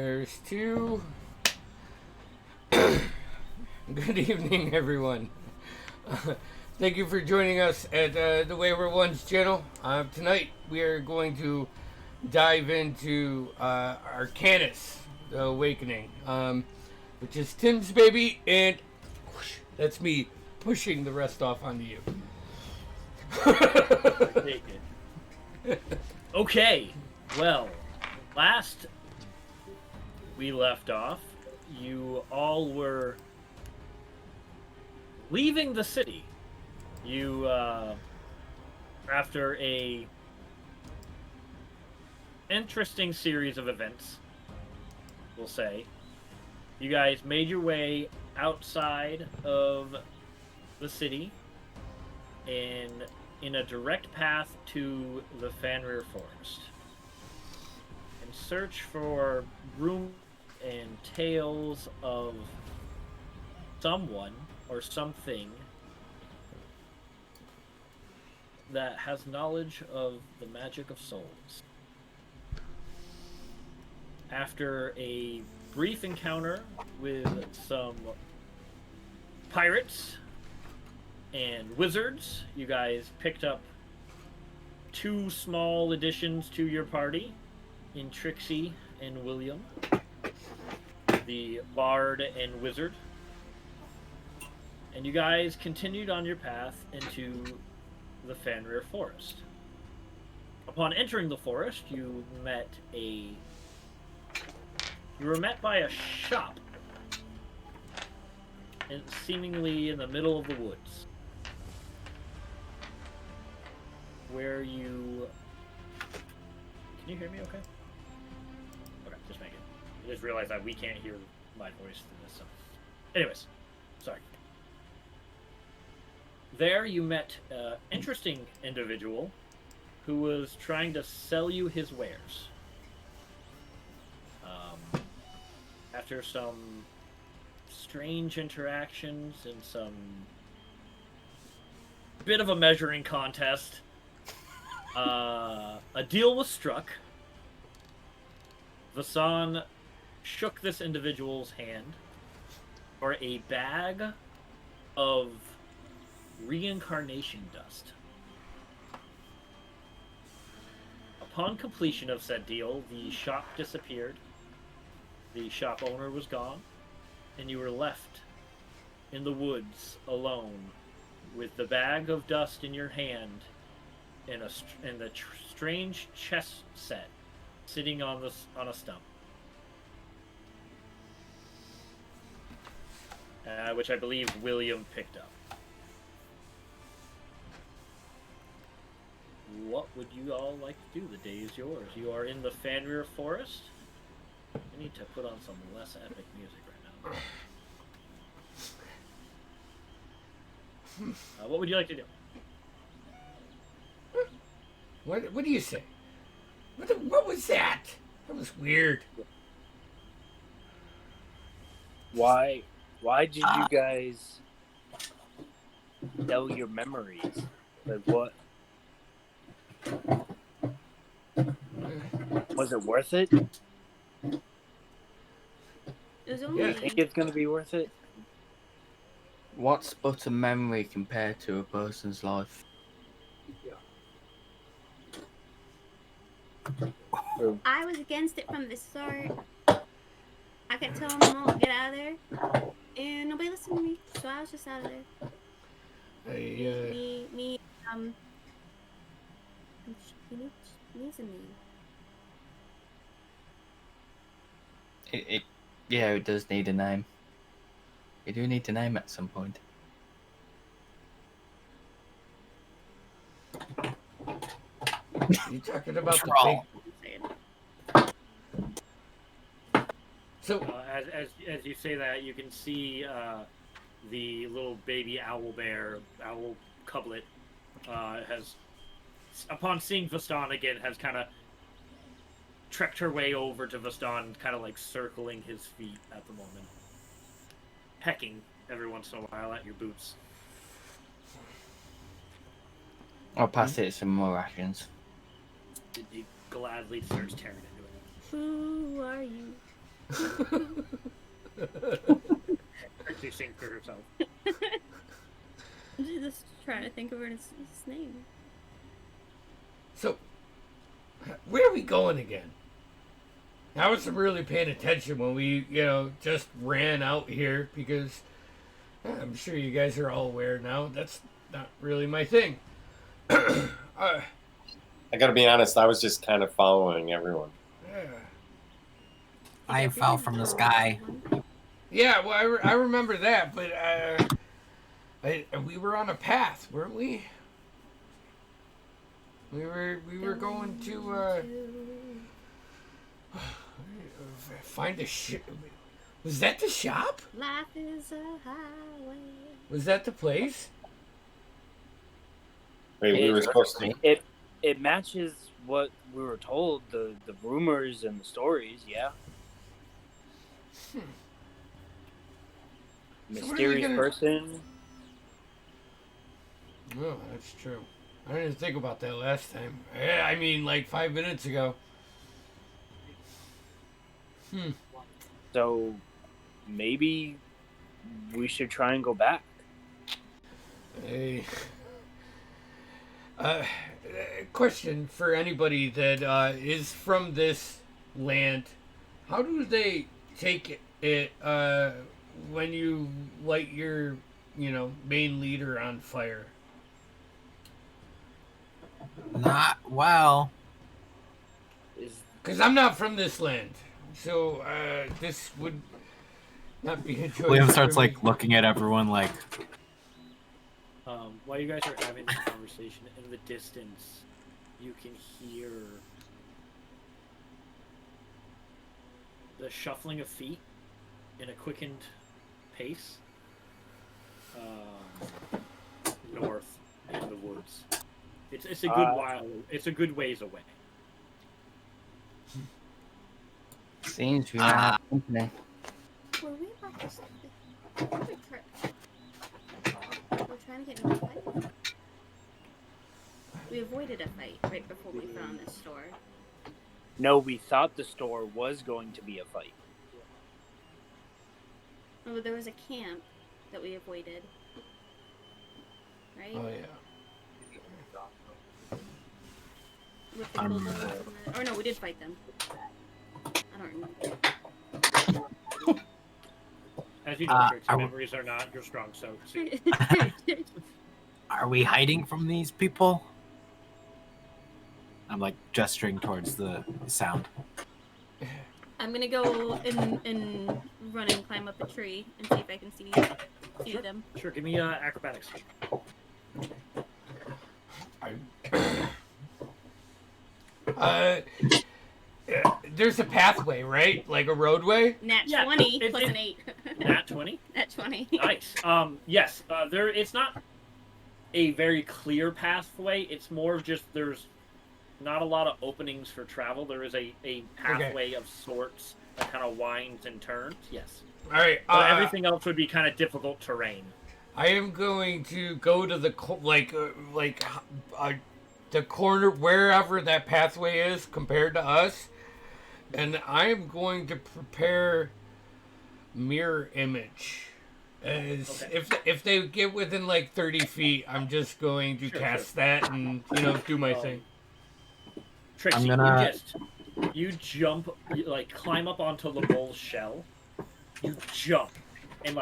There's two. Good evening, everyone. Thank you for joining us at the Wayward Ones channel. Tonight we are going to dive into Arcanus, the Awakening, which is Tim's baby, and whoosh, that's me pushing the rest off onto you. Take it. Okay, well, last we left off, you all were leaving the city. You, after a interesting series of events, we'll say, you guys made your way outside of the city and in a direct path to the Fanrir Forest and search for rumors and tales of someone or something that has knowledge of the magic of souls. After a brief encounter with some pirates and wizards, you guys picked up two small additions to your party in Trixie and William, the bard and wizard. And you guys continued on your path into the Fanrir Forest. Upon entering the forest, you were met by a shop, and seemingly in the middle of the woods, where you... Can you hear me okay? Okay, just make it. I just realized that we can't hear my voice through this, so... Anyways, sorry. There you met an interesting individual who was trying to sell you his wares. After some strange interactions and some bit of a measuring contest, a deal was struck. Vasan shook this individual's hand for a bag of reincarnation dust. Upon completion of said deal, the shop disappeared. The shop owner was gone, and you were left in the woods alone with the bag of dust in your hand and the strange chess set sitting on a stump, which I believe William picked up. What would you all like to do? The day is yours. You are in the Fanrir Forest. I need to put on some less epic music right now. What would you like to do? What do you say? What was that? That was weird. Why did you guys tell your memories? Like what? Was it worth it? It was only... Yeah. You think it's gonna be worth it? What's but a memory compared to a person's life? I was against it from the start. I kept telling them all to get out of there, and nobody listened to me, so I was just out of there. Me, needs a me. Yeah, it does need a name. You do need to name at some point. You talking about the big... So as you say that, you can see the little baby owl cublet has, upon seeing Vastan again, has kind of trekked her way over to Vastan, kind of like circling his feet at the moment, pecking every once in a while at your boots. I'll pass it some more rations. He gladly starts tearing into it. Who are you? Actually sing for herself. I'm just trying to think of his name. So, where are we going again? I wasn't really paying attention when we, just ran out here because I'm sure you guys are all aware now. That's not really my thing. I gotta be honest, I was just kind of following everyone. I fell from the sky. Yeah, well, I remember that, but we were on a path, weren't we? We were going to find a ship. Was that the shop? Life is a highway. Was that the place? Wait, we were supposed to. It matches what we were told, the rumors and the stories, yeah. So Mysterious person. Oh, that's true. I didn't think about that last time. I mean, like 5 minutes ago. So maybe we should try and go back. Hey. Question for anybody that is from this land. How do they take it when you light your, main leader on fire? Not well. Because I'm not from this land. So this would not be a choice. William starts for me. looking at everyone like, While you guys are having this conversation, in the distance, you can hear the shuffling of feet in a quickened pace north in the woods. It's a good while. It's a good ways away. Seems we have company. Were we about to stop it? We're trying to get into a fight. We avoided a fight right before we found this store. No, we thought the store was going to be a fight. Oh, there was a camp that we avoided. Right? Oh, yeah. With the kobolds and or no, we did fight them. I don't remember. As you know, Trix, are- memories are not your strong suit. are we hiding from these people? I'm gesturing towards the sound. I'm gonna go and run and climb up a tree and see if I can see them. Sure, give me acrobatics. There's a pathway, right? Like a roadway? Nat Yeah, 20 it- plus it- an 8. Nat 20? Nat 20. Nice. Yes. It's not a very clear pathway. It's more of just there's not a lot of openings for travel. There is a pathway of sorts that kind of winds and turns. Yes. All right. But everything else would be kind of difficult terrain. I am going to go to the the corner wherever that pathway is compared to us, and I am going to prepare mirror image. As if they get within 30 feet, I'm just going to cast that and do my thing. Trixie, gonna- you jump, you climb up onto the bull's shell. You jump and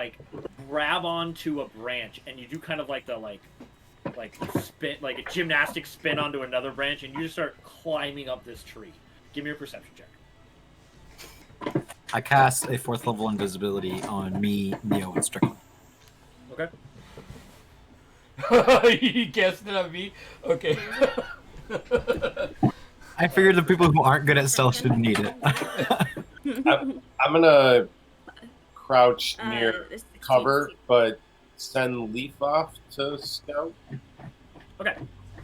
grab onto a branch, and you do kind of the spin, like a gymnastic spin onto another branch, and you just start climbing up this tree. Give me your perception check. I cast a 4th level invisibility on me, Neo, and Strickland. Okay. You guessed it on me? Okay. I figured the people who aren't good at stealth shouldn't need it. I'm gonna crouch near This 16. cover, but send Leaf off to scout. Okay.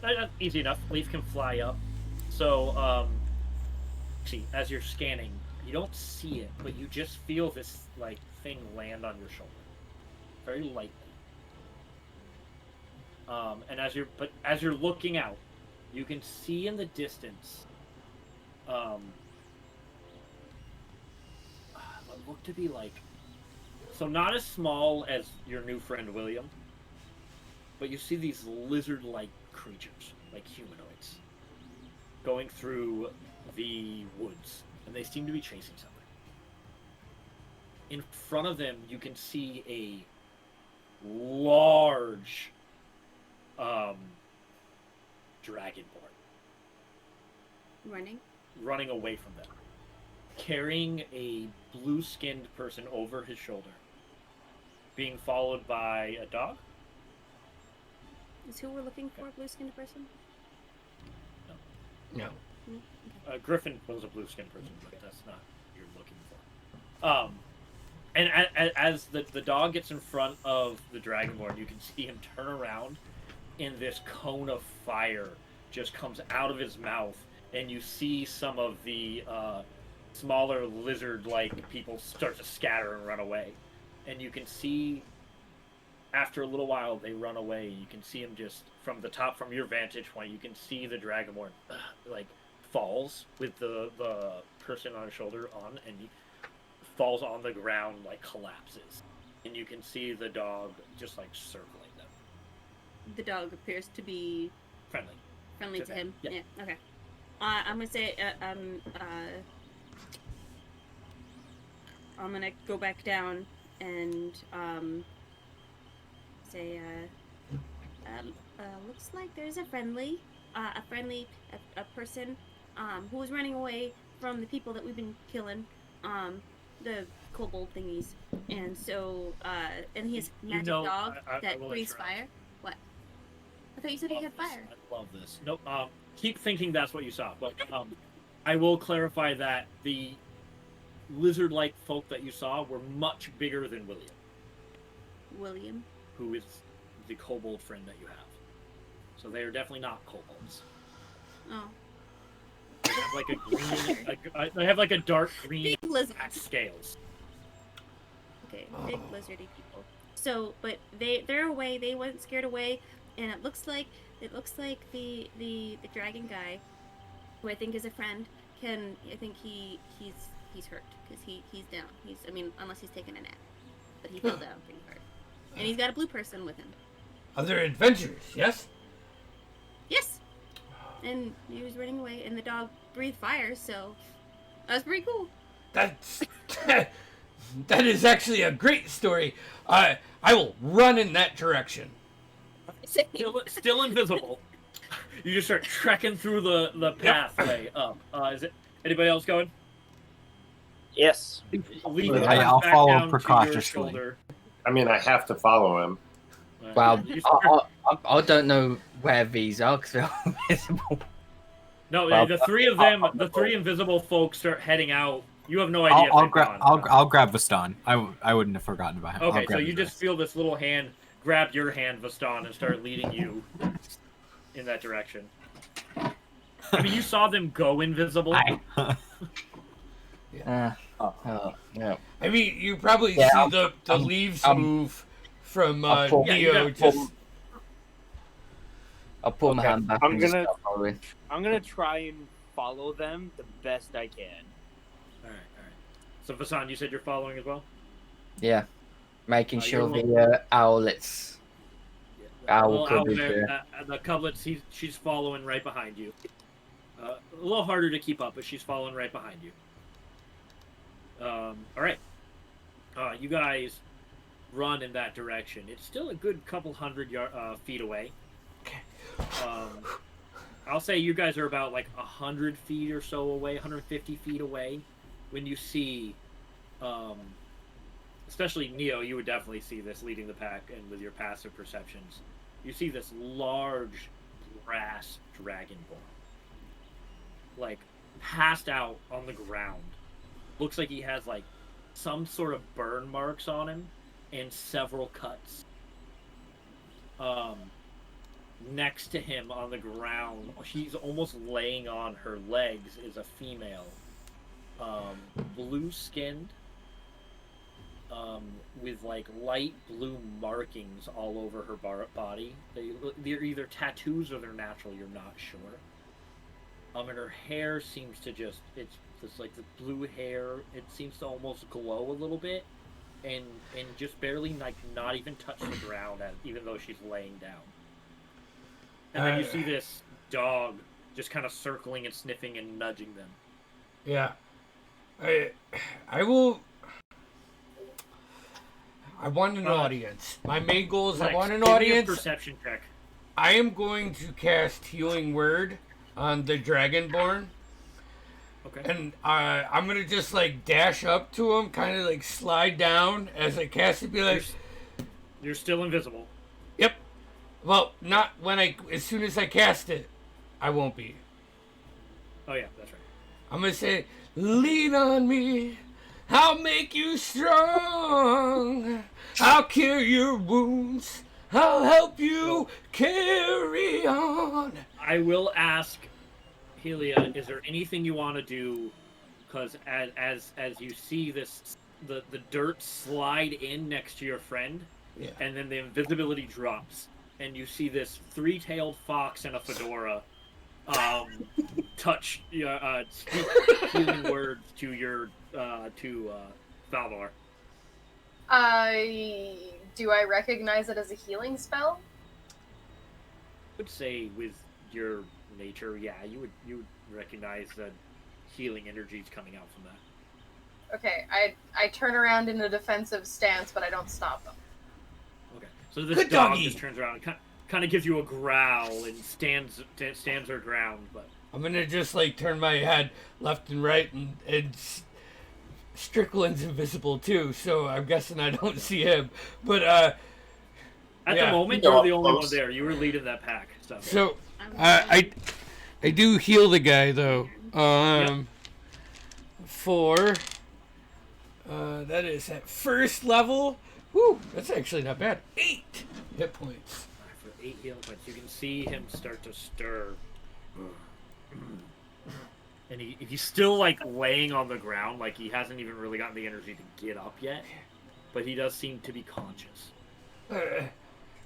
That's easy enough. Leaf can fly up. So, see, as you're scanning, you don't see it, but you just feel this thing land on your shoulder, very lightly. And as you're looking out, you can see in the distance. look to be like, so not as small as your new friend William, but you see these lizard-like creatures, like humanoids, going through the woods, and they seem to be chasing something. In front of them, you can see a large dragonborn running away from them, carrying a blue-skinned person over his shoulder, being followed by a dog. Is who we're looking for a blue-skinned person? No. Griffin was a blue-skinned person, but that's not what you're looking for. And as the dog gets in front of the dragonborn, you can see him turn around, and this cone of fire just comes out of his mouth, and you see some of the smaller lizard-like people start to scatter and run away. And you can see, after a little while, they run away. You can see him just from the top, from your vantage point, you can see the dragonborn like falls with the person on his shoulder on, and he falls on the ground, like collapses. And you can see the dog just like circling them. The dog appears to be Friendly to him. Yeah. Okay. I'm gonna say I'm gonna go back down and say looks like there's a person who was running away from the people that we've been killing, the kobold thingies, and so and he has a magic dog that breathes fire. What? I thought you said he had fire. I love this. Nope. Keep thinking that's what you saw, but I will clarify that the lizard-like folk that you saw were much bigger than William, who is the kobold friend that you have. So they are definitely not kobolds. Oh. They have like a green, they have like a dark green Big lizards. black scales. Okay, big lizardy people. So, but they're away. They went scared away, and it looks like the dragon guy, who I think is a friend, I think he's hurt because he's down. Unless he's taken a nap, but he fell down pretty hard, and he's got a blue person with him. Other adventurers, yes? Yes. And he was running away, and the dog breathed fire, so that was pretty cool. That's that is actually a great story. I will run in that direction. Still invisible. You just start trekking through the pathway up. Is it anybody else going? Yes. I'll follow precautiously. I mean, I have to follow him. Well, I don't know where these are because they're all invisible. No, Well, the three of them, the three invisible folks start heading out. You have no idea. I'll grab Vastan. I wouldn't have forgotten about him. Okay, so you just feel this little hand grab your hand, Vastan, and start leading you in that direction. I mean, you saw them go invisible. Yeah. I mean, you probably see the leaves move from Neo. I'll pull my hand back. I'm gonna try and follow them the best I can. All right. So Vassan, you said you're following as well. Yeah, making sure the owlets. Owl could the cublet, she's following right behind you. A little harder to keep up, but she's following right behind you. All right. You guys run in that direction. It's still a good couple hundred feet away. I'll say you guys are about like 100 feet or so away, 150 feet away, when you see, especially Neo, you would definitely see this leading the pack, and with your passive perceptions, you see this large brass dragonborn, like passed out on the ground. Looks like he has like some sort of burn marks on him and several cuts. Next to him on the ground, she's almost laying on her legs, is a female, blue-skinned, with like light blue markings all over her body. They're either tattoos or they're natural, you're not sure. And her hair seems to just, it's This like the blue hair. It seems to almost glow a little bit, and just barely like not even touch the ground, even though she's laying down. And then you see this dog just kind of circling and sniffing and nudging them. Yeah. I want an audience. My main goal is I want an audience. Give me a perception check. I am going to cast Healing Word on the Dragonborn. Okay. And I'm going to just like dash up to him, kind of like slide down as I cast it, be like... You're still invisible. Yep. Well, not when as soon as I cast it, I won't be. Oh yeah, that's right. I'm going to say, lean on me. I'll make you strong. I'll cure your wounds. I'll help you carry on. I will ask, Helia, is there anything you want to do? Because as you see this, the dirt slide in next to your friend, yeah. And then the invisibility drops, and you see this three-tailed fox in a fedora touch speak healing words to your to Valor. Do I recognize it as a healing spell? I would say with your nature, yeah, you would recognize that healing energies coming out from that. Okay, I turn around in a defensive stance, but I don't stop them. Okay, so this Good dog doggy. just turns around and kind of gives you a growl and stands her ground, but I'm going to just like turn my head left and right, and Strickland's invisible too, so I'm guessing I don't see him. But at yeah. the moment, you're the only one there. You were leading that pack. So I do heal the guy though. For that is at first level. Woo, that's actually not bad. 8 hit points. For 8 healing points, you can see him start to stir. And he's still like laying on the ground, like he hasn't even really gotten the energy to get up yet. But he does seem to be conscious.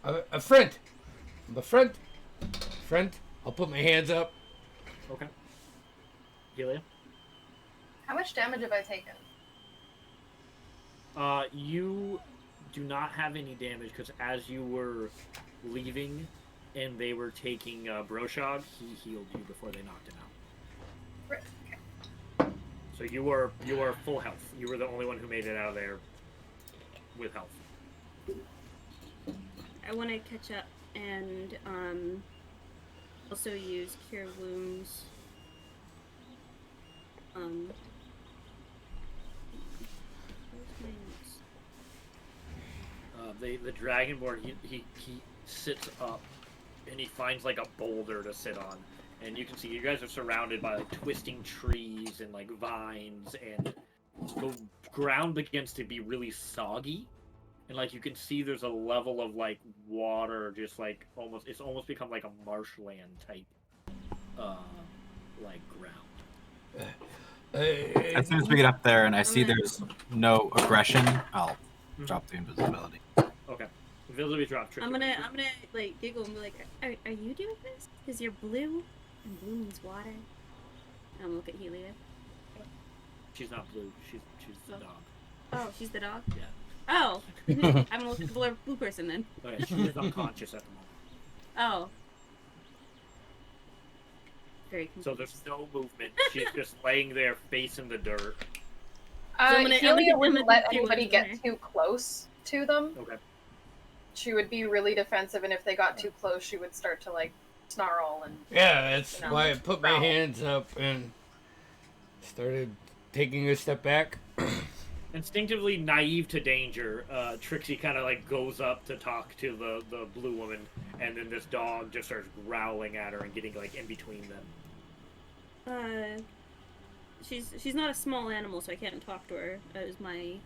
A friend. I'm a friend. Friend. I'll put my hands up. Okay. Helia? How much damage have I taken? You do not have any damage because as you were leaving and they were taking Broshog, he healed you before they knocked him out. Right. Okay. So you are full health. You were the only one who made it out of there with health. I want to catch up and also use Cure Wounds. The Dragonborn, he sits up and he finds like a boulder to sit on, and you can see you guys are surrounded by like twisting trees and like vines, and the ground begins to be really soggy, and like you can see there's a level of like water just like it's almost become like a marshland type like ground. As soon as we get up there and I see there's no aggression, I'll drop the invisibility. Okay. Invisibility drop. I'm gonna like giggle and be like, are you doing this? Because you're blue, and blue means water. And I'm gonna look at Helia. She's not blue. She's the dog. Oh, she's the dog? Yeah. Oh. I'm gonna look at the blue person then. Okay, she's unconscious at the moment. Oh. Very confused. So there's no movement. She's just laying there, face in the dirt. Helia wouldn't let do anybody it get there. too close to them. Okay. She would be really defensive, and if they got too close, she would start to like snarl and. Yeah, that's No. why I put my hands up and started taking a step back. Instinctively naive to danger, Trixie kind of like goes up to talk to the blue woman, and then this dog just starts growling at her and getting like in between them. She's not a small animal, so I can't talk to her. That is my.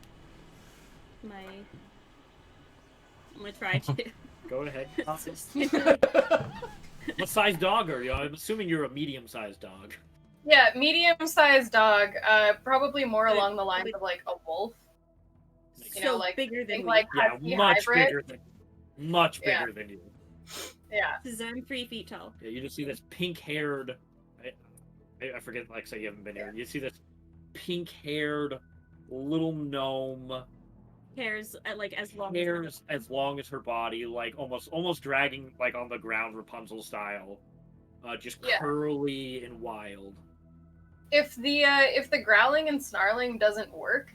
I'm gonna try to. Go ahead. What size dog are you? I'm assuming you're a medium-sized dog. Yeah, medium-sized dog. Probably more along the lines of like a wolf. You know, So like bigger than think me. like Yeah, husky much hybrid. bigger than you. Yeah. Because I'm 3 feet tall. Yeah, you just see this pink-haired. I forget, like, say you haven't been here. You see this pink-haired little gnome. Hairs like as long Hairs as long as her body, like almost dragging like on the ground Rapunzel style. Just curly and wild. If the growling and snarling doesn't work,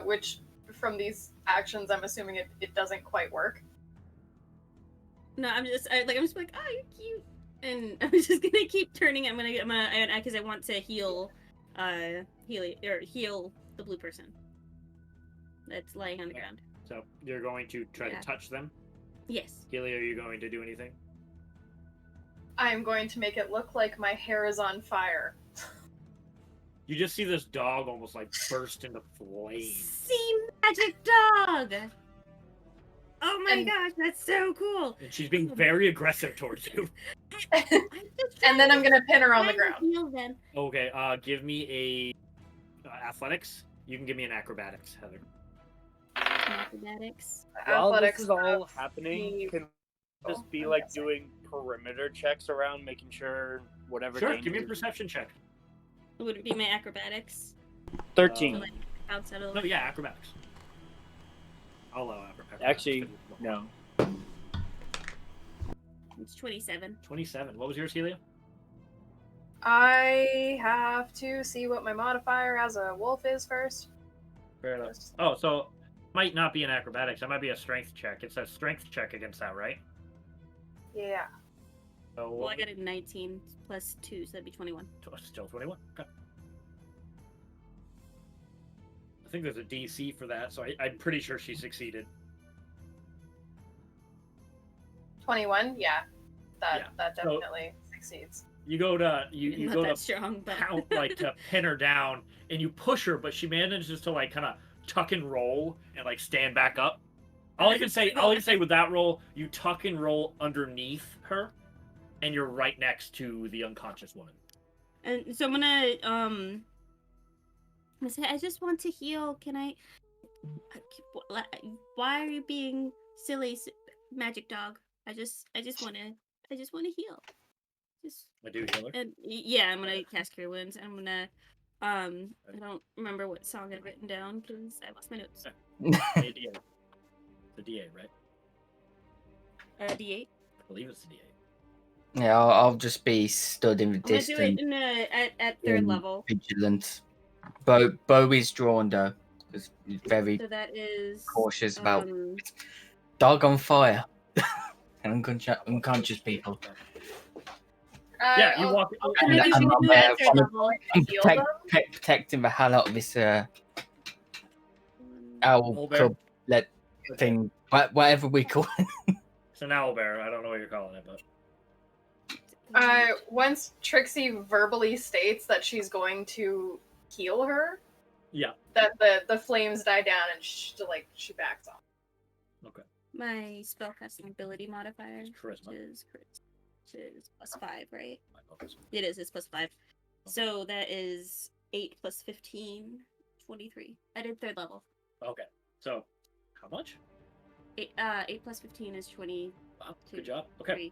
which from these actions I'm assuming it doesn't quite work. No, I'm just like, oh, you're cute, and I'm just gonna keep turning. I'm gonna because I want to heal the blue person that's laying on the ground. So you're going to try to touch them? Yes. Keely, are you going to do anything? I'm going to make it look like my hair is on fire. You just see this dog almost like burst into flames. See, magic dog! Oh my gosh, that's so cool! And she's being very aggressive towards you. And then I'm gonna pin her on the ground. Okay, give me a athletics. You can give me an acrobatics, Heather. Acrobatics. While Athletics this is all happening, can we just be like doing perimeter checks around, making sure whatever. Sure, give me a perception check. Would it be my acrobatics? 13. So, like, outside of... No, yeah, acrobatics. I'll allow acrobatics. Actually, no. It's 27. 27. What was yours, Helia? I have to see what my modifier as a wolf is first. Fair enough. Oh, so might not be an acrobatics. That might be a strength check. It says strength check against that, right? Yeah. So Well, I got a 19 plus 2, so that'd be 21. Still 21. Okay. I think there's a DC for that, so I'm pretty sure she succeeded. 21. Yeah. That definitely succeeds. You go to you go to strong, but... count, like to pin her down, and you push her, but she manages to like kind of tuck and roll and like stand back up. All I can say with that roll, you tuck and roll underneath her, and you're right next to the unconscious woman. And so I'm gonna say, I just want to heal. Can I? Why are you being silly, magic dog? I just want to heal. I do healer. And yeah, I'm gonna cast Cure Wounds. I'm gonna I don't remember what song I'd written down because I lost my notes. D8. The D8, right? D8. I believe it's the D8. Yeah, I'll just be stood in the I'm gonna distance. do it at third level. Vigilant. Bo is drawn though, because he's very So that is cautious about dog on fire and unconscious people. Yeah, you walk. And I'm protecting the hell out of this owl club thing, whatever we call it. It's an owl bear. I don't know what you're calling it, but. Once Trixie verbally states that she's going to heal her, yeah, that the flames die down and she backs off. Okay. My spellcasting ability modifier, Charisma. which is +5, right? It is. It's +5. Okay. So that is 8 plus 15, 23. I did third level. Okay. So, how much? 8 plus 15 is 20. Wow, good job. Okay.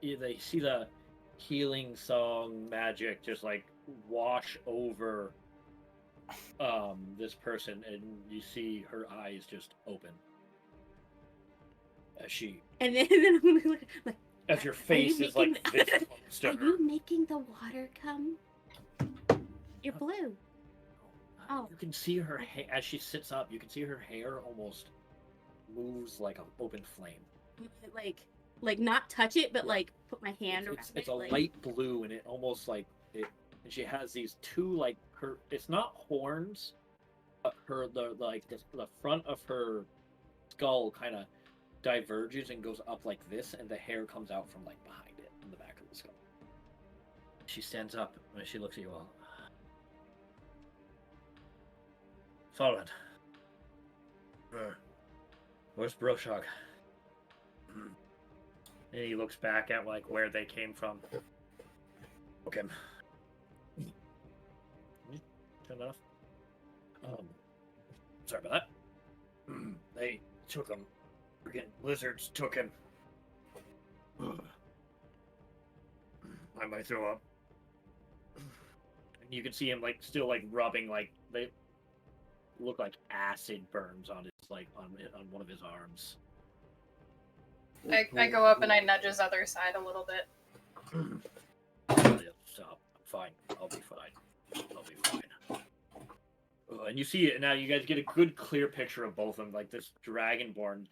They see the healing song magic just like wash over this person, and you see her eyes just open as she. And then I'm gonna look like. As your face is like this. Are you making the water come? You're blue. Oh. You can see her as she sits up. You can see her hair almost moves like an open flame. Like not touch it, but like put my hand around it. It's a light blue, and it almost like it. And she has these two like her. It's not horns, but the front of her skull kind of diverges and goes up like this, and the hair comes out from like behind it in the back of the skull. She stands up and she looks at you all. Solomon. Where's Broshog? And he looks back at like where they came from. Okay. Turn that off. Sorry about that. They took him. Freaking lizards took him. I might throw up. You can see him like still like rubbing, like they look like acid burns on his like on one of his arms. I go up and I nudge his other side a little bit. Stop. I'm fine. I'll be fine. I'll be fine. And you see it now. You guys get a good, clear picture of both of them. Like this dragonborn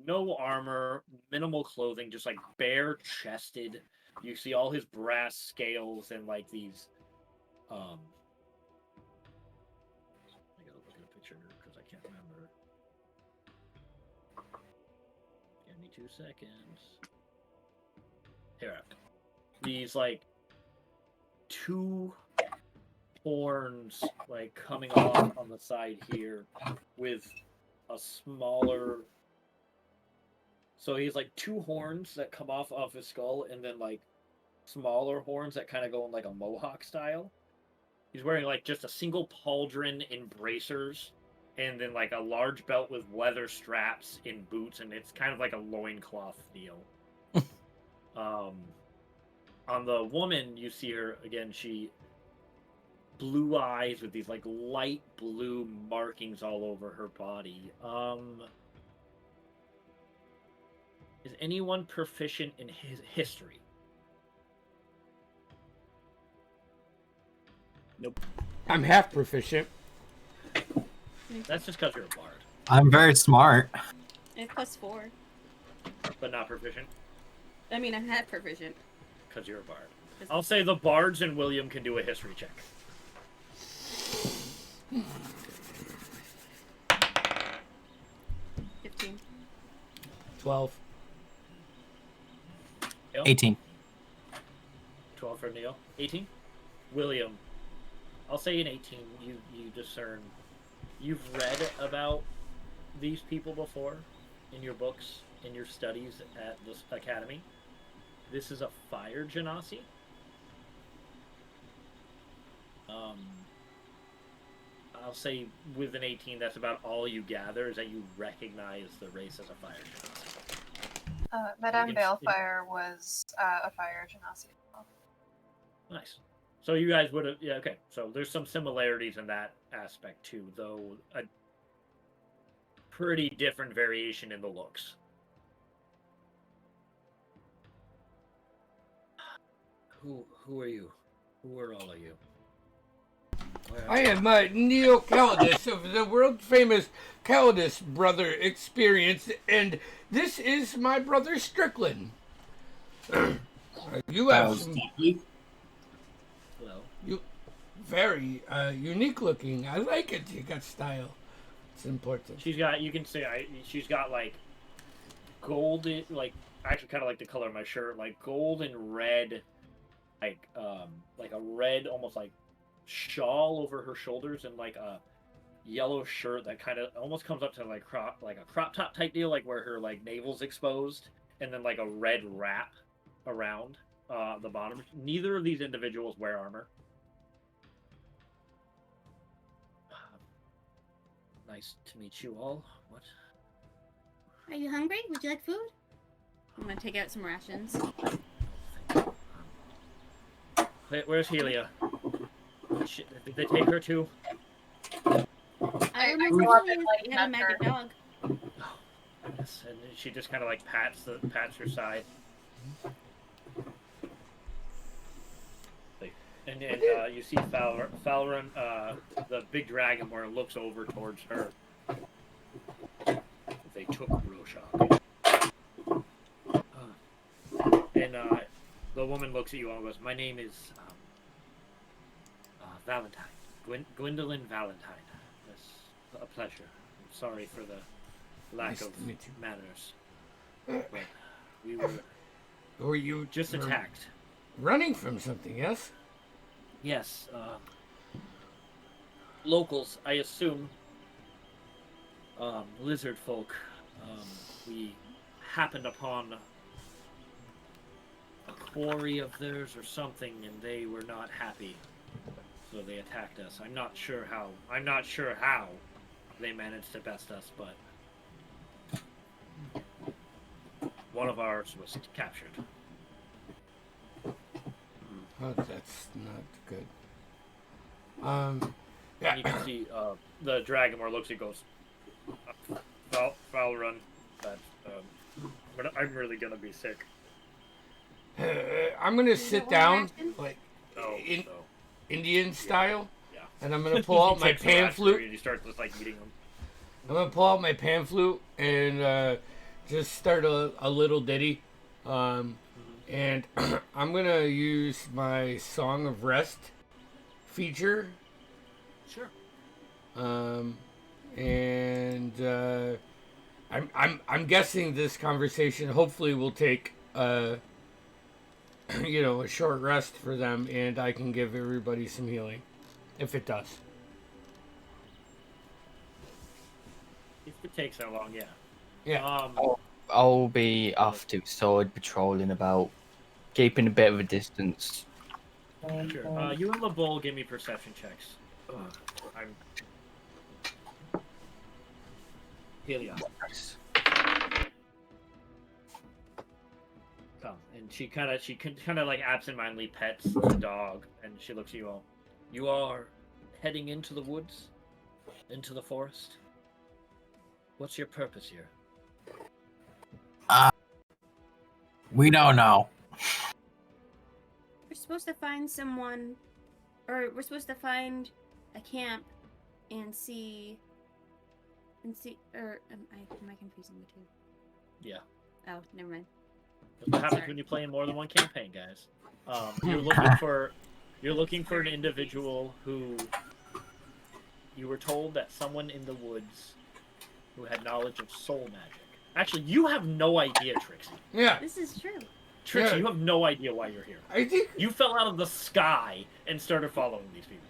no armor, minimal clothing, just like bare chested. You see all his brass scales and like these. I gotta look at a picture because I can't remember. Give me 2 seconds. Here, these like 2 horns like coming off on the side here with a smaller, so he's like 2 horns that come off of his skull and then like smaller horns that kind of go in like a mohawk style. He's wearing like just a single pauldron and bracers and then like a large belt with leather straps and boots, and it's kind of like a loincloth deal. On the woman, you see her again, she blue eyes with these like light blue markings all over her body. Is anyone proficient in his history? Nope. I'm half proficient. That's just because you're a bard. I'm very smart. I have +4. But not proficient? I mean, I'm half proficient. Because you're a bard. I'll say the bards and William can do a history check. 15. 12. 18. 12 for Neil. 18? William. I'll say an 18. You discern. You've read about these people before in your books, in your studies at this academy. This is a fire genasi. I'll say with an 18, that's about all you gather, is that you recognize the race as a fire genasi. Madame Balefire was a fire genasi. Nice. So you guys would have, yeah, okay. So there's some similarities in that aspect too, though a pretty different variation in the looks. Who are you? Who are all of you? I am Neil Calidus of the world-famous Calidus Brother Experience, and this is my brother Strickland. You have some, Hello. you very unique looking. I like it. You got style. It's important. She's got, you can say, she's got like golden, like actually kind of like the color of my shirt, like gold and red, like a red almost like shawl over her shoulders, and like a yellow shirt that kind of almost comes up to like a crop top type deal, like where her like navel's exposed, and then like a red wrap around the bottom. Neither of these individuals wear armor. Nice to meet you all. What? Are you hungry? Would you like food? I'm gonna take out some rations. Where's Helia? Did they take her too? I go remember up you and, like, had a nudge her. magic dog. Yes, and she just kind of like pats her side. And you see Falron, the big dragonborn, looks over towards her. They took Rorschach. And the woman looks at you and goes, "My name is Valentine. Gwendolyn Valentine. It's a pleasure. I'm sorry for the lack Nice of to meet you. manners. But we were Or you just were attacked. running from something, yes? Yes, locals, I assume, lizard folk, we happened upon a quarry of theirs or something, and they were not happy, so they attacked us. I'm not sure how they managed to best us, but one of ours was captured. Oh, that's not good. Yeah. And you can see the Dragonmore looks and goes, foul run. But I'm really gonna be sick. I'm gonna sit down like So, Indian style, yeah. and I'm gonna pull out my Takes the pan raspberry flute. and you start just like eating them. I'm gonna pull out my pan flute and just start a little ditty. And I'm gonna use my Song of Rest feature. Sure. I'm guessing this conversation hopefully will take a short rest for them, and I can give everybody some healing, if it does. If it takes that long, yeah. Yeah. I'll be off to sword patrolling about, keeping a bit of a distance. Sure. You and LeBold give me perception checks. I'm Helios. Come, and she kind of like absentmindedly pets the dog, and she looks at you all. You are heading into the woods, into the forest. What's your purpose here? We don't know. We're supposed to find someone, or we're supposed to find a camp and see, or am I confusing the two? Yeah. Oh, never mind. That's what happens Sorry. when you play in more than one campaign, guys. You're looking for an individual who you were told that someone in the woods who had knowledge of soul magic. Actually, you have no idea, Trixie. Yeah. This is true. Trixie, Yeah. you have no idea why you're here. I think You fell out of the sky and started following these people.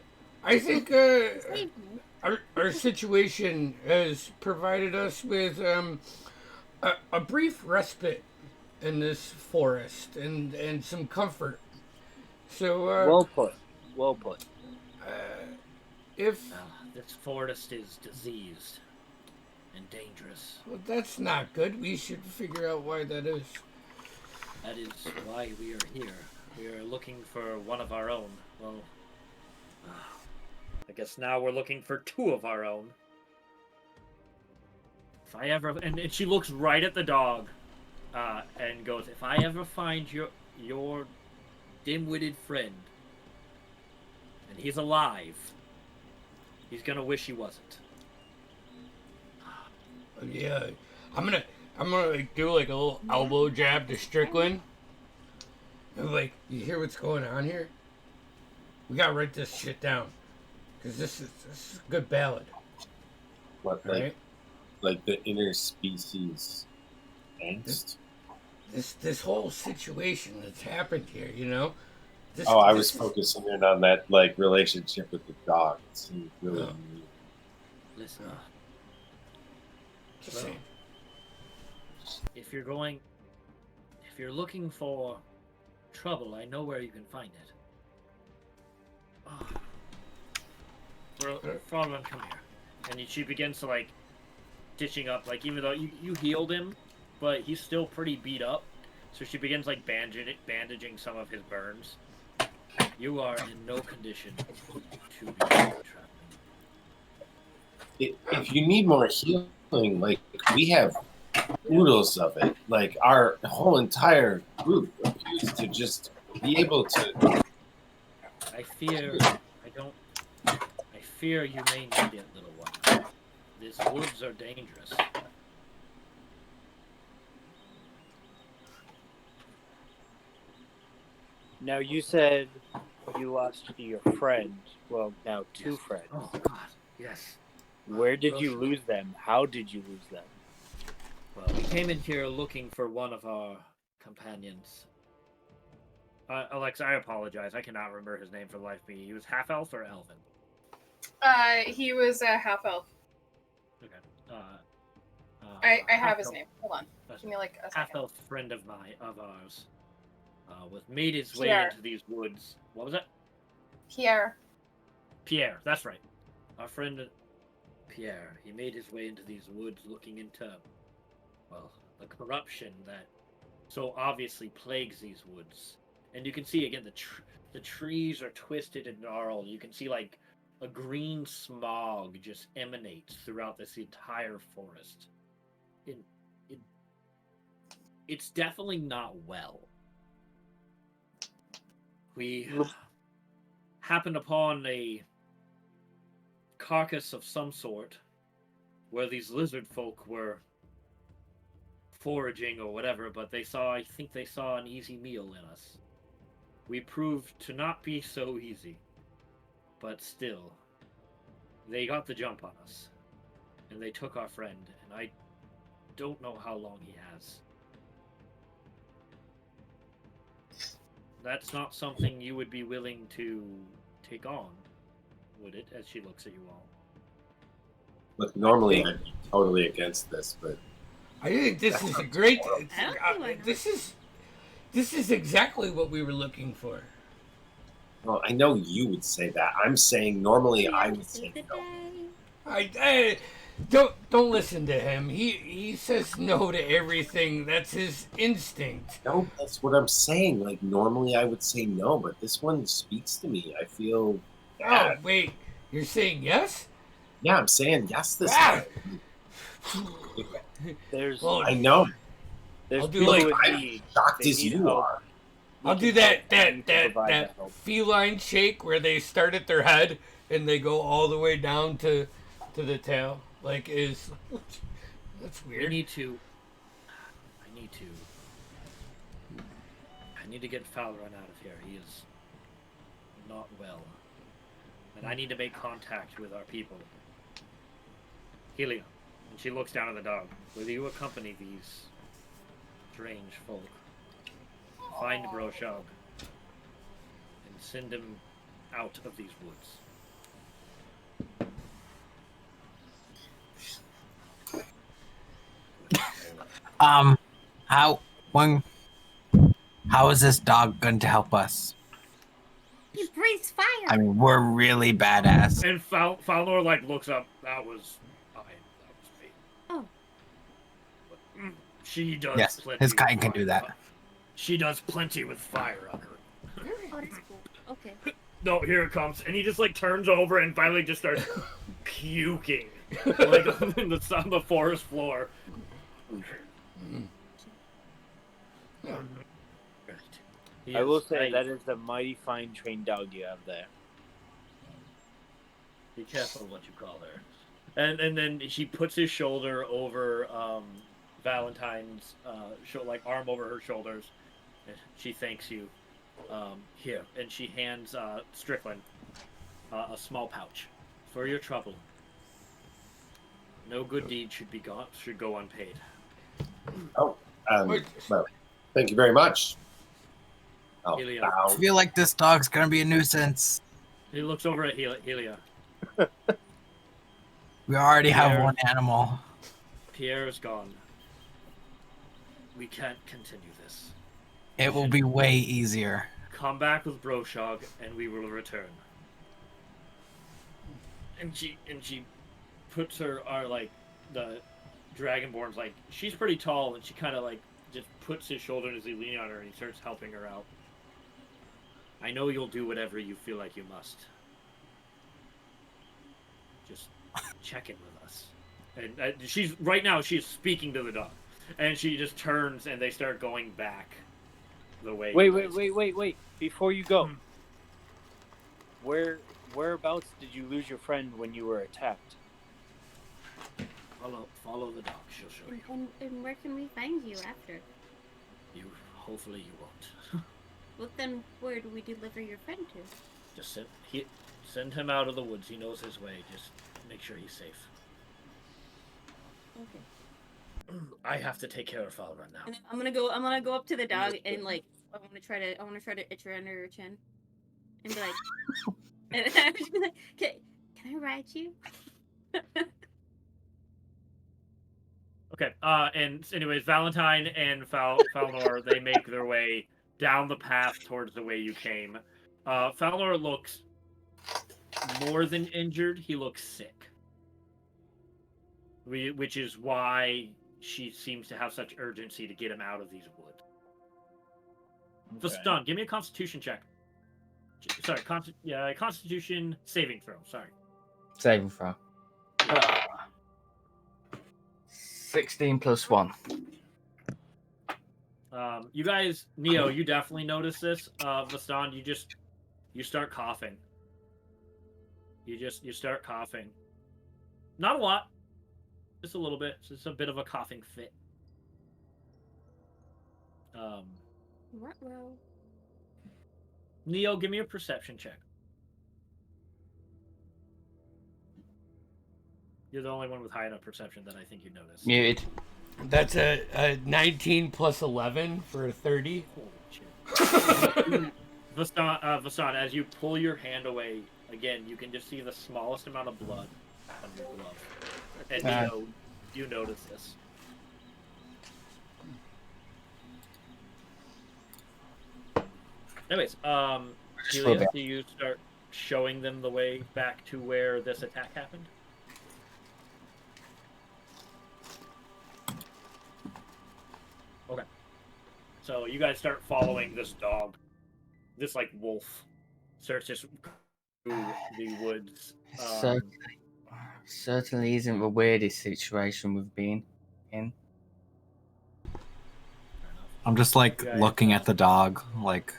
Save me. our situation has provided us with a brief respite in this forest and some comfort. So Well put. Well put. if This forest is diseased and dangerous. well, that's not good, we should figure out why that is. That is why we are here. We are looking for one of our own. Well, I guess now we're looking for two of our own. If I ever... And she looks right at the dog and goes, if I ever find your dim-witted friend, and he's alive, he's gonna wish he wasn't. Yeah, I'm gonna like, do like a little elbow jab to Strickland. And like, you hear what's going on here? We gotta write this shit down, cause this is a good ballad, What, right? like the interspecies angst? This whole situation that's happened here, This, I this was is- focusing in on that like relationship with the dog. It seemed really Oh. neat. Listen, Just saying. if you're looking for trouble, I know where you can find it. Frogman, come here. And she begins to like stitching up, like even though you healed him, but he's still pretty beat up. So she begins like bandaging some of his burns. You are in no condition to be traveling. If you need more healing, like we have oodles of it. Like our whole entire group appears to just be able to. I fear you may need it, little one. These woods are dangerous. Now you said you lost your friend. Well, now two friends. Oh God, yes. Where did you lose them? How did you lose them? Well, we came in here looking for one of our companions. Alexa, I apologize. I cannot remember his name for the life of me. He was half elf or elven? He was a half elf. Okay. I have his half-elf- name. Hold on. Give me like a half second. elf friend of ours. Was made his way Pierre. into these woods. What was it? Pierre. Pierre. That's right. Our friend Pierre. He made his way into these woods, looking into, well, the corruption that so obviously plagues these woods. And you can see again the trees are twisted and gnarled. You can see like a green smog just emanates throughout this entire forest. It's definitely not well. We happened upon a carcass of some sort where these lizard folk were foraging or whatever, but I think they saw an easy meal in us. We proved to not be so easy, but still, they got the jump on us, and they took our friend, and I don't know how long he has. That's not something you would be willing to take on, would it, as she looks at you all? Look, normally I'd be totally against this, but I think this is a great. I don't see why not. This is exactly what we were looking for. well, I know you would say that. I'm saying normally I would say Save the no. day. Don't listen to him. He says no to everything. That's his instinct. No, that's what I'm saying. Like normally I would say no, but this one speaks to me. I feel Oh bad. wait, you're saying yes? Yeah, I'm saying yes this Ah! time. There's Well, I know. there's I'll do people like- in I'm need. shocked They as need you help. are. We I'll can do that help and you can provide that help. feline shake where they start at their head and they go all the way down to the tail. Like is that's I weird. need to get Fowler out of here. He is not well. And I need to make contact with our people. Helia, and she looks down at the dog. Will you accompany these strange folk? Find Broshog and send him out of these woods. How is this dog going to help us? He breathes fire. I mean, we're really badass. And Fowler looks up. That was me. Oh. But, she does Yes, plenty. his with kind can fire. do that. She does plenty with fire on her. Oh, that's cool. Okay. No, here it comes, and he just turns over and finally just starts puking on the forest floor. I will say that is a mighty fine trained dog you have there. Be careful what you call her. And then he puts his shoulder over Valentine's arm over her shoulders. And she thanks you. Here, and she hands Strickland a small pouch for your trouble. No good deed should go unpaid. Well, thank you very much. Oh, Helia. I feel like this dog's going to be a nuisance. He looks over at Helia. We already have Pierre. one animal. Pierre is gone. We can't continue this. It will be way easier. Come back with Broshog, and we will return. And she puts her the Dragonborn's she's pretty tall, and she kind of just puts his shoulder as he leans on her, and he starts helping her out. I know you'll do whatever you feel like you must. Just check in with us. And she's speaking to the dog, and she just turns, and they start going back the way. Wait. Before you go, whereabouts did you lose your friend when you were attacked? Follow the dog. She'll show you. And where can we find you after? Hopefully you won't. Well, then where do we deliver your friend to? Just send him out of the woods. He knows his way. Just make sure he's safe. Okay. I have to take care of Fowler now. And I'm gonna go up to the dog and I want to try to itch her under her chin, and be like, and I'm just be like, can I ride you? Okay. And anyways, Valentine and Fowler they make their way down the path towards the way you came. Fowler looks more than injured. He looks sick, which is why she seems to have such urgency to get him out of these woods. Okay. Vastan, give me a Constitution check. Constitution saving throw. Sorry. Saving throw. 16 plus 1. You guys, Neo, you definitely notice this. Vastan, you start coughing. You start coughing. Not a lot. Just a little bit. It's just a bit of a coughing fit. Neo, give me a perception check. You're the only one with high enough perception that I think you notice. Muted. That's a 19 plus 11 for a 30. Vastan, as you pull your hand away, again, you can just see the smallest amount of blood on your glove. And Neo, you notice this. Anyways, Helios, do you start showing them the way back to where this attack happened? Okay. So you guys start following this dog. This, like, wolf starts just through the woods. Certainly isn't the weirdest situation we've been in. I'm just, like, looking at the dog, like...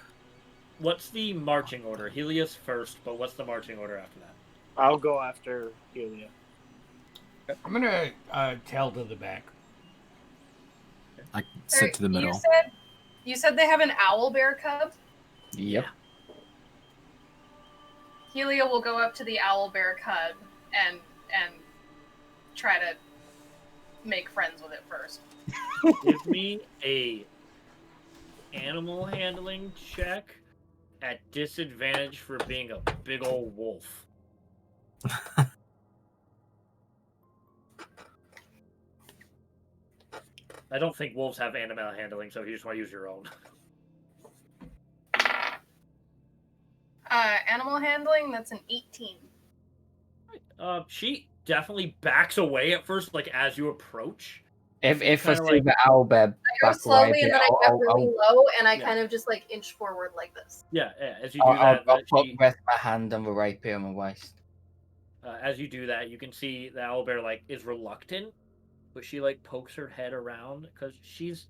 What's the marching order? Helios first, but what's the marching order after that? I'll go after Helios. I'm gonna tail to the back. Like, sit to the middle. You said they have an owl bear cub? Yep. Helio will go up to the owl bear cub and try to make friends with it first. Give me a animal handling check at disadvantage for being a big old wolf. I don't think wolves have animal handling, so you just want to use your own. Animal handling, that's an 18. She definitely backs away at first, like, as you approach. If I see the owl bear I go back away, slowly and then I get really low and I kind of just like inch forward like this. Yeah, as you do that, I'll put rest my hand on the rapier on my waist. As you do that, you can see the owlbear, like, is reluctant, but she, like, pokes her head around because she's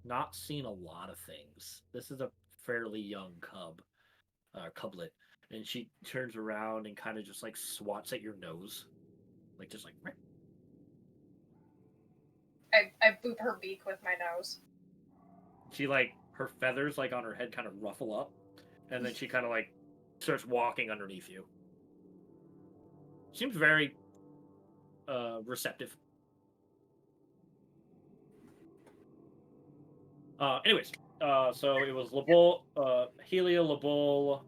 not seen a lot of things. This is a fairly young cublet, and she turns around and kind of just, like, swats at your nose, like, just like. I boop her beak with my nose. She, like, her feathers, like, on her head kind of ruffle up, and then she kind of, like, starts walking underneath you. Seems very receptive. Anyways, so it was LeBol, Helia, LeBol.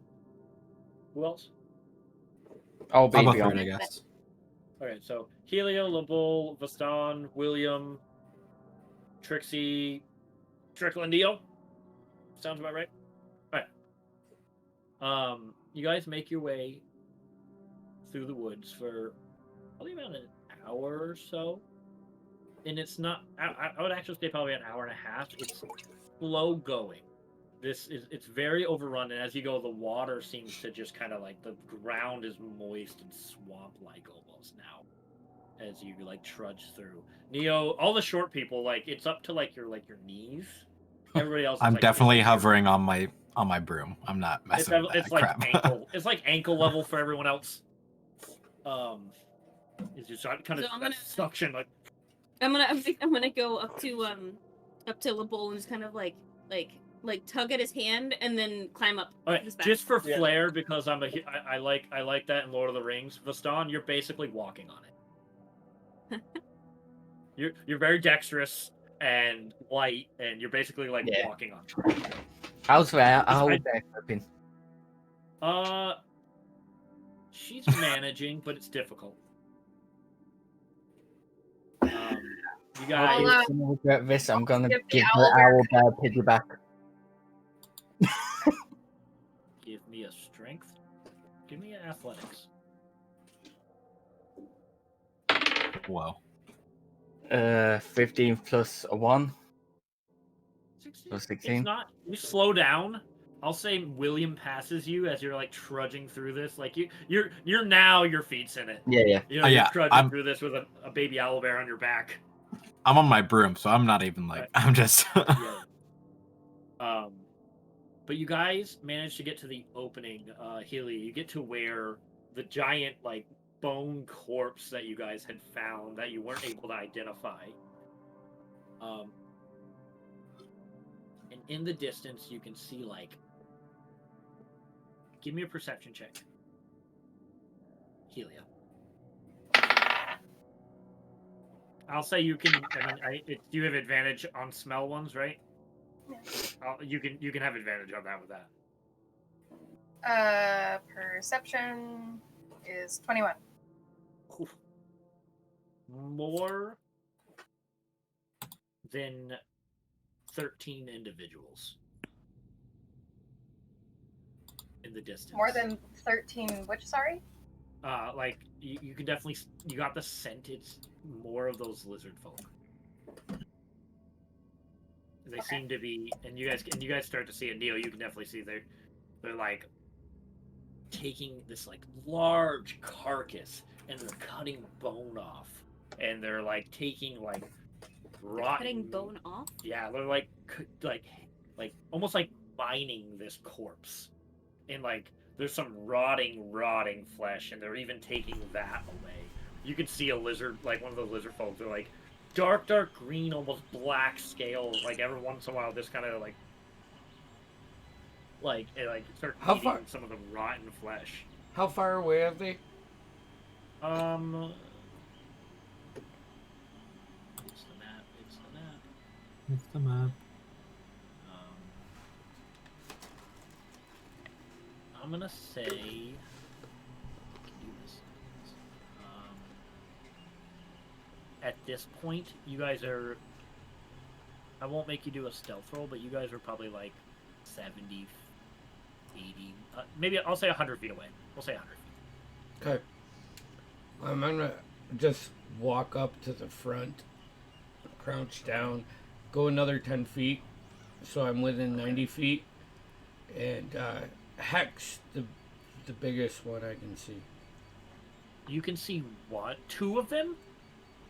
Who else? I'll be I guess. Okay, so Helia, LeBol, Vastan, William, Trixie, Stricklandio. Sounds about right. All right. You guys make your way through the woods for probably about an hour or so. And it's not, I would actually say probably an hour and a half. It's slow going. It's very overrun, and as you go, the water seems to just kind of like, the ground is moist and swamp-like almost now as you like trudge through. Neo, all the short people, like, it's up to like your knees. Everybody else is, I'm like, definitely hovering on my broom. I'm not messing with that it's like crap. it's like ankle level for everyone else. It's just kind of So suction, like. I'm gonna go up to LeBol and just kind of like tug at his hand and then climb up. All right, his back. just for flair, because I like that in Lord of the Rings. Vastan, you're basically walking on it. You're very dexterous and light, and you're basically like walking on it. How's that owl bear coping? She's managing, but it's difficult. You guys. I'm gonna regret this. I'm gonna Give give the the owl owl bear piggyback. Give me a strength. Give me an athletics. Whoa. 15 plus a 1. 16. Plus 16. It's not. You slow down, I'll say William passes you as you're like trudging through this. Like you're now your feet's in it. Yeah. You know, Oh, you're yeah, trudging through this with a baby owlbear on your back. I'm on my broom, so I'm not even like, I'm just. Yeah. But you guys managed to get to the opening, Healy. You get to where the giant like bone corpse that you guys had found that you weren't able to identify. And in the distance, you can see like. Give me a perception check, Helia. I'll say you can. I mean, you have advantage on smell ones, right? You can have advantage on that with that. Perception is 21. More than 13 individuals in the distance. More than 13 which, sorry? Like you can definitely, you got the scent. It's more of those lizard folk. They seem to be, and you guys start to see it. Neil, you can definitely see they're like taking this like large carcass and they're cutting bone off, and they're like taking like rotten. Cutting bone off? Yeah, they're like almost like mining this corpse, and like there's some rotting flesh, and they're even taking that away. You can see a lizard, like one of the lizard folk. They're like dark green, almost black scales. Like every once in a while, this kind of like start eating some of the rotten flesh. How far away are they? It's the map. It's the map. I'm gonna say. I can do this. At this point, you guys are. I won't make you do a stealth roll, but you guys are probably like 70, 80. Maybe I'll say 100 feet away. We'll say 100 feet. Okay. I'm gonna just walk up to the front, crouch down, go another 10 feet, so I'm within 90 feet, and hex the biggest one I can see. You can see what? Two of them?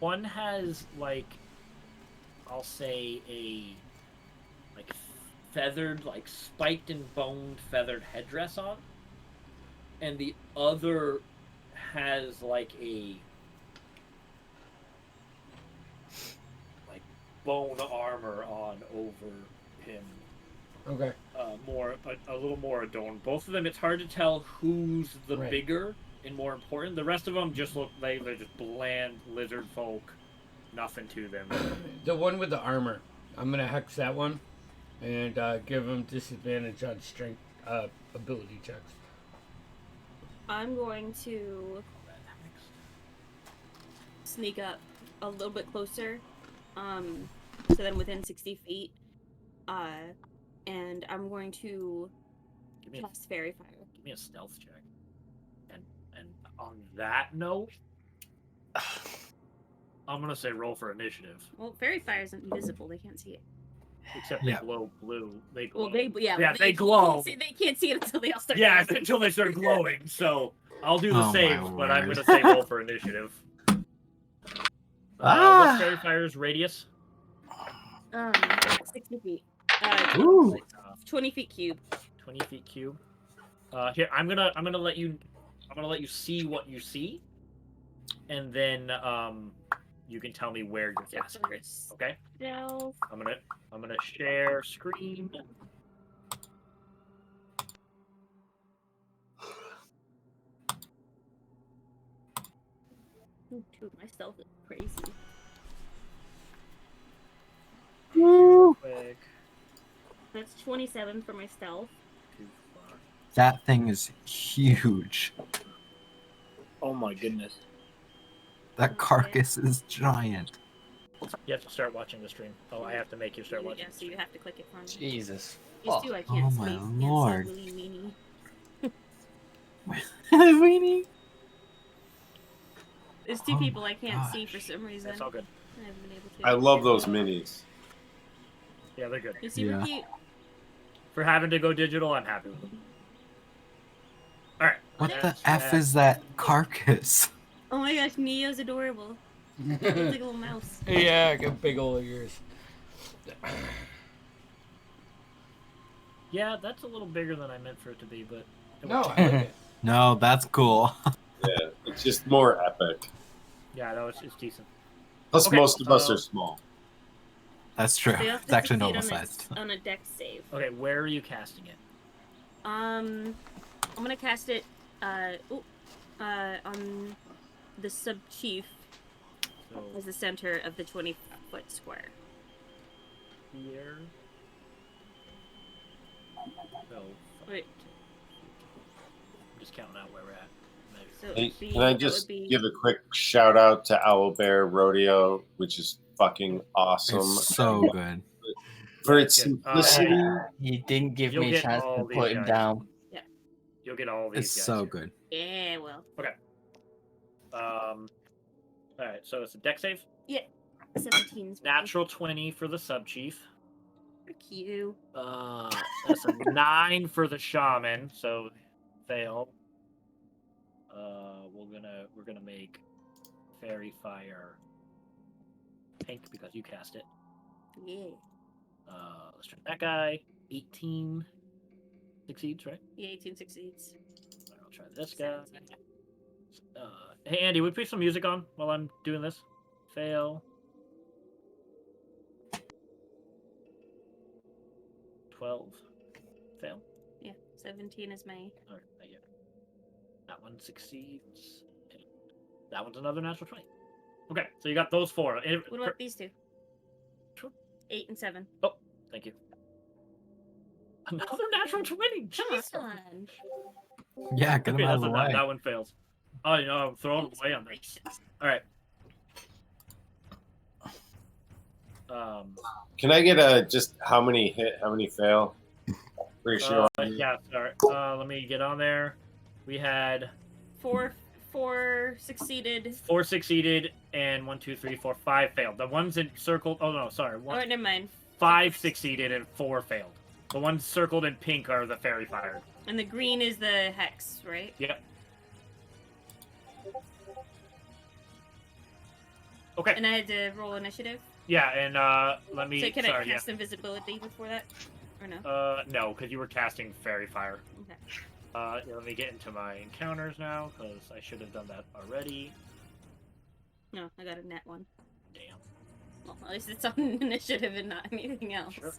One has like, I'll say a like feathered, like spiked and boned feathered headdress on, and the other has like a like bone armor on over him. Okay. A little more adorned. Both of them, it's hard to tell who's the Right. bigger and more important. The rest of them just look like they're just bland lizard folk. Nothing to them. The one with the armor, I'm gonna hex that one, and give him disadvantage on strength ability checks. I'm going to sneak up a little bit closer, so then within 60 feet, and I'm going to cast Fairy Fire. Give me a stealth check. And on that note, I'm gonna say roll for initiative. Well, Fairy Fire isn't invisible; they can't see it. Except they glow blue. They glow. Well, they glow. They can't see it until they all start. Yeah, dancing. until they start glowing. So I'll do the Oh, save, my but I'm word. gonna say roll for initiative. What's Fairy Fire's radius? 60 feet. Ooh. 20 feet cube. 20 feet cube. Here, I'm gonna let you see what you see, and then you can tell me where you're casting it. Okay? Stealth. I'm gonna share screen. Ooh, dude, my stealth is crazy. Quick. That's 27 for my stealth. That thing is huge. Oh my goodness. That carcass is giant. You have to start watching the stream. Oh, I have to make you start watching. Yeah, so you have to click it for me. Jesus. These two I can't Oh space. my Can't lord. see Willy Weenie. Weenie. There's two Oh people my I can't see gosh. for some reason. That's all good. I haven't been able to. I love those minis. Yeah, they're good. They're super Yeah. cute. For having to go digital, I'm happy with them. Alright. What the F is that carcass? Oh my gosh, Neo's adorable. Looks like a little mouse. Yeah, I got big old ears. Yeah, that's a little bigger than I meant for it to be, but... No, I like it. No, that's cool. Yeah, it's just more epic. Yeah, no, it's decent. Plus, Okay, most of us are small. That's true. So you have It's to actually succeed normal sized. on a dex save. Okay, where are you casting it? I'm gonna cast it on the sub chief So, as the center of the 20-foot square. here... So, Wait. I'm just counting out where we're at. Maybe. So Hey, it'd be- can I that just would be- give a quick shout out to Owlbear Rodeo, which is fucking awesome. It's so good. For its Good. simplicity. You didn't give You'll me a get chance all to these put him guys. down. You'll get all these It's guys so here. good. Yeah, well. Alright, so it's a deck save. 17's Natural 20 for the sub chief. Frick you. That's a 9 for the shaman, so fail. We're gonna make fairy fire pink because you cast it. Yeah. Let's try that guy. 18 succeeds, right? Yeah, 18 succeeds. Alright, I'll try this guy. Hey Andy, would you put some music on while I'm doing this? Fail. 12. Fail. Yeah, 17 is my... Alright, thank you. That one succeeds. That one's another natural 20. Okay, so you got those 4. What about these two? Sure. 8 and 7. Oh, thank you. Another natural 20! Come Jesus. on. Yeah, get him Okay, out of the way. that one fails. Oh, you know, I'm throwing it away on this. Alright. Can I get just how many hit, how many fail? Pretty sure. Yeah, sorry. Let me get on there. We had 4 succeeded. 4 succeeded and 1, 2, 3, 4, 5 failed. The ones encircled. Oh no, sorry. Oh, never mind. 5 succeeded and 4 failed. The ones circled in pink are the fairy fire. And the green is the hex, right? Yep. Okay. And I had to roll initiative. Yeah, and let me. So can sorry, I cast invisibility before that? Or no? no, because you were casting fairy fire. Okay. Yeah, let me get into my encounters now, because I should have done that already. No, I got a net 1. Damn. Well, at least it's on initiative and not anything else. Sure.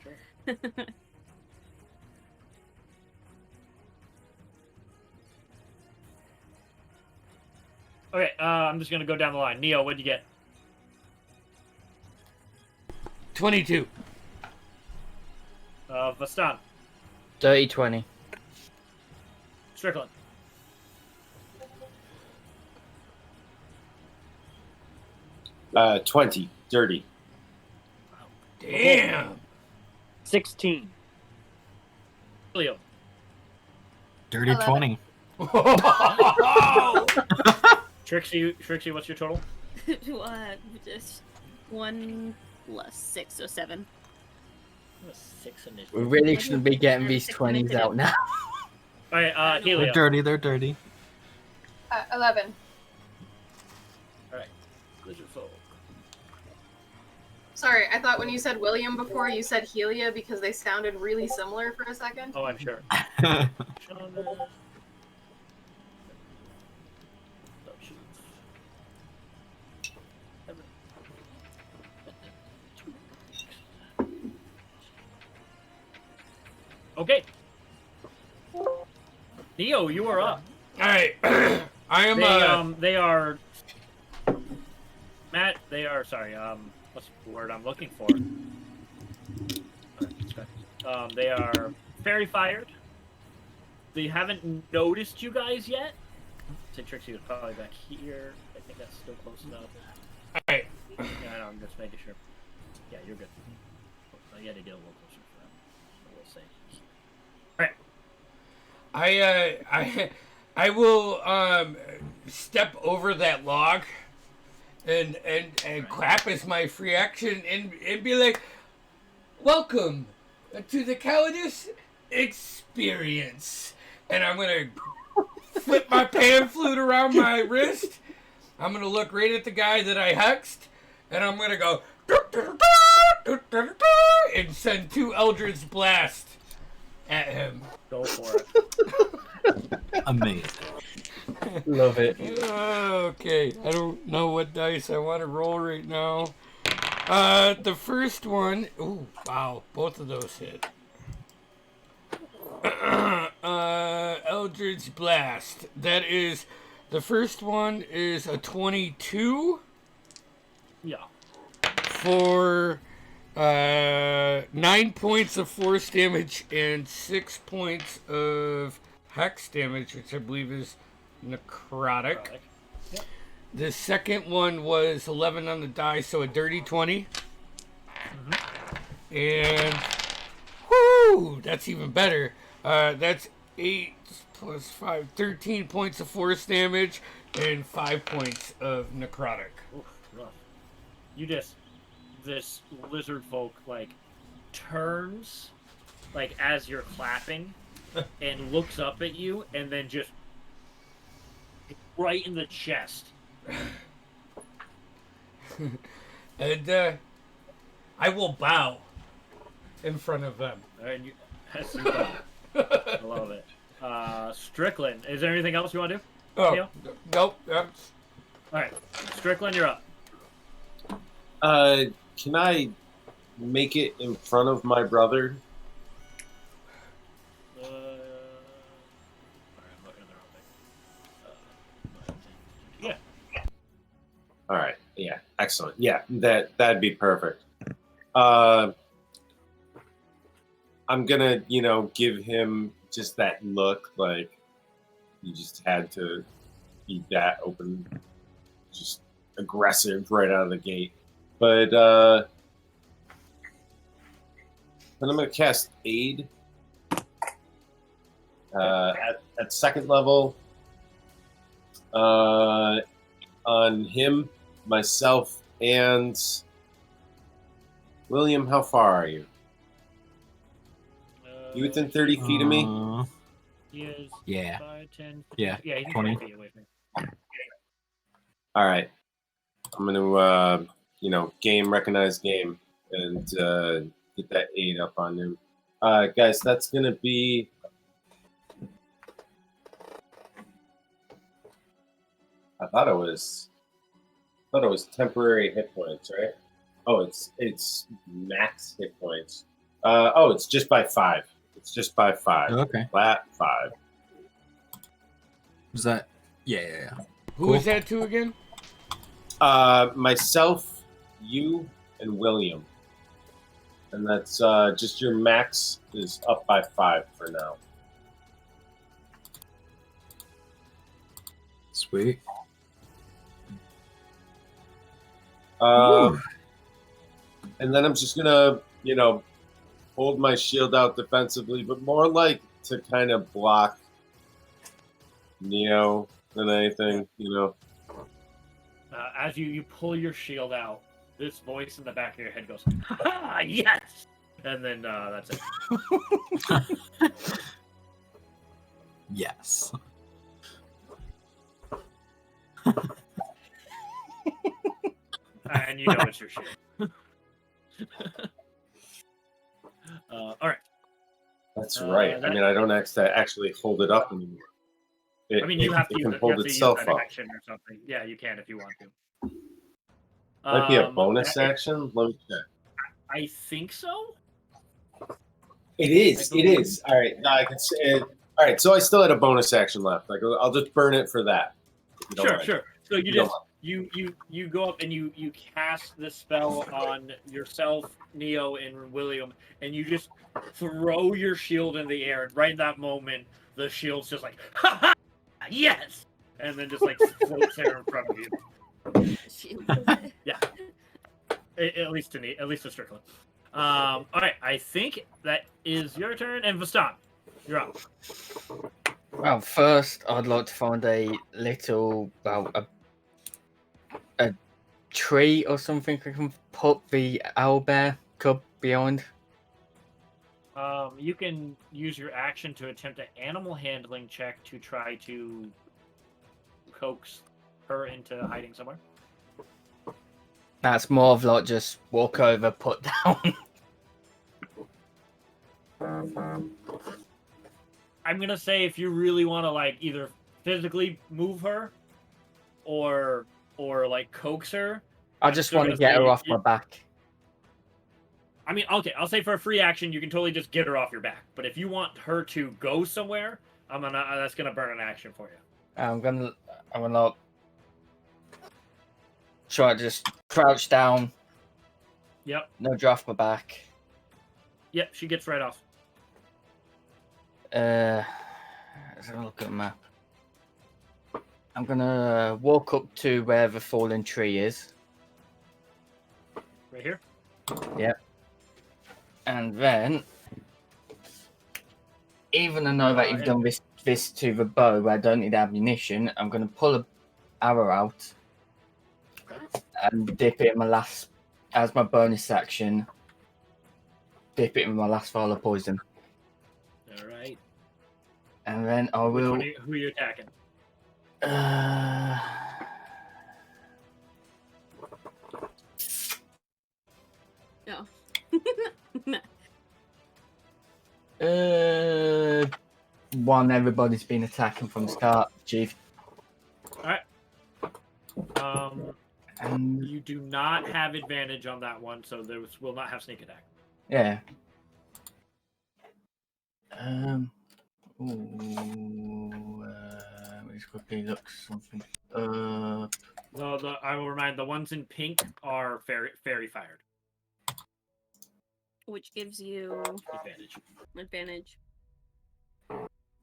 Okay, I'm just gonna go down the line. Neo, what'd you get? 22. Vastan. Dirty 20. Strickland. Uh, 20. Dirty. Damn. 16. Leo. Dirty 11. 20. Trixie, what's your total? Just 1 plus 6, so 7. 6 initiative. We really shouldn't be getting these 20s out now. Alright, Helio. They're dirty, they're dirty. 11. Alright. Lizard folk. Sorry, I thought when you said William before, you said Helia because they sounded really similar for a second. Oh, I'm sure. Okay. Neo, you are up. All right. I am. They are. Matt, they are. Sorry. What's the word I'm looking for? They are fairy fired. They haven't noticed you guys yet. Say Trixie was probably back here. I think that's still close enough. All right. Yeah, I know, I'm just making sure. Yeah, you're good. I gotta get a little closer for that. We'll see. I will step over that log and clap as my free action and be like, welcome to the Calidus experience. And I'm going to flip my pan flute around my wrist. I'm going to look right at the guy that I hexed. And I'm going to go and send 2 Eldritch Blast at him. Go for it. Amazing. Love it. Okay, I don't know what dice I want to roll right now. The first one, ooh, wow, both of those hit. Eldridge Blast. That is, the first one is a 22 Yeah. for 9 points of force damage and 6 points of hex damage, which I believe is necrotic. Yep. The second one was 11 on the die, so a dirty 20. And, whoo, that's even better. That's 8 plus 5, 13 points of force damage and 5 points of necrotic. Oof, rough. You just, this lizard folk, like, turns, like, as you're clapping, and looks up at you, and then just right in the chest. And I will bow in front of them. And you, that's super. I love it. Strickland, is there anything else you want to do? Oh, Neil? nope. That's... All right, Strickland, you're up. Can I make it in front of my brother? Sorry, I'm looking at the wrong thing. Yeah. All right. Yeah. Excellent. Yeah. That'd be perfect. I'm gonna, give him just that look, like you just had to be that open, just aggressive right out of the gate. But then I'm gonna cast Aid at second level on him, myself, and William. How far are you? You within 30 feet of me? He is Yeah. 5, 10, Yeah, yeah, he's 20. 20 feet away from me. All right. I'm going to, recognize game, and get that 8 up on him. Guys, that's going to be... I thought it was temporary hit points, right? Oh, it's max hit points. It's just by 5. It's just by 5. Okay. Flat 5. Was that? Yeah. Who Cool. was that to again? Myself, you, and William. And that's just your max is up by 5 for now. Sweet. And then I'm just gonna, hold my shield out defensively, but more like to kind of block Neo than anything, As you pull your shield out, this voice in the back of your head goes, "Ha! Yes!" And then that's it. Yes. And you know it's your shield. All right. That's right. I mean, I don't actually hold it up anymore. I mean, you have to it can use hold itself that up. action or something. Yeah, you can if you want to. Might be a bonus action. Let me check. I think so. It is. It is. All right. Now I can say it. All right. So I still had a bonus action left. Like I'll just burn it for that. if you don't mind. Sure. So you You don't just you go up and you cast the spell on yourself, Neo, and William, and you just throw your shield in the air. And right in that moment, the shield's just like, ha ha, yes, and then just like floats there in front of you. Yeah. At least to Strickland. All right, I think that is your turn, and Vastan, you're up. Well, first, I'd like to find a little, a tree or something I can put the owlbear cub behind. You can use your action to attempt an animal handling check to try to coax her into hiding somewhere. That's more of like just walk over, put down. I'm gonna say if you really want to like either physically move her, or like coax her. I just want to get her off my back. I mean, okay, I'll say for a free action, you can totally just get her off your back. But if you want her to go somewhere, that's gonna burn an action for you. I'm gonna try to just crouch down. Yep. No draft my back. Yep, she gets right off. Let's have a look at the map. I'm gonna walk up to where the fallen tree is. Right here? Yep. And then, even though I know that you've done this to the bow where I don't need ammunition, I'm gonna pull an arrow out and dip it in my last, as my bonus action, dip it in my last vial of poison. Alright. And then I will... Who are you attacking? No. One everybody's been attacking from the start, Chief. Alright. You do not have advantage on that one, so there will not have sneak attack. Yeah. Let's quickly look something. I will remind the ones in pink are fairy fired. Which gives you advantage.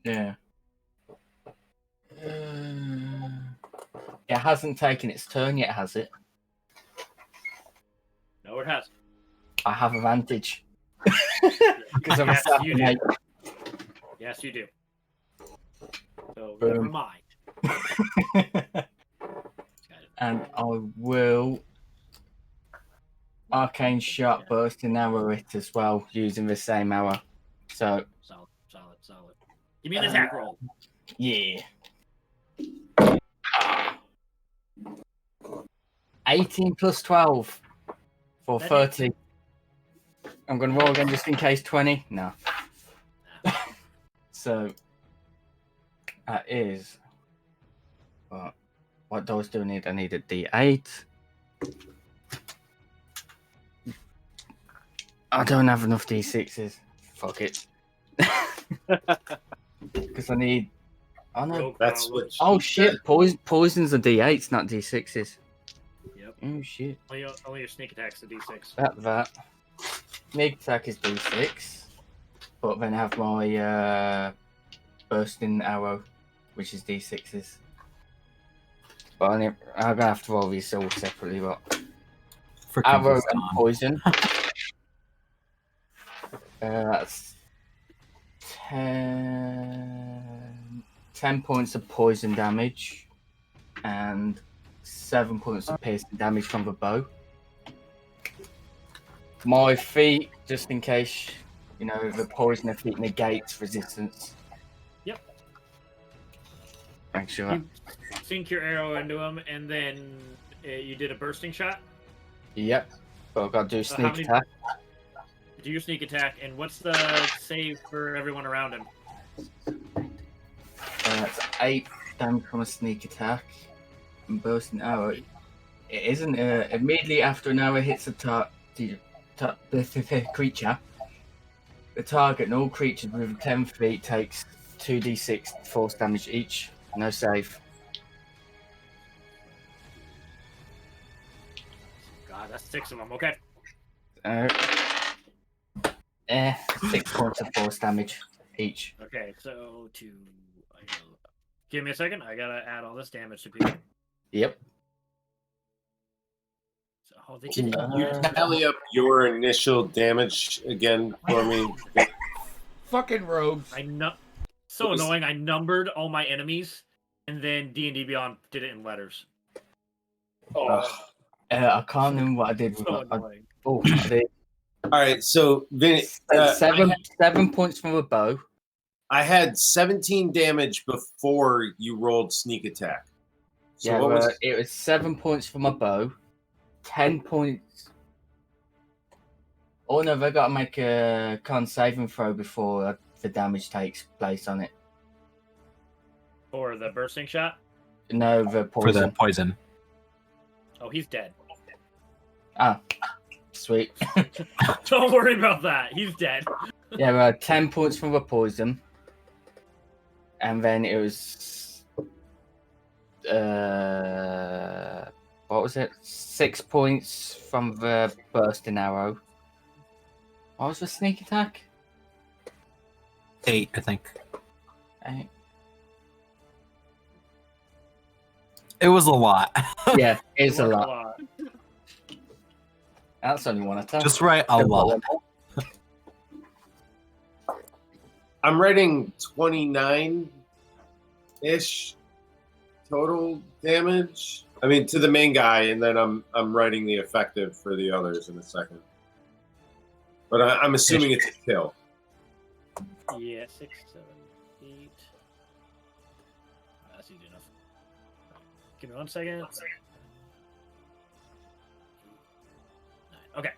Yeah. It hasn't taken its turn yet, has it? No, it has. I have advantage. Because I'm Yes, a you do. 7-8. Yes, you do. So, Boom. never mind. And I will arcane shot burst and arrow it as well, using the same arrow. So Solid. Give me an attack roll. yeah. 18 plus 12 for That 30. I'm going to roll again just in case. 20. No. So that is what doors do I need? I need a D8. I don't have enough D6s. Fuck it. Because I need. Oh no. That's what. Oh shit! Poison's a D8s, not D6s. Yep. Oh shit. Only your sneak attack's a D6. That. Sneak attack is D6, but then I have my bursting arrow, which is D6s. But I'm gonna have to roll these all separately. But arrow and poison. That's 10 points of poison damage and 7 points of piercing damage from the bow. My feet, just in case, the poison of feet negates resistance. Yep. Make sure. You sink your arrow into him, and then you did a bursting shot. Yep. But I've got to do sneak attack. Do your sneak attack, and what's the save for everyone around him? That's 8 damage from a sneak attack and bursting arrow. It isn't immediately after an arrow hits the creature. The target and all creatures within 10 feet takes 2d6 force damage each. No save. God, that's 6 of them. Okay. 6 points of force damage each. Okay, so give me a second. I gotta add all this damage to people. Yep. So, they Can did you tally up your initial damage again for me? Fucking rogues. So annoying. I numbered all my enemies, and then D&D Beyond did it in letters. I can't remember what I did. So annoying. I did All right, so Vinny, seven points from a bow. I had 17 damage before you rolled sneak attack. So Yeah, what was it was 7 points from a bow, 10 points. Oh no, they got to make a con saving throw before the damage takes place on it. Or the bursting shot? No, the poison. For the poison. Oh, he's dead. Ah, sweet. Don't worry about that. He's dead. Yeah, we had 10 points from the poison. And then it was... what was it? 6 points from the bursting arrow. What was the sneak attack? 8, I think. 8. It was a lot. Yeah, it's a lot. That's only one attack. Just write a lot. I'm writing 29-ish total damage. I mean, to the main guy, and then I'm writing the effective for the others in a second. But I'm assuming it's a kill. Yeah, 6, 7, 8. That's easy enough. Give me 1 second. 9. Okay.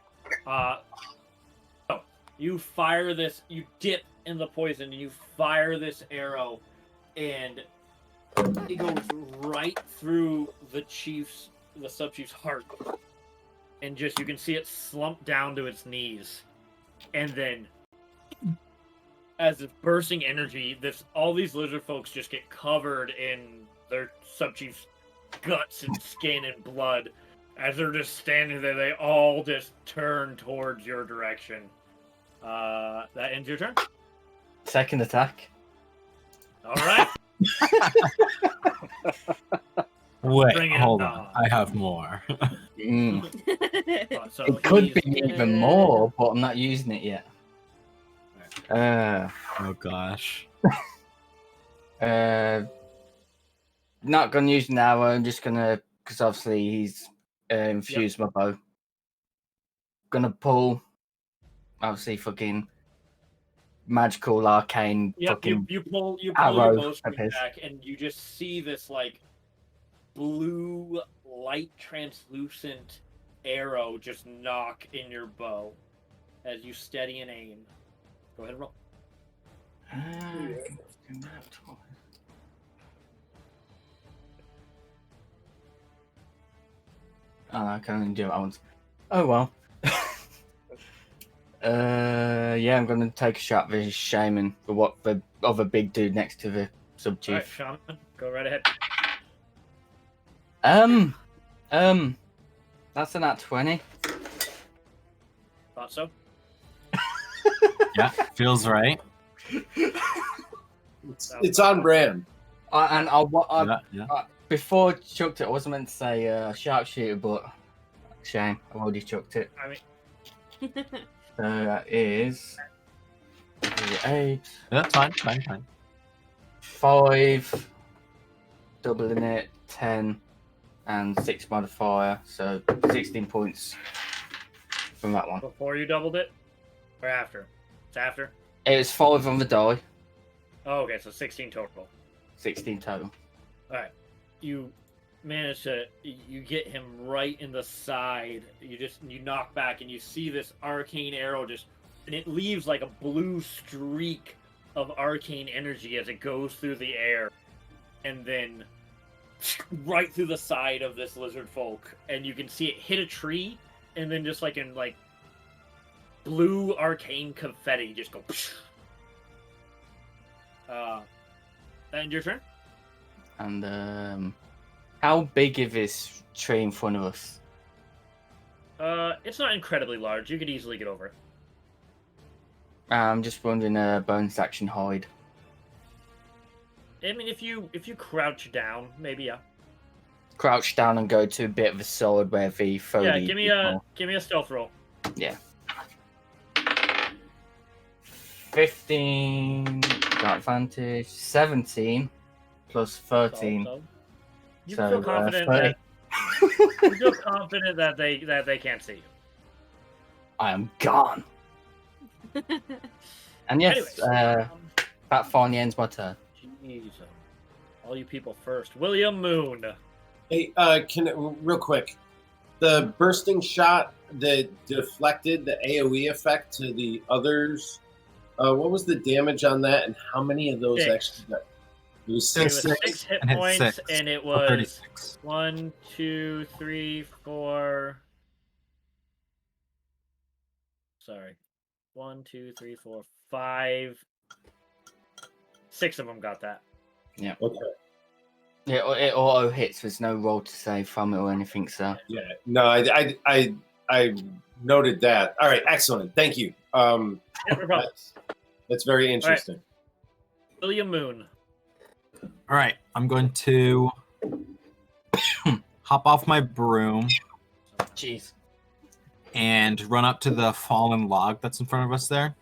So you fire this. You dip in the poison, and you fire this arrow, and it goes right through the sub-chief's heart, and just you can see it slump down to its knees, and then as it's bursting energy, all these lizard folks just get covered in their sub-chief's guts and skin and blood. As they're just standing there, they all just turn towards your direction. That ends your turn. Second attack. All right. Wait, hold on. I have more. Mm. So It could he's be even more, but I'm not using it yet. Oh gosh. Not gonna use an arrow. I'm just gonna, because obviously he's infused my bow. Gonna pull, obviously, fucking magical arcane. Yep, fucking you pull your arrow bowstring of his. back, and you just see this like blue, light, translucent arrow just knock in your bow as you steady and aim. Go ahead and roll. Oh, I can only do it once. Oh well. Yeah, I'm gonna take a shot with the shaman, the other big dude next to the sub All right, chief. shaman, go right ahead. That's a nat 20. Thought so. Yeah, feels right. It's on brand. Before I chucked it, I wasn't meant to say sharpshooter, but shame, I've already chucked it. I mean, So that is 8, Yeah, fine. 5, doubling it, 10, and 6 modifier, so 16 points from that one. before you doubled it, or after? It's after. It was 5 on the die, Oh, okay, so 16 total. 16 total. All right, you manage to get him right in the side. You knock back, and you see this arcane arrow and it leaves like a blue streak of arcane energy as it goes through the air, and then right through the side of this lizard folk, and you can see it hit a tree, and then just like in like blue arcane confetti just go. And your turn. And how big is this tree in front of us? It's not incredibly large. You could easily get over it. I'm just wondering, bonus action hide. I mean, if you crouch down, maybe yeah. Crouch down and go to a bit of a sword where the Foley. Yeah, give me a stealth roll. Yeah. 15. Got advantage. 17 plus 13. So, you So, feel confident 30. that you feel confident that they can't see you. I am gone. And yes, that finally ends my turn. Jeez. All you people first. William Moon. Hey, real quick, the bursting shot that deflected the AOE effect to the others. What was the damage on that, and how many of those 6. actually got? It was It six. was 6 hit and hit points, 6. and it Oh, was 36. 1, 2, 3, 4. Sorry. 1, 2, 3, 4, 5. 6 of them got that. Yeah. Okay. Yeah, it auto hits. There's no roll to save from it or anything, so. Yeah. No, I noted that. All right. Excellent. Thank you. Yeah, no problem. That's very interesting. William Moon. All right, I'm going to hop off my broom Jeez. and run up to the fallen log that's in front of us there.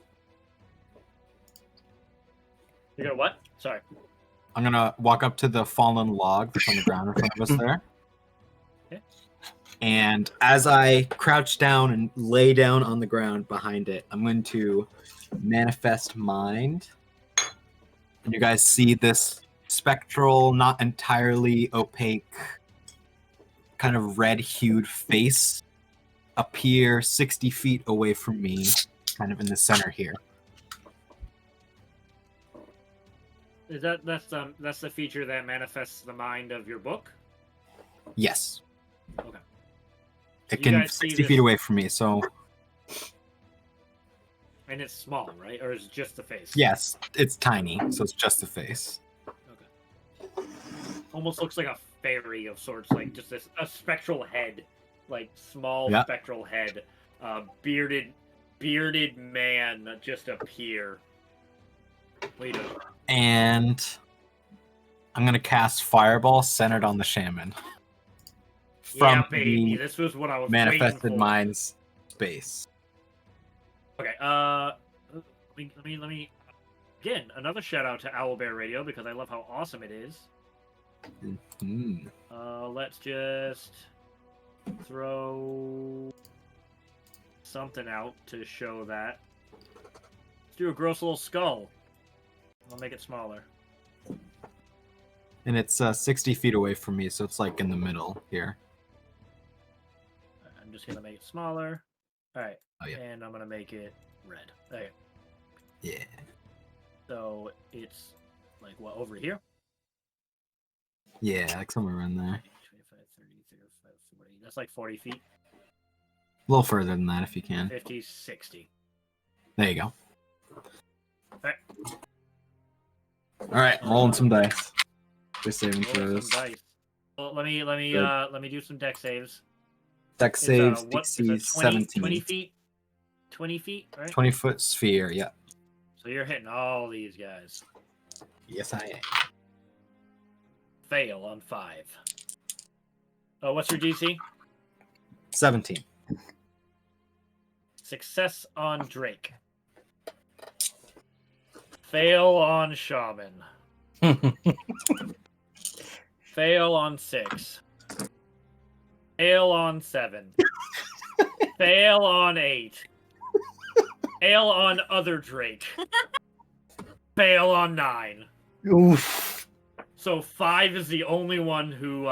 You're gonna what? Sorry. I'm gonna walk up to the fallen log that's on the ground in front of us there. Okay. And as I crouch down and lay down on the ground behind it, I'm going to manifest mind. And you guys see this spectral, not entirely opaque, kind of red-hued face appear 60 feet away from me, kind of in the center here. Is that's the feature that manifests the mind of your book? Yes. Okay. It You can guys see 60 this- feet away from me, so And it's small, right? Or is it just the face? yes, it's tiny, so it's just the face. Okay. Almost looks like a fairy of sorts, like just a spectral head, like small Yeah. spectral head, bearded man just appear. Wait a And I'm gonna cast Fireball centered on the shaman. From yeah, baby. the This was what I was manifested waiting for. mind's space. Okay. Let me. Again, another shout out to Owlbear Radio because I love how awesome it is. Mhm. Let's just throw something out to show that. Let's do a gross little skull. I'll make it smaller. And it's 60 feet away from me, so it's like in the middle here. I'm just gonna make it smaller. All right. Oh, yeah. And I'm gonna make it red. Okay. Yeah. So it's like what over here? Yeah, like somewhere around there. 25, 30, 35, 40. That's like 40 feet. A little further than that if you can. 50, 60. There you go. Alright. Alright, rolling some dice. Just saving Roll throws. some dice. Well, let me do some deck saves. Dex It's, saves what is it, exceeds 20, 17. 20 feet? 20 feet, right? 20-foot sphere, yeah. So you're hitting all these guys. Yes, I am. Fail on 5. Oh, what's your DC? 17. Success on Drake. Fail on Shaman. Fail on 6. Fail on 7. Fail on 8. Fail on other Drake. Fail on 9. Oof. So 5 is the only one who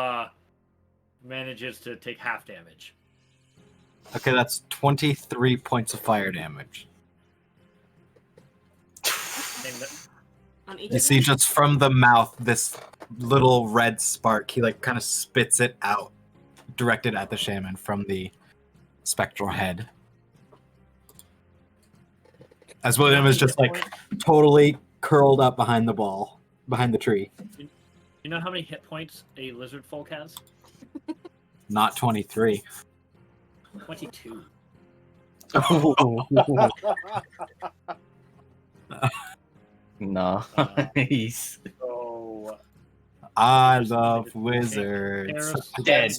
manages to take half damage. Okay, that's 23 points of fire damage. And On each You of see, them? just from the mouth, this little red spark, he like kind of spits it out, directed at the shaman from the spectral head. As William is just like totally curled up behind the tree. You know how many hit points a lizard folk has? Not 23. 22. Nice. So I love wizards. Dead.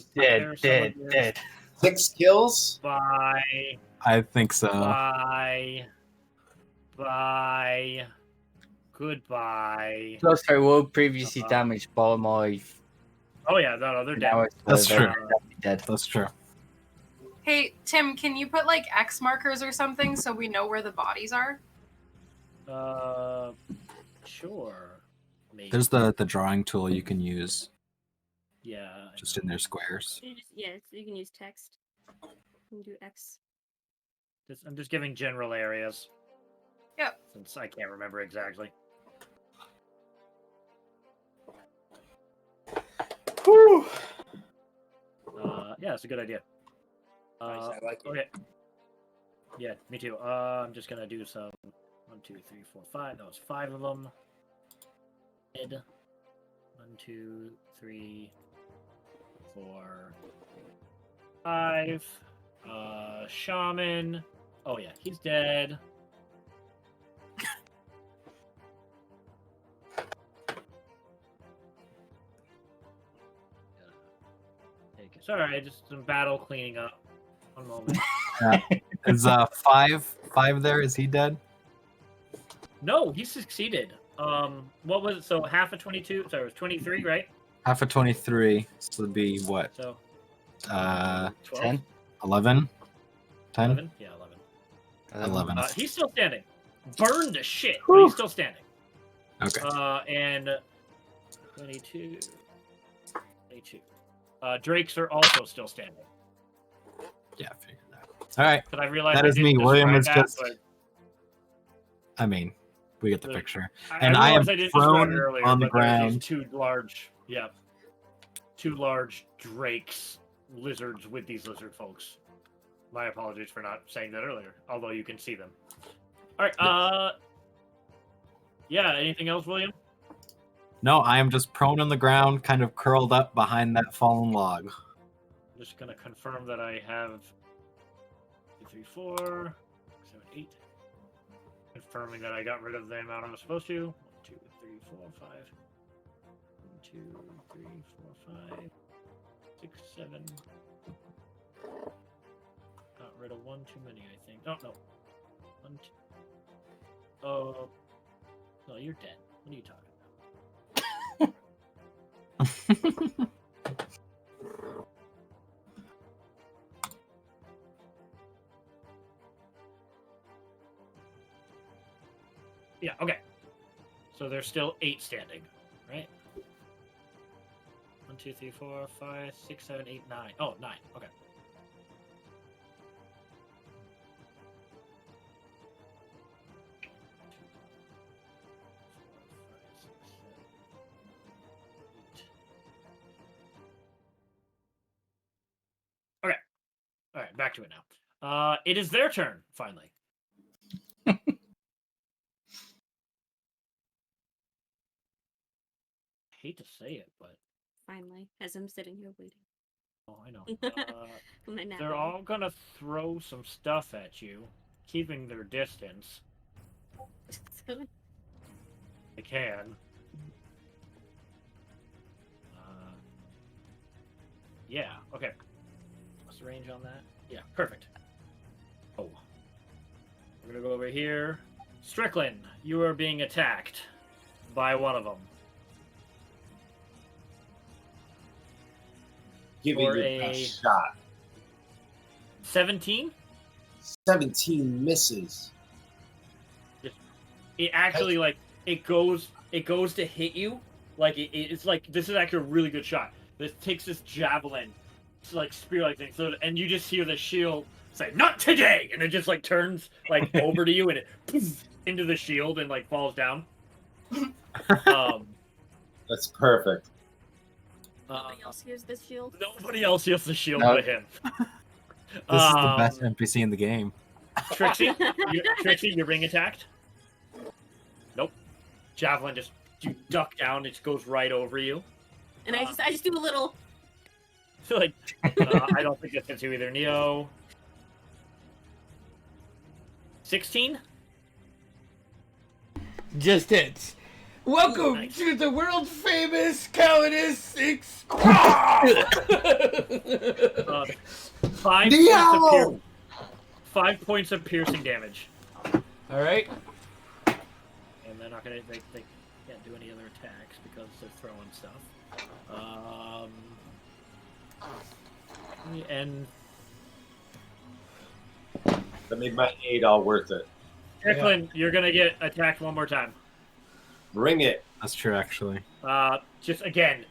6 kills. Bye. I think so. Bye. Bye. Goodbye. Plus, they were previously damaged by my. Oh yeah, no, they're dead. Now That's true. dead. That's true. Hey, Tim, can you put like X markers or something so we know where the bodies are? Sure. Maybe. There's the drawing tool you can use Yeah. just in their squares. Yeah, so you can use text. You can do X. I'm just giving general areas. Yep. Since I can't remember exactly. Whew. Yeah, it's a good idea. Nice, I like it. Okay. Yeah, me too. I'm just gonna do some 1, 2, 3, 4, 5. That was 5 of them. Dead. 1, 2, 3, 4, 5. Shaman. Oh yeah, he's dead. Sorry, just some battle cleaning up. One moment. Is five there? Is he dead? No, he succeeded. What was it? So half of 22. Sorry, it was 23, right? Half of 23. So it'd be what? So 10? 11? 10? 11? Yeah, 11. 11. He's still standing. Burned to shit, but he's still standing. Okay. And 22. 22. Drakes are also still standing. Yeah, I figured that. All right. But I realized That I is didn't me. William describe is that, just. but I mean, we get the picture. I And I am realized I didn't describe prone it earlier, on the but there's these ground. two large drakes, lizards with these lizard folks. My apologies for not saying that earlier, although you can see them. All right. Yeah. Anything else, William? No, I am just prone on the ground, kind of curled up behind that fallen log. I'm just gonna confirm that I have 2, 3, 4, 7, 8. Confirming that I got rid of the amount I was supposed to. 1, 2, 3, 4, 5. 1, 2, 3, 4, 5, 6, 7. Got rid of 1 too many, I think. Oh no. 1, 2. Oh no, you're dead. What are you talking about? Yeah, okay. So there's still 8 standing, right? 1, 2, 3, 4, 5, 6, 7, 8, 9. Oh, 9. Okay. Okay. All right, back to it now. It is their turn, finally. Hate to say it, but Finally, as I'm sitting here waiting. oh, I know. My nap They're day. all gonna throw some stuff at you, keeping their distance. They can. Yeah. Okay. What's the range on that? Yeah. Perfect. Oh. We're gonna go over here. Strickland, you are being attacked by one of them. Give it Or your a- best shot. 17. 17 misses. It actually it goes to hit you. Like it's like this is actually a really good shot. This takes this javelin, it's like spear-like thing. So and you just hear the shield say "Not today," and it just like turns like over to you and it poof, into the shield and like falls down. That's perfect. Nobody else hears this shield. Nobody else hears the shield No. but him. This is the best NPC in the game. Trixie, you're being attacked. Nope. Javelin just you duck down. It goes right over you. And I just do a little. So like, I don't think this hits you either. Neo. 16. Just hits. Welcome Nice. to the world famous Cowardice 6. 5 points of piercing damage. All right. And they're not gonna. They can't do any other attacks because they're throwing stuff. And That made my aid all worth it. Strickland, you're gonna get attacked one more time. Bring it. That's true, actually. Just again.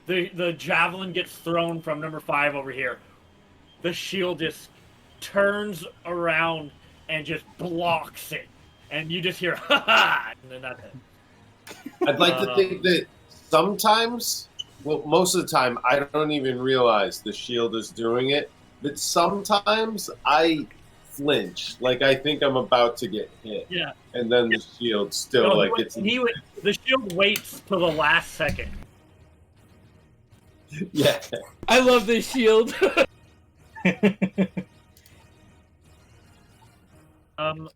The javelin gets thrown from number 5 over here. The shield just turns around and just blocks it, and you just hear "ha ha," and then that's it. I'd like to think that sometimes, well, most of the time, I don't even realize the shield is doing it. But sometimes I flinch, like I think I'm about to get hit. Yeah. And then the shield still gets. The shield waits till the last second. Yeah. I love this shield. I'm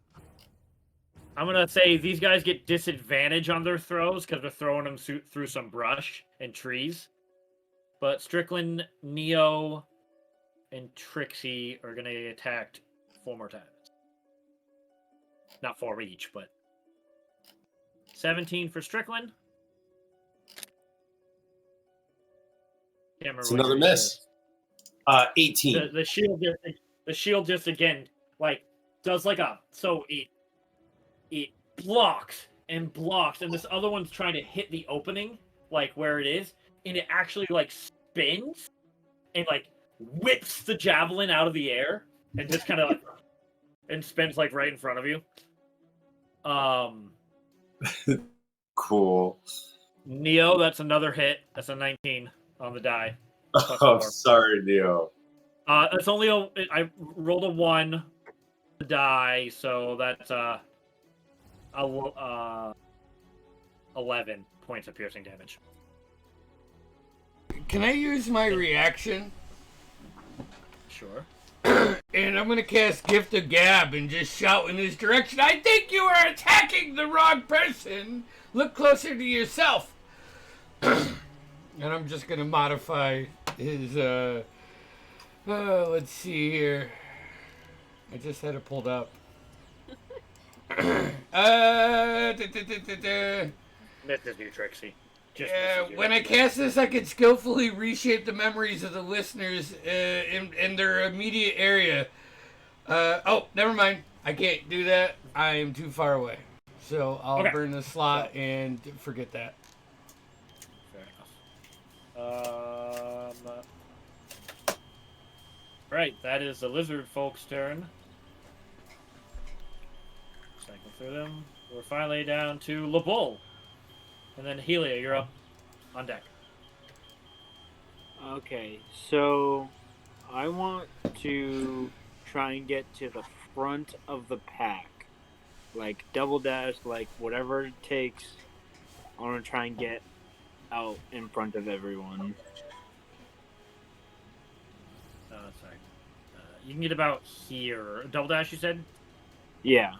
gonna say these guys get disadvantage on their throws because they're throwing them through some brush and trees. But Strickland, Neo, and Trixie are gonna get attacked 4 more times. Not 4 each, but 17 for Strickland. It's another miss. 18. The shield just again does it blocks and blocks, and this other one's trying to hit the opening where it is, and it actually spins and whips the javelin out of the air and just kind of and spins right in front of you. Cool. Neo, that's another hit. That's a 19 on the die. Oh, sorry, Neo. That's only I rolled a 1 to die, so that's 11 points of piercing damage. Can I use my reaction? Sure. And I'm going to cast Gift of Gab and just shout in this direction. I think you are attacking the wrong person. Look closer to yourself. And I'm just going to modify his, let's see here. I just had it pulled up. Misses you, Trixie. When I cast this, I can skillfully reshape the memories of the listeners in their immediate area. Oh, never mind. I can't do that. I am too far away. So I'll burn the slot and forget that. Fair enough. Right, that is the lizard folks' turn. Cycle through them. We're finally down to LeBull. And then Helia, you're up on deck. Okay, so I want to try and get to the front of the pack. Double dash, whatever it takes. I want to try and get out in front of everyone. Sorry. You can get about here. Double dash, you said? Yeah.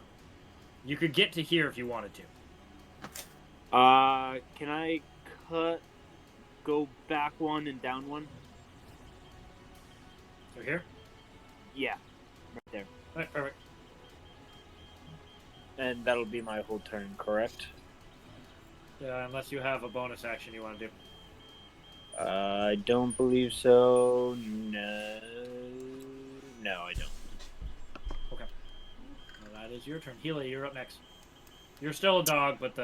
You could get to here if you wanted to. Can I go back 1 and down 1? So here? Yeah, right there. Alright, perfect. And that'll be my whole turn, correct? Yeah, unless you have a bonus action you want to do. I don't believe so. No, I don't. Okay. Well, that is your turn. Healy, you're up next. You're still a dog, but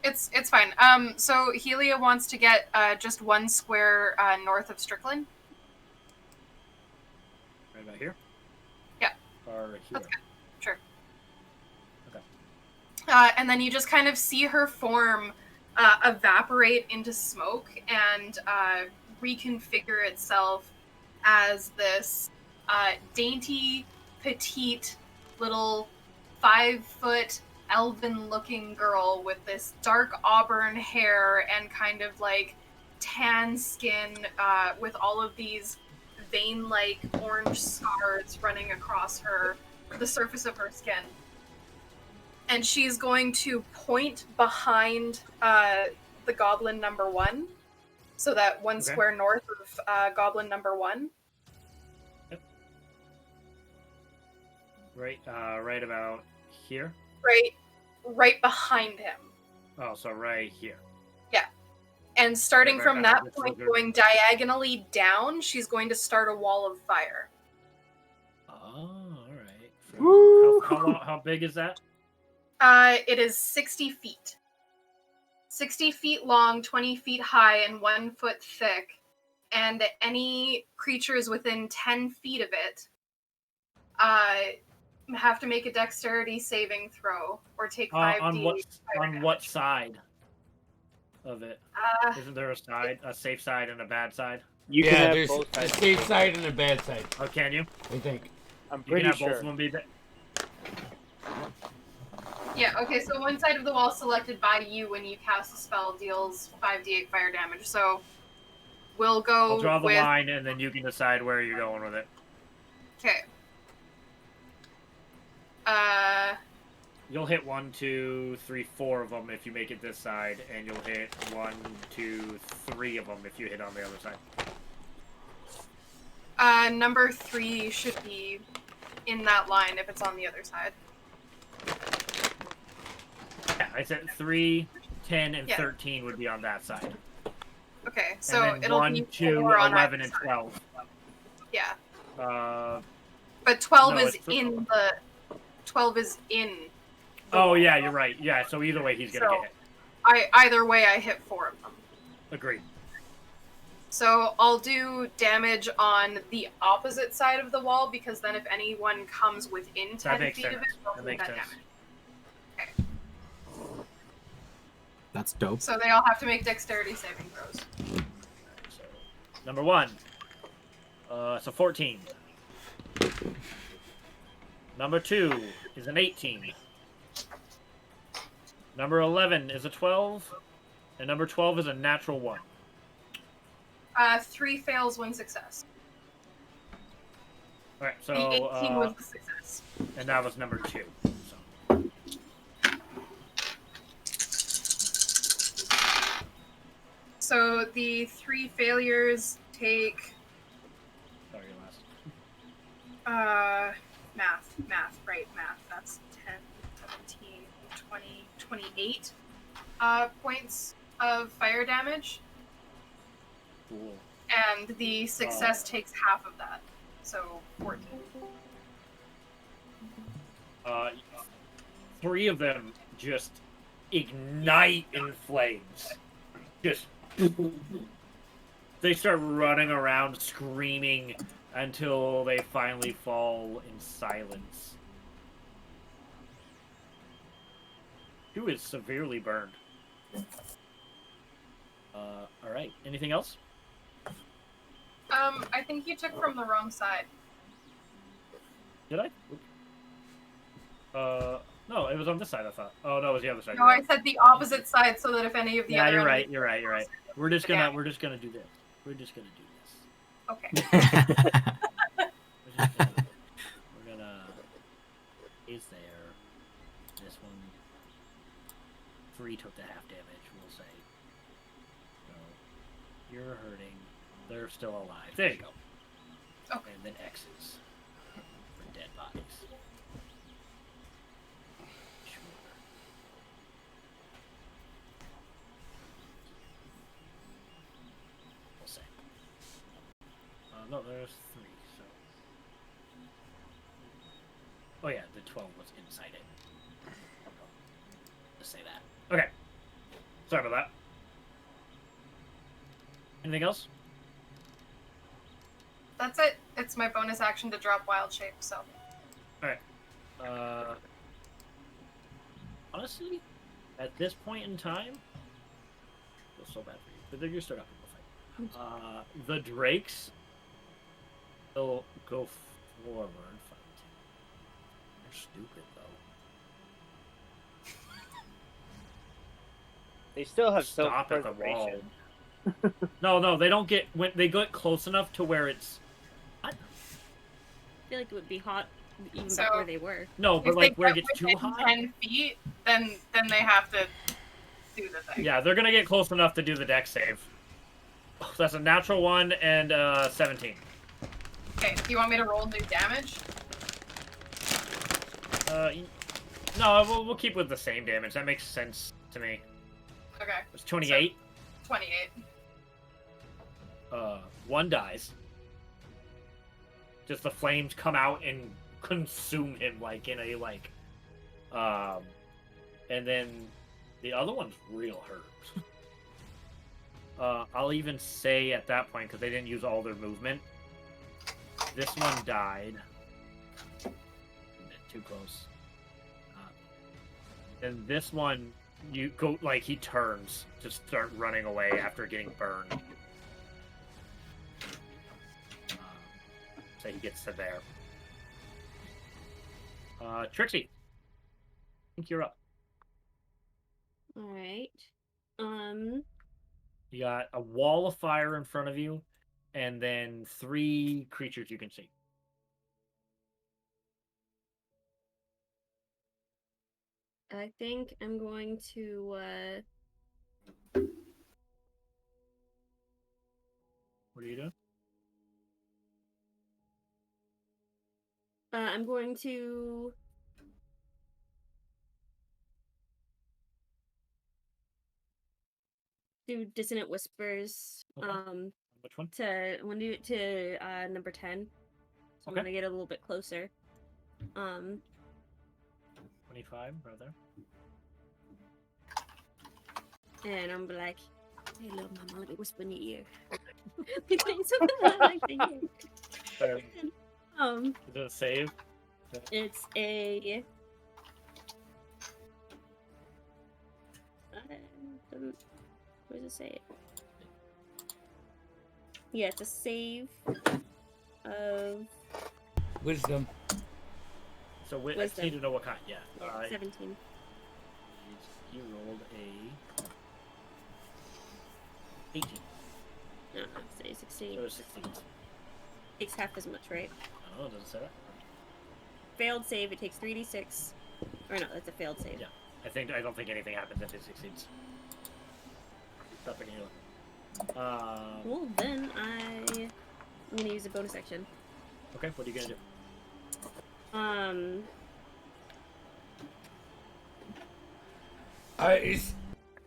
It's fine. So Helia wants to get just 1 square north of Strickland. Right about here? Yeah. Or here? That's good. Sure. Okay. And then you just kind of see her form evaporate into smoke and reconfigure itself as this dainty, petite, little 5-foot elven-looking girl with this dark auburn hair and kind of tan skin with all of these vein-like orange scars running across the surface of her skin. And she's going to point behind the goblin number 1, so that 1 square north of goblin number 1. Yep. Right about here? Right behind him. Oh, so right here. Yeah. And starting from that point, lizard. going diagonally down, she's going to start a wall of fire. How big is that? It is 60 feet. 60 feet long, 20 feet high, and 1 foot thick. And any creatures within 10 feet of it have to make a dexterity saving throw or take 5d. On what side of it? Isn't there a safe side and a bad side? You can have there's both a sides. safe side and a bad side. Oh, can you? I think. I'm You can pretty have sure. both of them be. Yeah, okay, so one side of the wall selected by you when you cast a spell deals 5d8 fire damage. So we'll go I'll draw the with... line, and then you can decide where you're going with it. Okay. You'll hit 1, 2, 3, 4 of them if you make it this side, and you'll hit 1, 2, 3 of them if you hit on the other side. Number 3 should be in that line if it's on the other side. Yeah, I said 3, 10, and Yeah. 13 would be on that side. Okay, so and then it'll 1, be 2, 4 on 11, either and side. 12. Yeah, But 12 no, is it's- in the... 12 is in... the Oh, wall. yeah, you're right. Yeah, so either way, he's going to So- get hit. Either way, I hit 4 of them. Agreed. So I'll do damage on the opposite side of the wall, because then if anyone comes within 10 makes feet of sense. it, they'll That take makes that sense. damage. That's dope. So they all have to make dexterity saving throws. So, number 1. So 14. Number 2 is an 18. Number 11 is a 12. And number 12 is a natural 1. 3 fails, 1 success. Alright, so... The 18 was the success. And that was number 2. So. So the 3 failures take... Sorry, last. Math. That's 10, 17, 20, 28 points of fire damage. Cool. And the success takes half of that. So 14. 3 of them just ignite in flames. Just... They start running around screaming until they finally fall in silence. 2 is severely burned. Alright. Anything else? I think you took from the wrong side. Did I? No, it was on this side, I thought. Oh, no, it was the other side. No, I said the opposite side so that if any of the Yeah, other you're enemies- right. We're just gonna do this. We're just gonna do this. Okay. We're gonna... Is there... This one... 3 took the half damage, we'll say. So, you're hurting. They're still alive. There you go. Okay. And then X's. For dead bodies. Sure. We'll say. No, there's 3, so... Oh yeah, the 12 was inside it. Let's say that. Okay. Sorry about that. Anything else? That's it. It's my bonus action to drop wild shape, so. Alright. Honestly, at this point in time, I feel so bad for you. But then you're still not going to fight. The Drakes will go forward and fight. They're stupid, though. They still have Stop at the wall. self-preservation. No, they don't get... When they get close enough to where it's... I feel like it would be hot even So- before they were. No, but If like they where it get gets too within hot... 10 feet, then they have to do the thing. Yeah, they're gonna get close enough to do the dex save. Oh, that's a natural 1 and 17. Okay, do you want me to roll new damage? No, we'll keep with the same damage. That makes sense to me. Okay, It's 28. 28. 1 dies. Just the flames come out and consume him like in a like. And then the other one's real hurt. I'll even say at that point, because they didn't use all their movement, this one died. A bit too close. And this one, you go like he turns to start running away after getting burned. So he gets to there. Trixie, I think you're up. All right. You got a wall of fire in front of you, and then 3 creatures you can see. I think I'm going to. What are you doing? I'm going to. Do Dissonant Whispers. Okay. Which one? I'm gonna do it to number 10. So I'm Okay. gonna get a little bit closer. 25, brother. And I'm like, hey, little mama, let me whisper in your ear. Let me tell you something I like to hear. Is it a save? It's a. Where does it say it? Yeah, it's a save of Wisdom. So I just Wisdom. need to know what kind. Yeah. 17. You rolled a 18. No, say 16. So it's 16. Takes half as much, right? Oh, it doesn't say that. Failed save, it takes 3d6. Or no, that's a failed save. Yeah. I don't think anything happens if it succeeds. Nothing healing. Well, then I'm gonna use a bonus action. Okay, what are you gonna do? I'm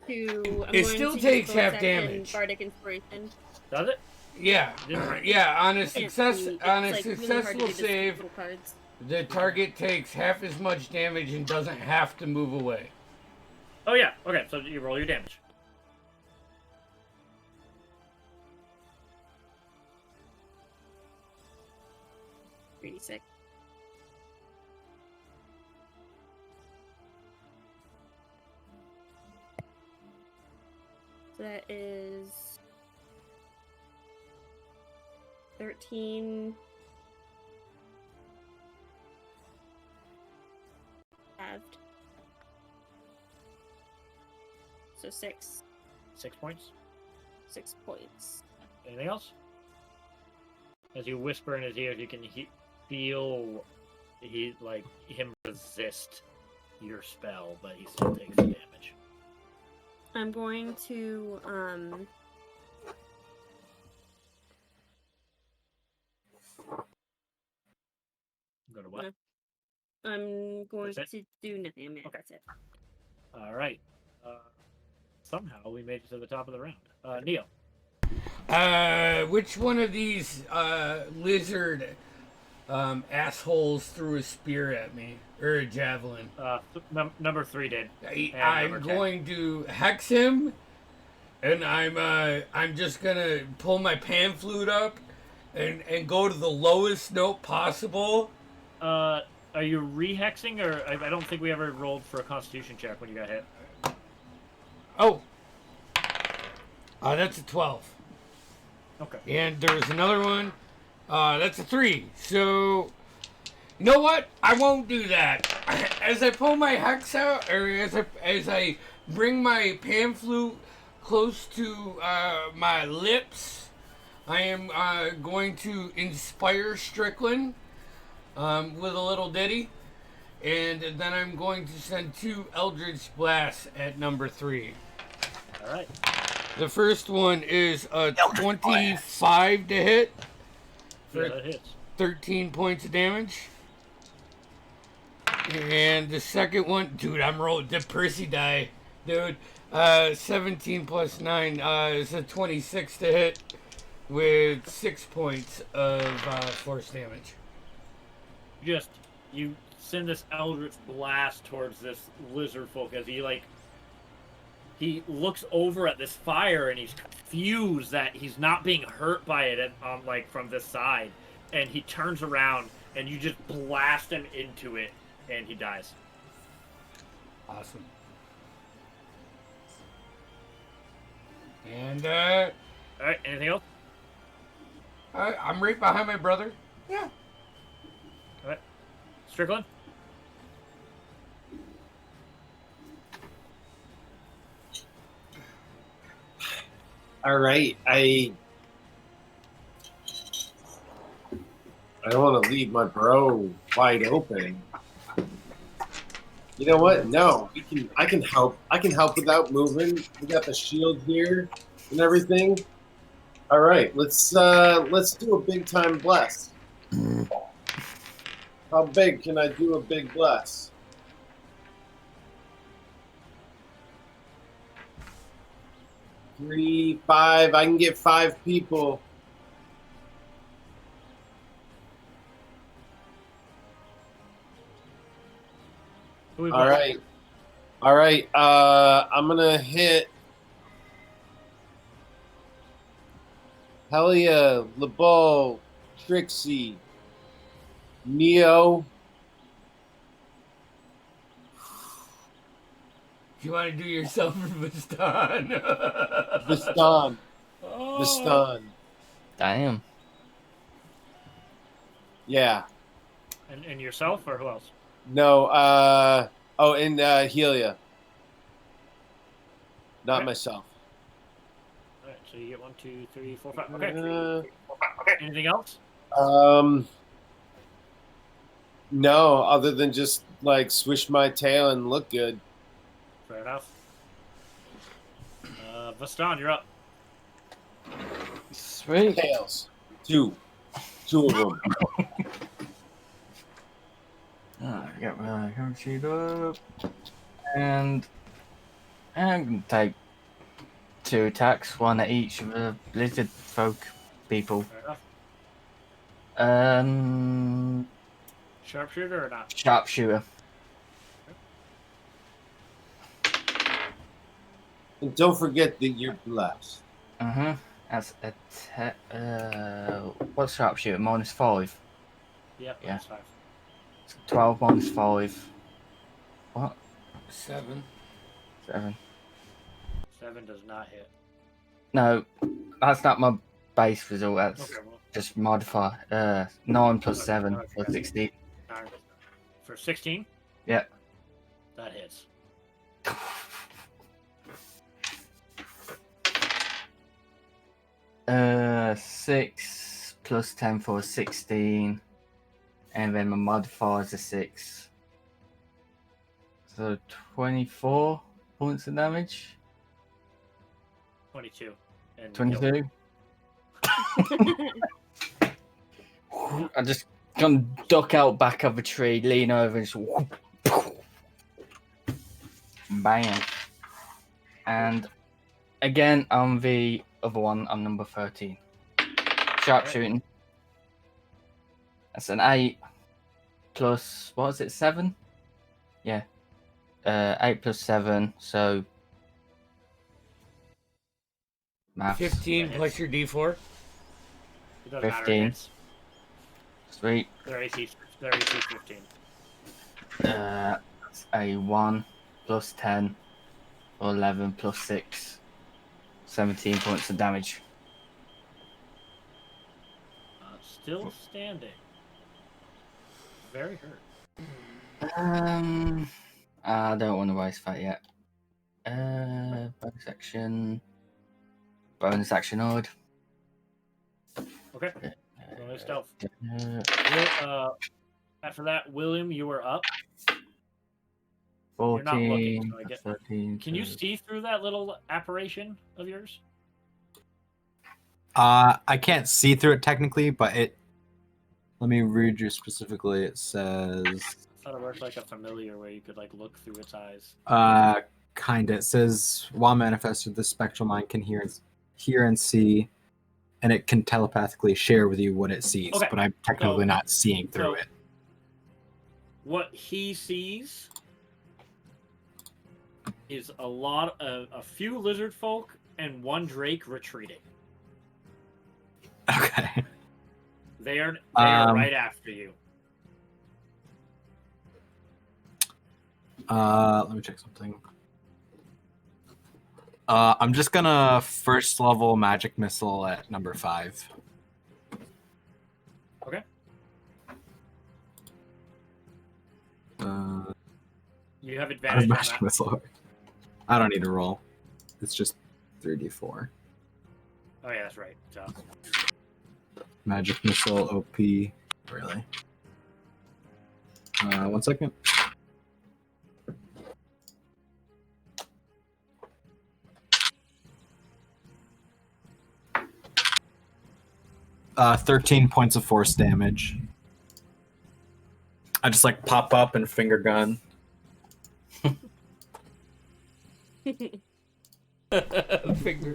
It going still to takes use bonus half action, damage. Bardic Inspiration. Does it? Yeah, Didn't- yeah. On a It's success, really on a hard to do successful this with save, little cards. the target takes half as much damage and doesn't have to move away. Oh yeah. Okay, so you roll your damage. Pretty sick. So that is 13 halved. So 6 6 points. 6 points. Anything else? As you whisper in his ear, you can feel him resist your spell, but he still takes the damage. I'm going to Go to what? No. I'm going That's to do nothing. I mean, Okay. that's it. All right. Somehow we made it to the top of the round. Neo. Which one of these lizard assholes threw a spear at me or a javelin? Number 3 did. I'm number 10. going to hex him, and I'm just gonna pull my pan flute up and go to the lowest note possible. Are you rehexing, or I don't think we ever rolled for a Constitution check when you got hit. Oh, that's a 12. Okay. And there's another one. That's a 3. So, you know what? I won't do that. As I pull my hex out, or as I bring my pan flute close to my lips, I am going to inspire Strickland with a little ditty. And then I'm going to send 2 Eldritch Blasts at number 3. All right. The first one is a 25 to hit Yeah, for that hits. 13 points of damage. And the second one, dude, I'm rolling the Percy die, dude. 17 plus 9 is a 26 to hit with 6 points of force damage. Just you send this Eldritch Blast towards this lizard folk as he looks over at this fire and he's confused that he's not being hurt by it from this side, and he turns around and you just blast him into it and he dies. Awesome. And All right, anything else? I'm right behind my brother. Yeah. All right, Strickland. All right, I don't want to leave my bro wide open. You know what? No, I can help. I can help without moving. We got the shield here and everything. All right, let's do a big time bless. How big can I do a big bless? Three, 5. I can get 5 people. All right. I'm gonna hit Helia, LeBeau, Trixie, Neo. Do you want to do yourself or Vistan? Vistan. Oh. Vistan. Damn. Yeah. And yourself or who else? No. And Helia. Not Okay. myself. All right, so you get 1, 2, 3, 4, 5. Okay. Anything else? No, other than just like swish my tail and look good. Fair enough. Vastan, you're up. Sweet. Tails. 2 of them. Get my hero sheet up. And I'm going to take 2 attacks, 1 at each of the lizard folk people. Fair enough. Sharpshooter or not? Sharpshooter. And don't forget that you're blessed. That's a what's sharpshooter? -5. Yep, Yeah. that's 5. 12 -5. What? 7. 7. 7 does not hit. No, that's not my base result. That's Okay, well, just modify. 9 plus 7 for 16. 9. For 16? Yeah. That hits. 6 plus 10 for 16. And then my modifier is a 6. So 24 points of damage. 22. And 22. I just gonna duck out back of a tree, lean over, and just whoop, bam. And again, on the other one, I'm number 13. Sharpshooting. That's an 8 plus, what is it, 7? Yeah. 8 plus 7, so. Maths. 15 plus your D4. It doesn't 15. matter. It's, Sweet. their AC 15. That's a 1 plus 10 or 11 plus 6. 17 points of damage. Still standing. Very hurt. I don't want to waste that yet. Bonus action Ord. Okay. Bonus stealth. Uh, After that, William, you are up. 14, You're not looking, so I get- 13. Can you see through that little apparition of yours? I can't see through it technically, but it. Let me read you specifically. It says. I thought it worked like a familiar where you could like look through its eyes. Kinda. It says while manifested, the spectral mind can hear and see, and it can telepathically share with you what it sees. Okay. But I'm technically not seeing through it. what he sees is a few lizard folk and one drake retreating. Okay. They are right after you. Let me check something. I'm just gonna first level magic missile at number 5. Okay. You have How does advantage on magic that. missile work? I don't need to roll. It's just 3d4. Oh yeah, that's right. So, Magic missile OP. Really? 1 second. Uh, 13 points of force damage. I just like pop up and finger gun. Finger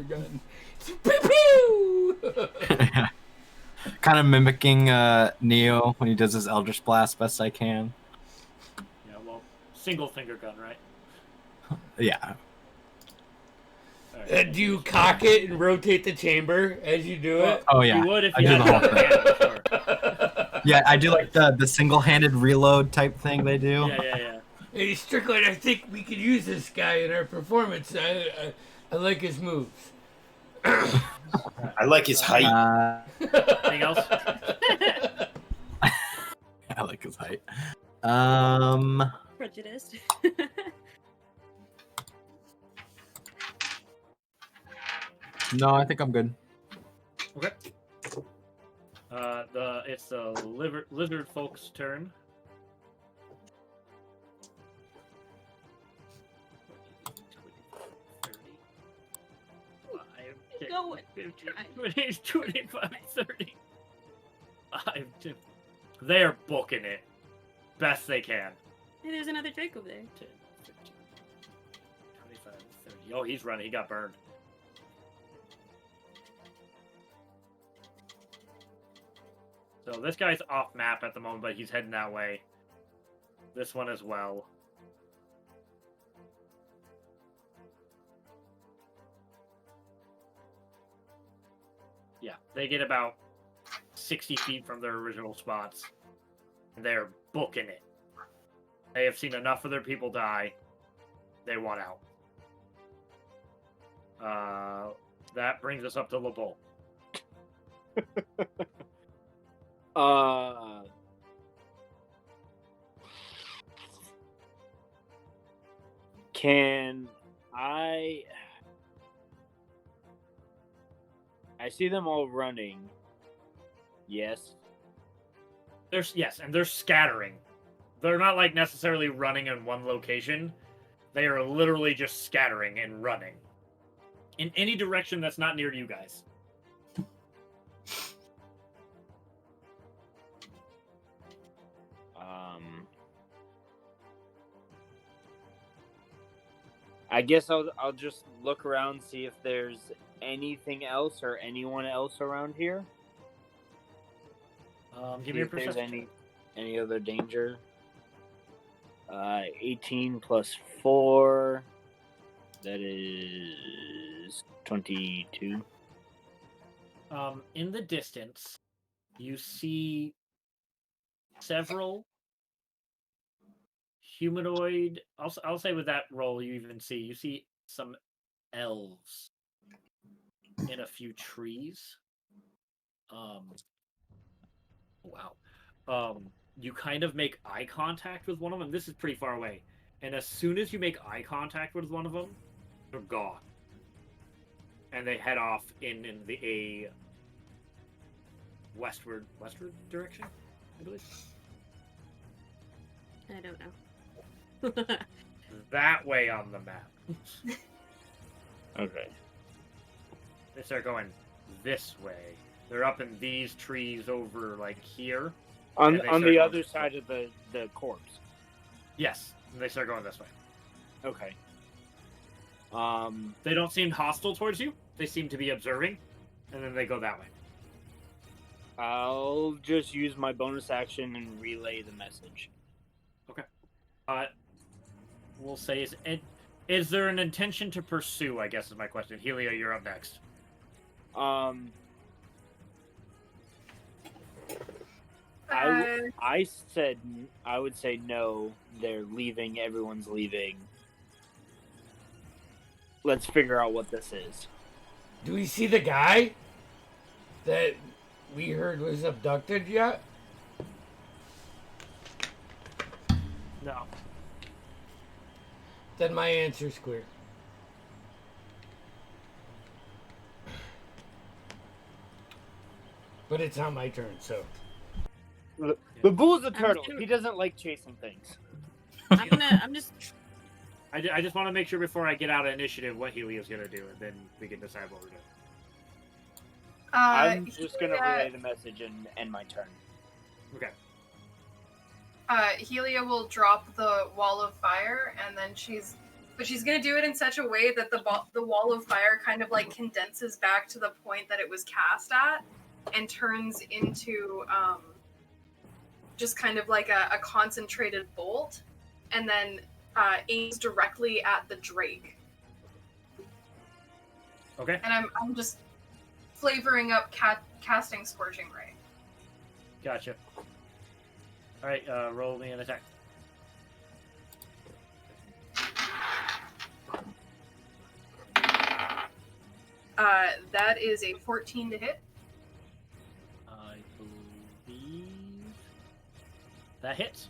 gun. Pew pew! Kind of mimicking Neo when he does his Eldritch Blast best I can. yeah, well, single finger gun, right? Yeah. All right. Do you cock it and rotate the chamber as you do it? Oh yeah. You would if I you do had the whole another thing. hand, sure. Yeah, I do like the single-handed reload type thing they do. Yeah. Hey, Strickland, I think we could use this guy in our performance. I like his moves. I like his height. Anything else? I like his height. Prejudiced. No, I think I'm good. Okay. It's the lizard folks' turn. Go. 20, 25, 30. 5, 2. They're booking it. Best they can. Hey, there's another Drake over there. 10, 15, 25, 30. Oh, he's running. He got burned. So this guy's off map at the moment, but he's heading that way. This one as well. Yeah, they get about 60 feet from their original spots. And they're booking it. They have seen enough of their people die. They want out. That brings us up to LeBeau. Can I see them all running. Yes. Yes, and they're scattering. They're not like necessarily running in one location. They are literally just scattering and running in any direction that's not near you guys. I guess I'll just look around, see if there's anything else or anyone else around here. Give See me a if there's perception. any other danger. 18 plus 4. That is 22. In the distance, you see several humanoid. I'll say with that roll, you see some elves in a few trees. Wow. You kind of make eye contact with one of them. This is pretty far away, and as soon as you make eye contact with one of them, they're gone, and they head off in a westward direction, I believe. I don't know. That way on the map. Okay. They start going this way. They're up in these trees over like here. On And they the start other going- side of the corpse. Yes, and they start going this way. Okay. They don't seem hostile towards you. They seem to be observing, and then they go that way. I'll just use my bonus action and relay the message. we'll say is there an intention to pursue? I guess is my question. Helia, you're up next. I said I would say no. They're leaving. Everyone's leaving. Let's figure out what this is. Do we see the guy that we heard was abducted yet? No. Then my answer's clear. But it's not my turn, so. The bull's a turtle. sure. He doesn't like chasing things. I'm just. I just want to make sure before I get out of initiative what Helia's gonna do, and then we can decide what we're doing. I'm just gonna Helia- relay the message and end my turn. Okay. Helia will drop the wall of fire, and then she's gonna do it in such a way that the wall of fire kind of like condenses back to the point that it was cast at, and turns into just kind of like a concentrated bolt, and then aims directly at the Drake. Okay. And I'm just flavoring up casting Scorching Ray. Gotcha. All right. Roll me an attack. That is a 14 to hit. I believe that hits.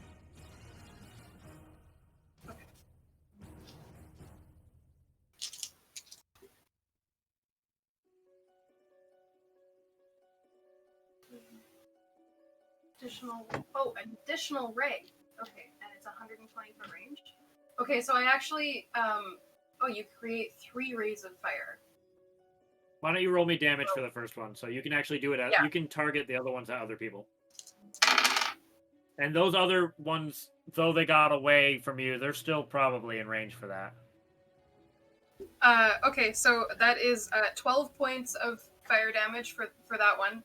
Additional ray. Okay, and it's 120 foot range. Okay, so I actually you create 3 rays of fire. Why don't you roll me damage for the first one, so you can actually do it at you can target the other ones at other people. And those other ones, though they got away from you, they're still probably in range for that. Okay, so that is 12 points of fire damage for that one,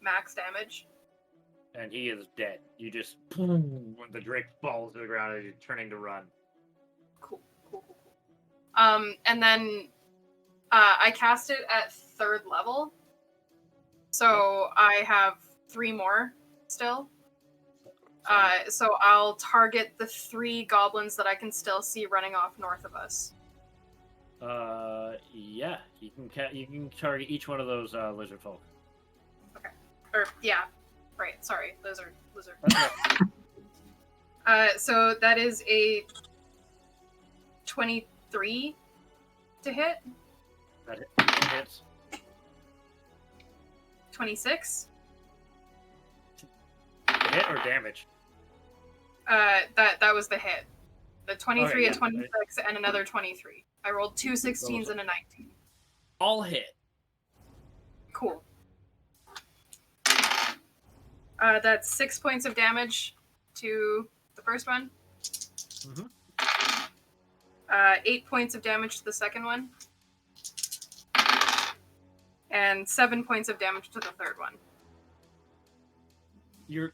max damage. And he is dead. You just when the Drake falls to the ground and you're turning to run. Cool. And then I cast it at 3rd level, so I have 3 more still. So I'll target the 3 goblins that I can still see running off north of us. Yeah, you can target each one of those lizard folk. Okay. Or yeah, right. Sorry, lizard. So that is a 23 to hit. That hits. 26. Hit or damage? That was the hit. The 23, a 26, and another 23. I rolled 2 16s and a 19. All hit. Cool. That's 6 points of damage to the first one. Mm-hmm. 8 points of damage to the second one. And 7 points of damage to the third one. You're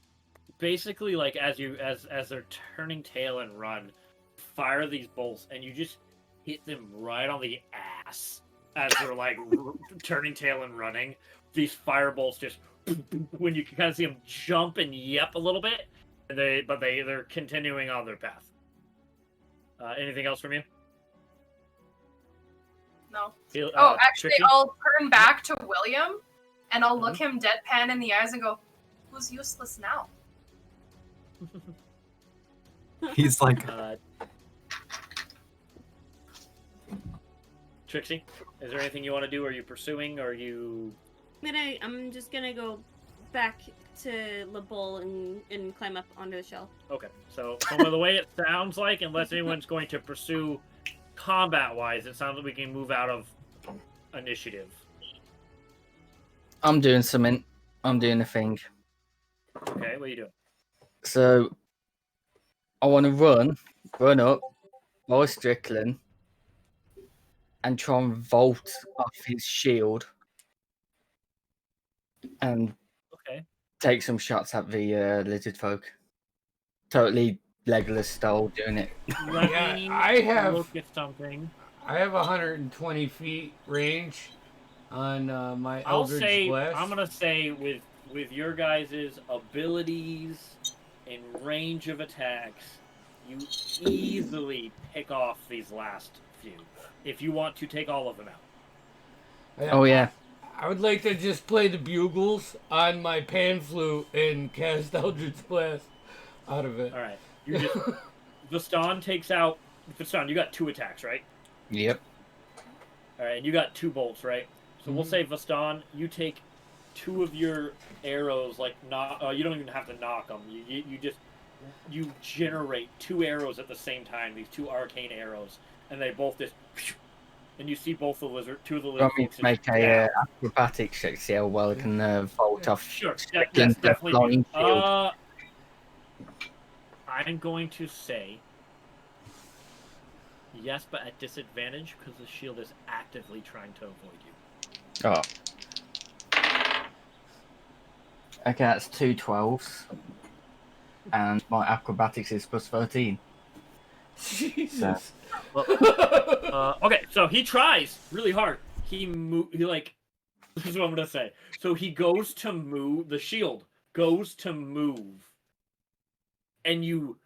basically like as they're turning tail and run, fire these bolts, and you just hit them right on the ass as they're like turning tail and running. These fire bolts just when you can kind of see them jump and yep a little bit, and they're continuing on their path. Anything else from you? No. Actually, Trixie? I'll turn back to William, and I'll look him deadpan in the eyes and go, "Who's useless now?" He's like, Trixie, is there anything you want to do? Are you pursuing? Or are you? I'm just gonna go back to the bowl and climb up onto the shell. Okay, so from the way it sounds like, unless anyone's going to pursue combat-wise, it sounds like we can move out of initiative. I'm doing something. I'm doing a thing. Okay, what are you doing? So, I want to run up, by Strickland, and try and vault off his shield, and take some shots at the lizard folk. Totally Legolas style doing it. Let Yeah, me I have- look at something. I have 120 feet range on my I'll Eldritch say Blast. I'm gonna say with your guys' abilities and range of attacks, you easily pick off these last few. If you want to take all of them out. Oh yeah. I would like to just play the bugles on my pan flute and cast Eldritch Blast out of it. All right. You just Viston takes out Viston. You got 2 attacks, right? Yep. All right, and you got 2 bolts, right? So we'll Mhm. say Viston, you take 2 of your arrows, like not. You don't even have to knock them. You just generate 2 arrows at the same time. These 2 arcane arrows, and they both just. And you see both the lizard, 2 of the You lizard want me folks to make just a down. acrobatics check to see how well I can vault off? Sure, Strickland's yes, definitely. flying shield? I'm going to say yes, but at disadvantage because the shield is actively trying to avoid you. Oh. Okay, that's 2 12s. And my acrobatics is plus 13. Jesus. Okay, so he tries really hard. He like. This is what I'm gonna say. So he goes to move. The shield goes to move, and you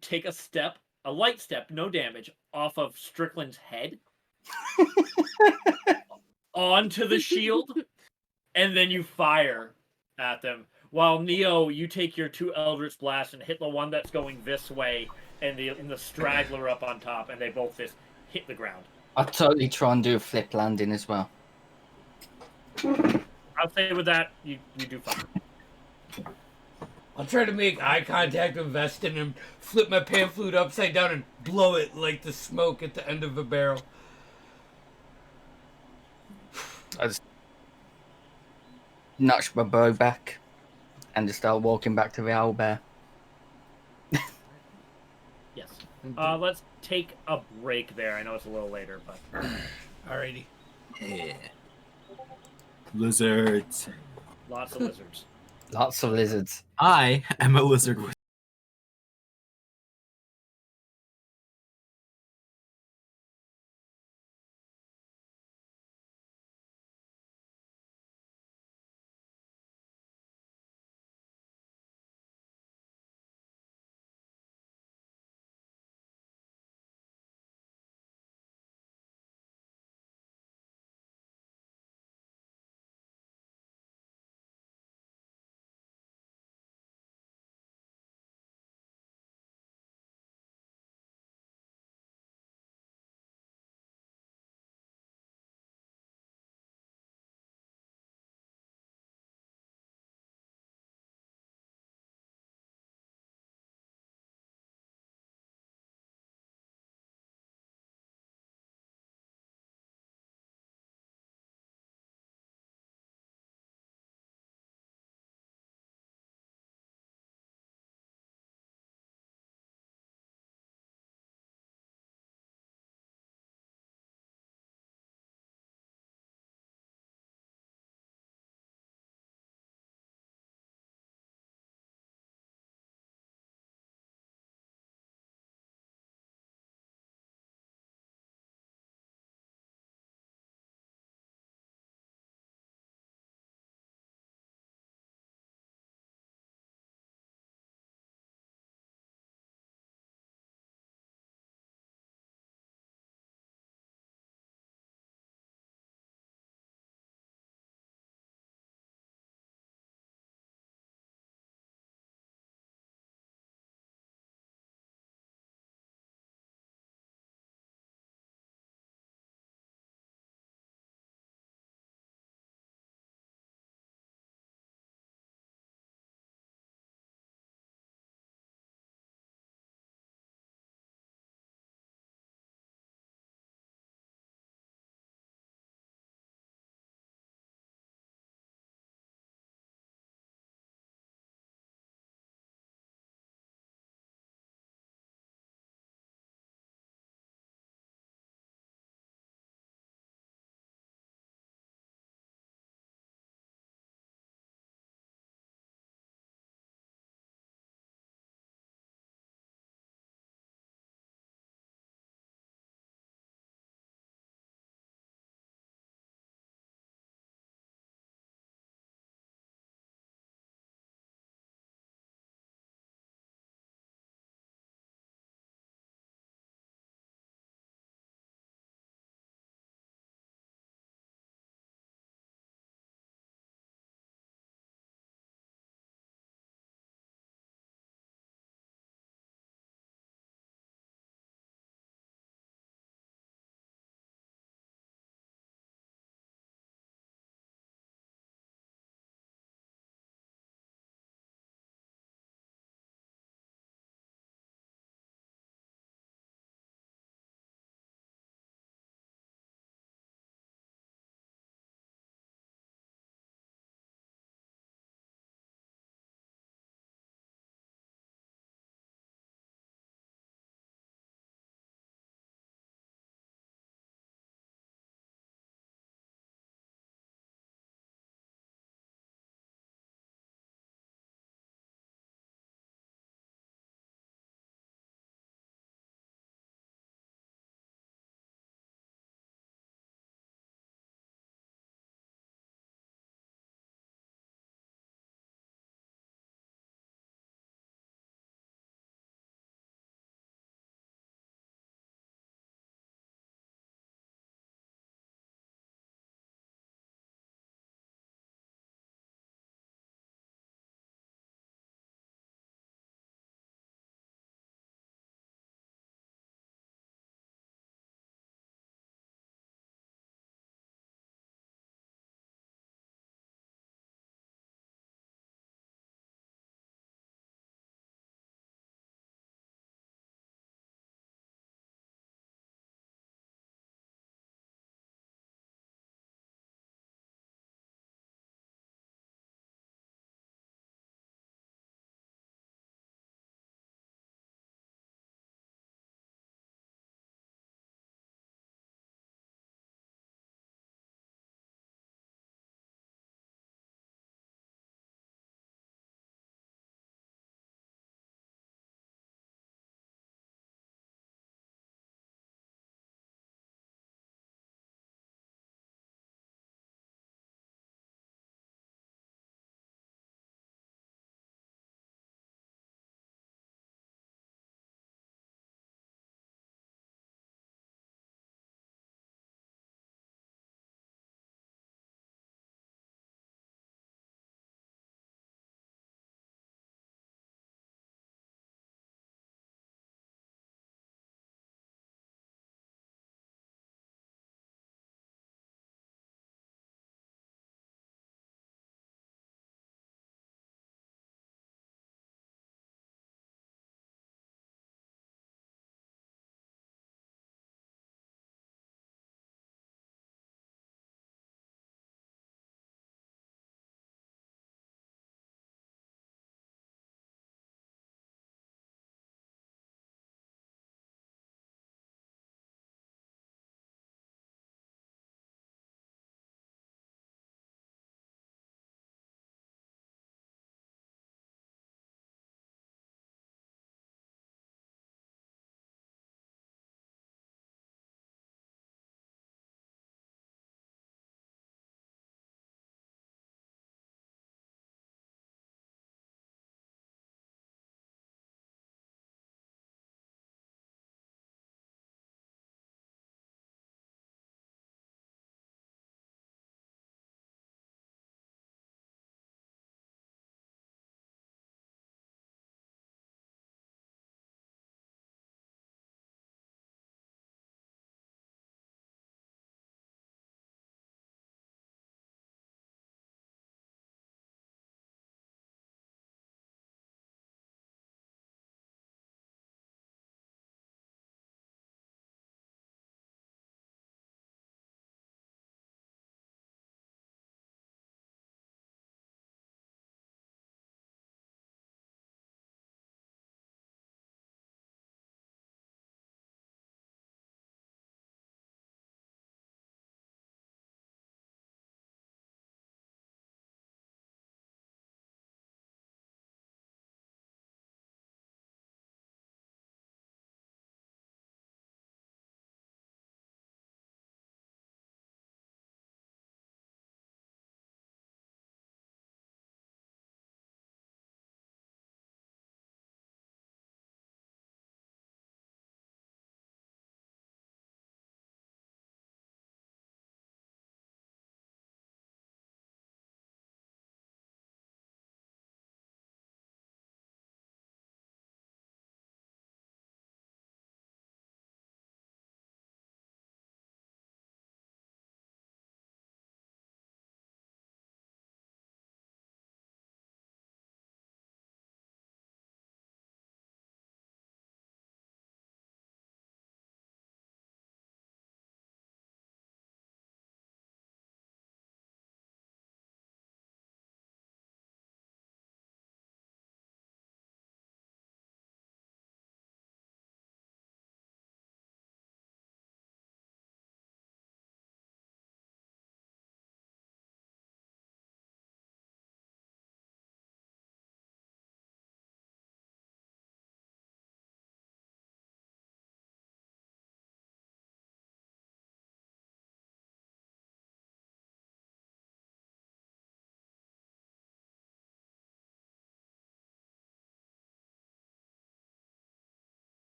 take a step, a light step, no damage, off of Strickland's head onto the shield, and then you fire at them. While Neo, you take your 2 Eldritch Blasts and hit the one that's going this way, and the straggler up on top, and they both just hit the ground. I'll totally try and do a flip landing as well. I'll say with that, you do fine. I'll try to make eye contact with Vestin and flip my pan flute upside down and blow it like the smoke at the end of a barrel. I just notch my bow back and just start walking back to the owlbear. Yes. Let's take a break there. I know it's a little later, but Alrighty. Yeah. Lizards. lots of lizards. Lots of lizards. I am a lizard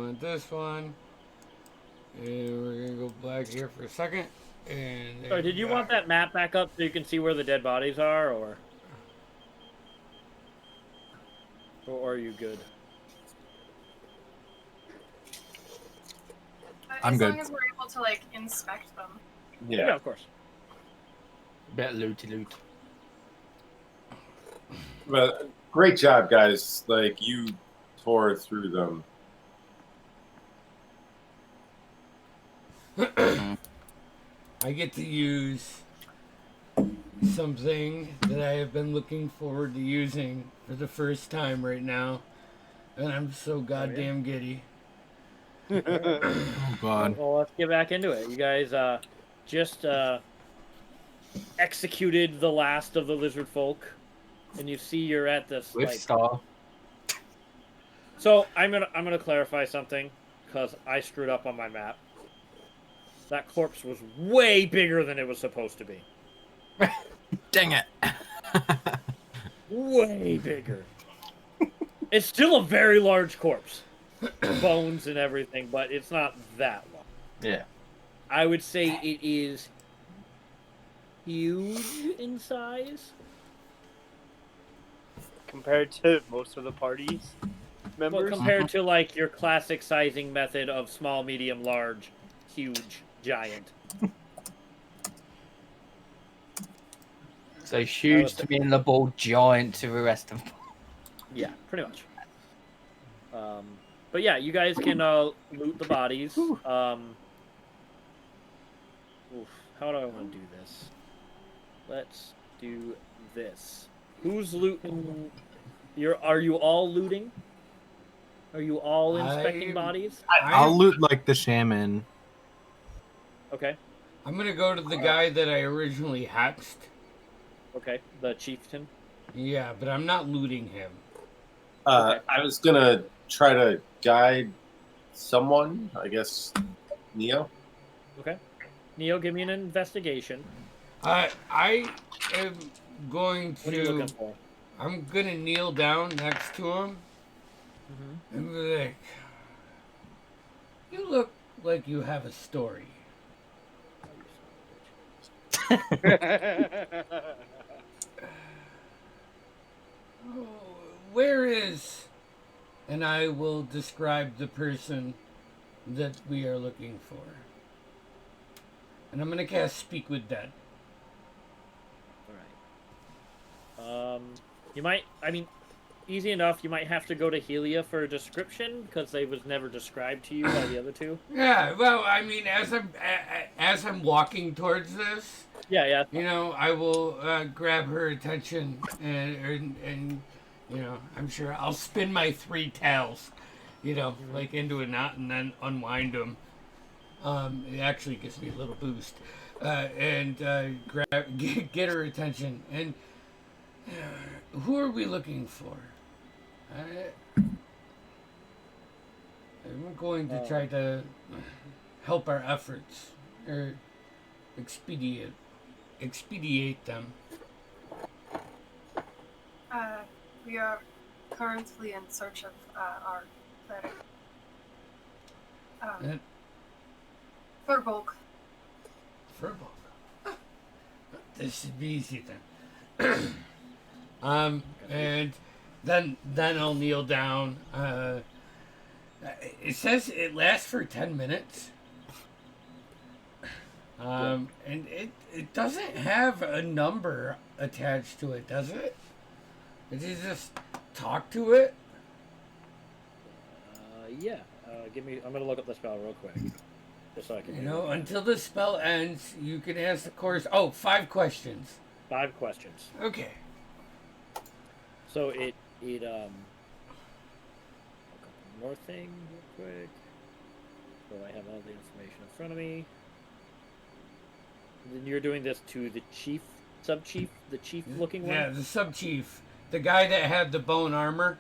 want this one. And we're gonna go black here for a second. And Sorry, did you want that map back up so you can see where the dead bodies are, or are you good? I'm as good. long as we're able to like inspect them. Yeah, of course. Bit looty. Well, great job, guys. Like, you tore through them. I get to use something that I have been looking forward to using for the first time right now. And I'm so goddamn giddy. Oh god. Well, let's get back into it. You guys just executed the last of the lizard folk, and you see you're at this. With Like... Star. So I'm gonna clarify something because I screwed up on my map. That corpse was way bigger than it was supposed to be. Dang it. Way bigger. It's still a very large corpse. Bones and everything, but it's not that long. Yeah. I would say it is huge in size. Compared to most of the parties Well, members. compared to like your classic sizing method of small, medium, large, huge, giant. So huge to me in the ball, giant to the rest of them. Yeah, pretty much. But yeah, you guys can loot the bodies. Oof, how do I want to do this? Let's do this. Who's looting? Are you all looting? Are you all inspecting bodies? I'll loot like the shaman. Okay. I'm gonna go to the guy that I originally hatched. Okay. The chieftain. Yeah, but I'm not looting him. Okay. I was gonna try to guide someone. I guess Neo. Okay. Neo, give me an investigation. I am going What are you looking to. for? I'm gonna kneel down next to him and be like, "You look like you have a story. Where is?" And I will describe the person that we are looking for. And I'm gonna cast Speak with Dead. All right. You might. I mean, easy enough. You might have to go to Helia for a description because they was never described to you by the other two. Yeah, well, I mean, as I'm walking towards this, Yeah. you know, I will grab her attention and you know, I'm sure I'll spin my three tails, you know, like into a knot and then unwind them. It actually gives me a little boost, and get her attention. And who are we looking for? I'm going to try to help our efforts or expedite them. We are currently in search of our cleric. Furbolg. Furbolg. This should be easy then. And then I'll kneel down. It says it lasts for 10 minutes. And it doesn't have a number attached to it, does it? Did you just talk to it? Yeah. Give me. I'm gonna look up the spell real quick, just so I can. You know, until the spell ends, you can ask the course. Oh, 5 questions. 5 questions. Okay. So it look up one more thing real quick. So I have all the information in front of me. And then you're doing this to the chief, sub-chief, the chief-looking one? Yeah, the sub-chief. The guy that had the bone armor.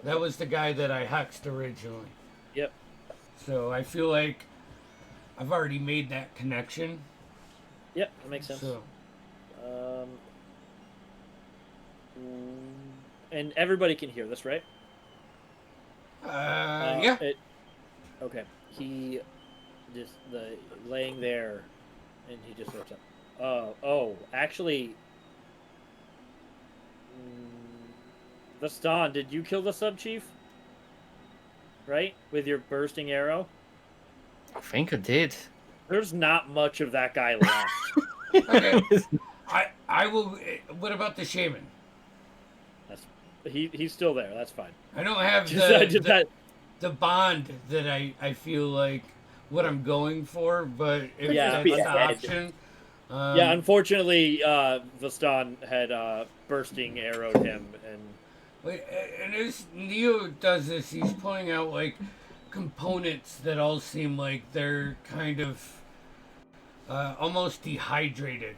That was the guy that I hexed originally. Yep. So I feel like I've already made that connection. Yep, that makes sense. So, and everybody can hear this, right? yeah. Okay. He just laying there, and he just looks up. Actually, Vastan, did you kill the sub chief? Right, with your bursting arrow. I think I did. There's not much of that guy left. Okay. I will. What about the shaman? He's still there. That's fine. I don't have the bond that I feel like what I'm going for, but if that's the option. Unfortunately, Vastan had bursting arrowed him, and as Neo does this, he's pulling out like components that all seem like they're kind of almost dehydrated.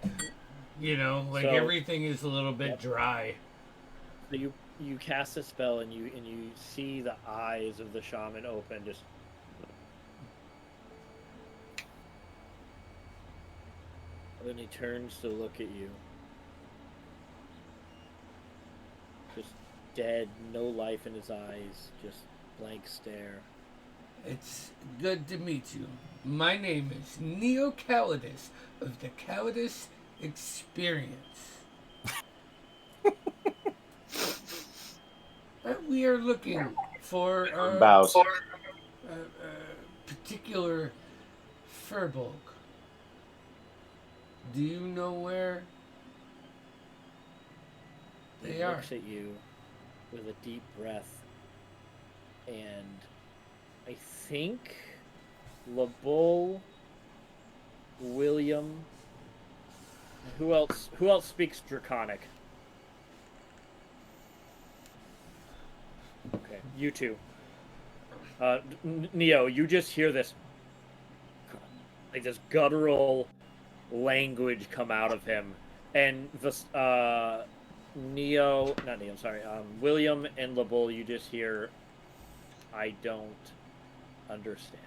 You know, like everything is a little bit dry. So you cast a spell and you see the eyes of the shaman open, just. Then he turns to look at you. Just dead, no life in his eyes, just blank stare. It's good to meet you. My name is Neo Calidus of the Calidus Experience. We are looking for a particular furbolg. Do you know where they are? He looks at you with a deep breath, and I think LeBull, William. Who else speaks Draconic? Okay, you two. Neo, you just hear this, like this guttural language come out of him, and this William and LeBull, you just hear, I don't understand.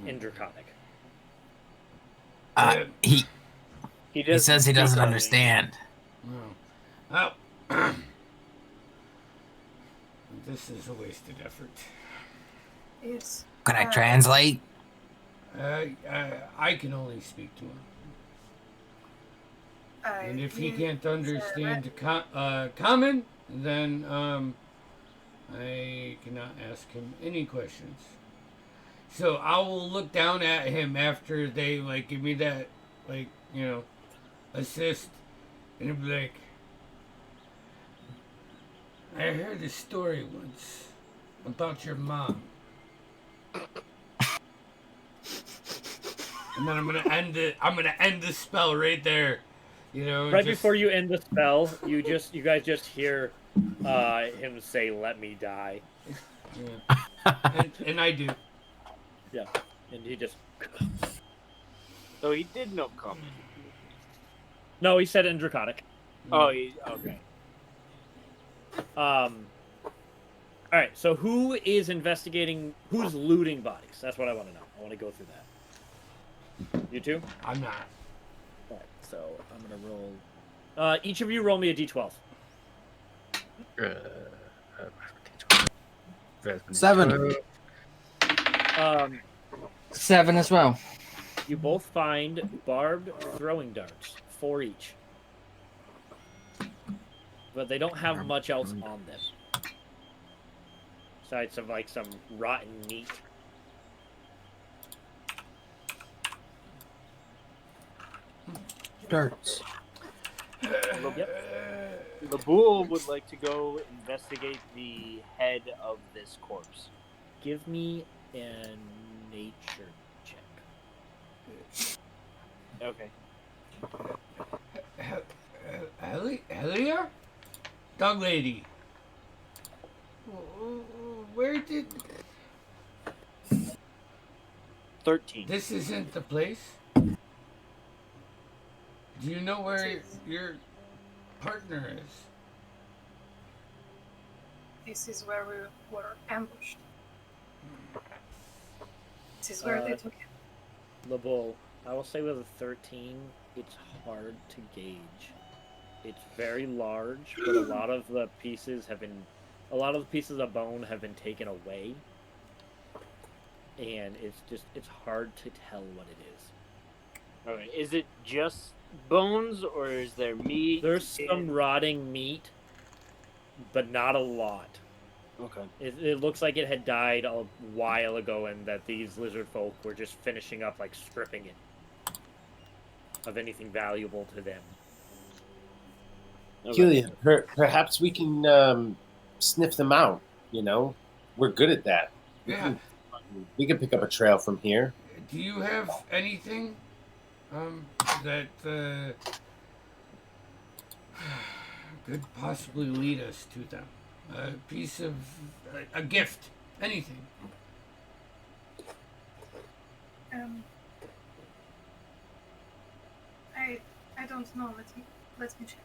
In Draconic. He says he doesn't understand. Oh. This is a wasted effort. Yes. Can I translate? I can only speak to him. And if he can't understand common, then I cannot ask him any questions. So I will look down at him after they give me that assist, and he'll be like, I heard a story once about your mom. And then I'm gonna end it. I'm gonna end the spell right there. Before you end the spell, you guys just hear him say, "Let me die." Yeah. and I do. Yeah, and he just. So he did know common. No, he said in Draconic. Oh, okay. All right. So who is investigating? Who's looting bodies? That's what I want to know. I want to go through that. You two? I'm not. All right. So I'm gonna roll. Each of you roll me a d12. 7. 7 as well. You both find barbed throwing darts, 4 each. But they don't have much else on them. Besides some rotten meat. Darts. The bull would like to go investigate the head of this corpse. Give me a nature check. Okay. Helia? Dog lady. Where did... 13. This isn't the place? Do you know where your partner is? This is where we were ambushed. This is where they took him. LeBull, I will say with a 13, it's hard to gauge. It's very large, but a lot of the pieces have been... a lot of the pieces of bone have been taken away, and it's hard to tell what it is. All right, is it just bones or is there meat? There's some rotting meat, but not a lot. Okay. It looks like it had died a while ago, and that these lizard folk were just finishing up, like stripping it of anything valuable to them. Okay. Julian, perhaps we can sniff them out. You know, we're good at that. Yeah. We can pick up a trail from here. Do you have anything that could possibly lead us to them? A piece of a gift, anything. I don't know. Let me check.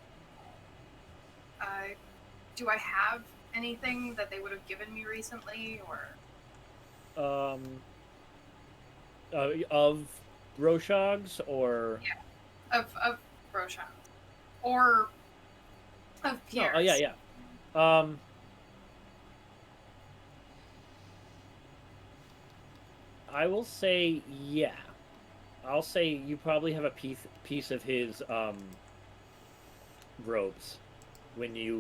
Do I have anything that they would have given me recently, or? Of Roshogs, or Yeah, of Roshan, or of Pierre's. Oh yeah. I will say yeah. I'll say you probably have a piece of his robes when he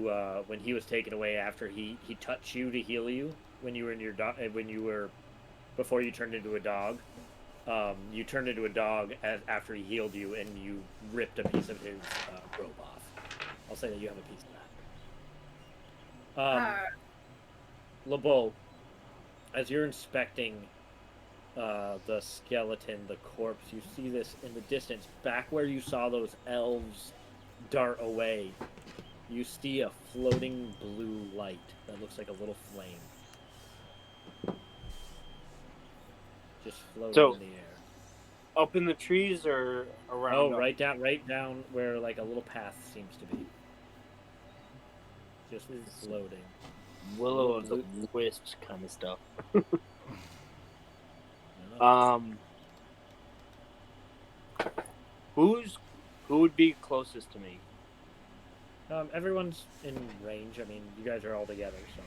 was taken away after he touched you to heal you when you were in your before you turned into a dog. You turned into a dog after he healed you, and you ripped a piece of his robe off. I'll say that you have a piece of that. LeBeau, as you're inspecting the skeleton, the corpse, you see this in the distance, back where you saw those elves dart away. You see a floating blue light that looks like a little flame. Just floating in the air. Up in the trees or around? Oh, right down where like a little path seems to be. Just floating. Will of the wisps kind of stuff. Who would be closest to me? Everyone's in range. I mean, you guys are all together, so.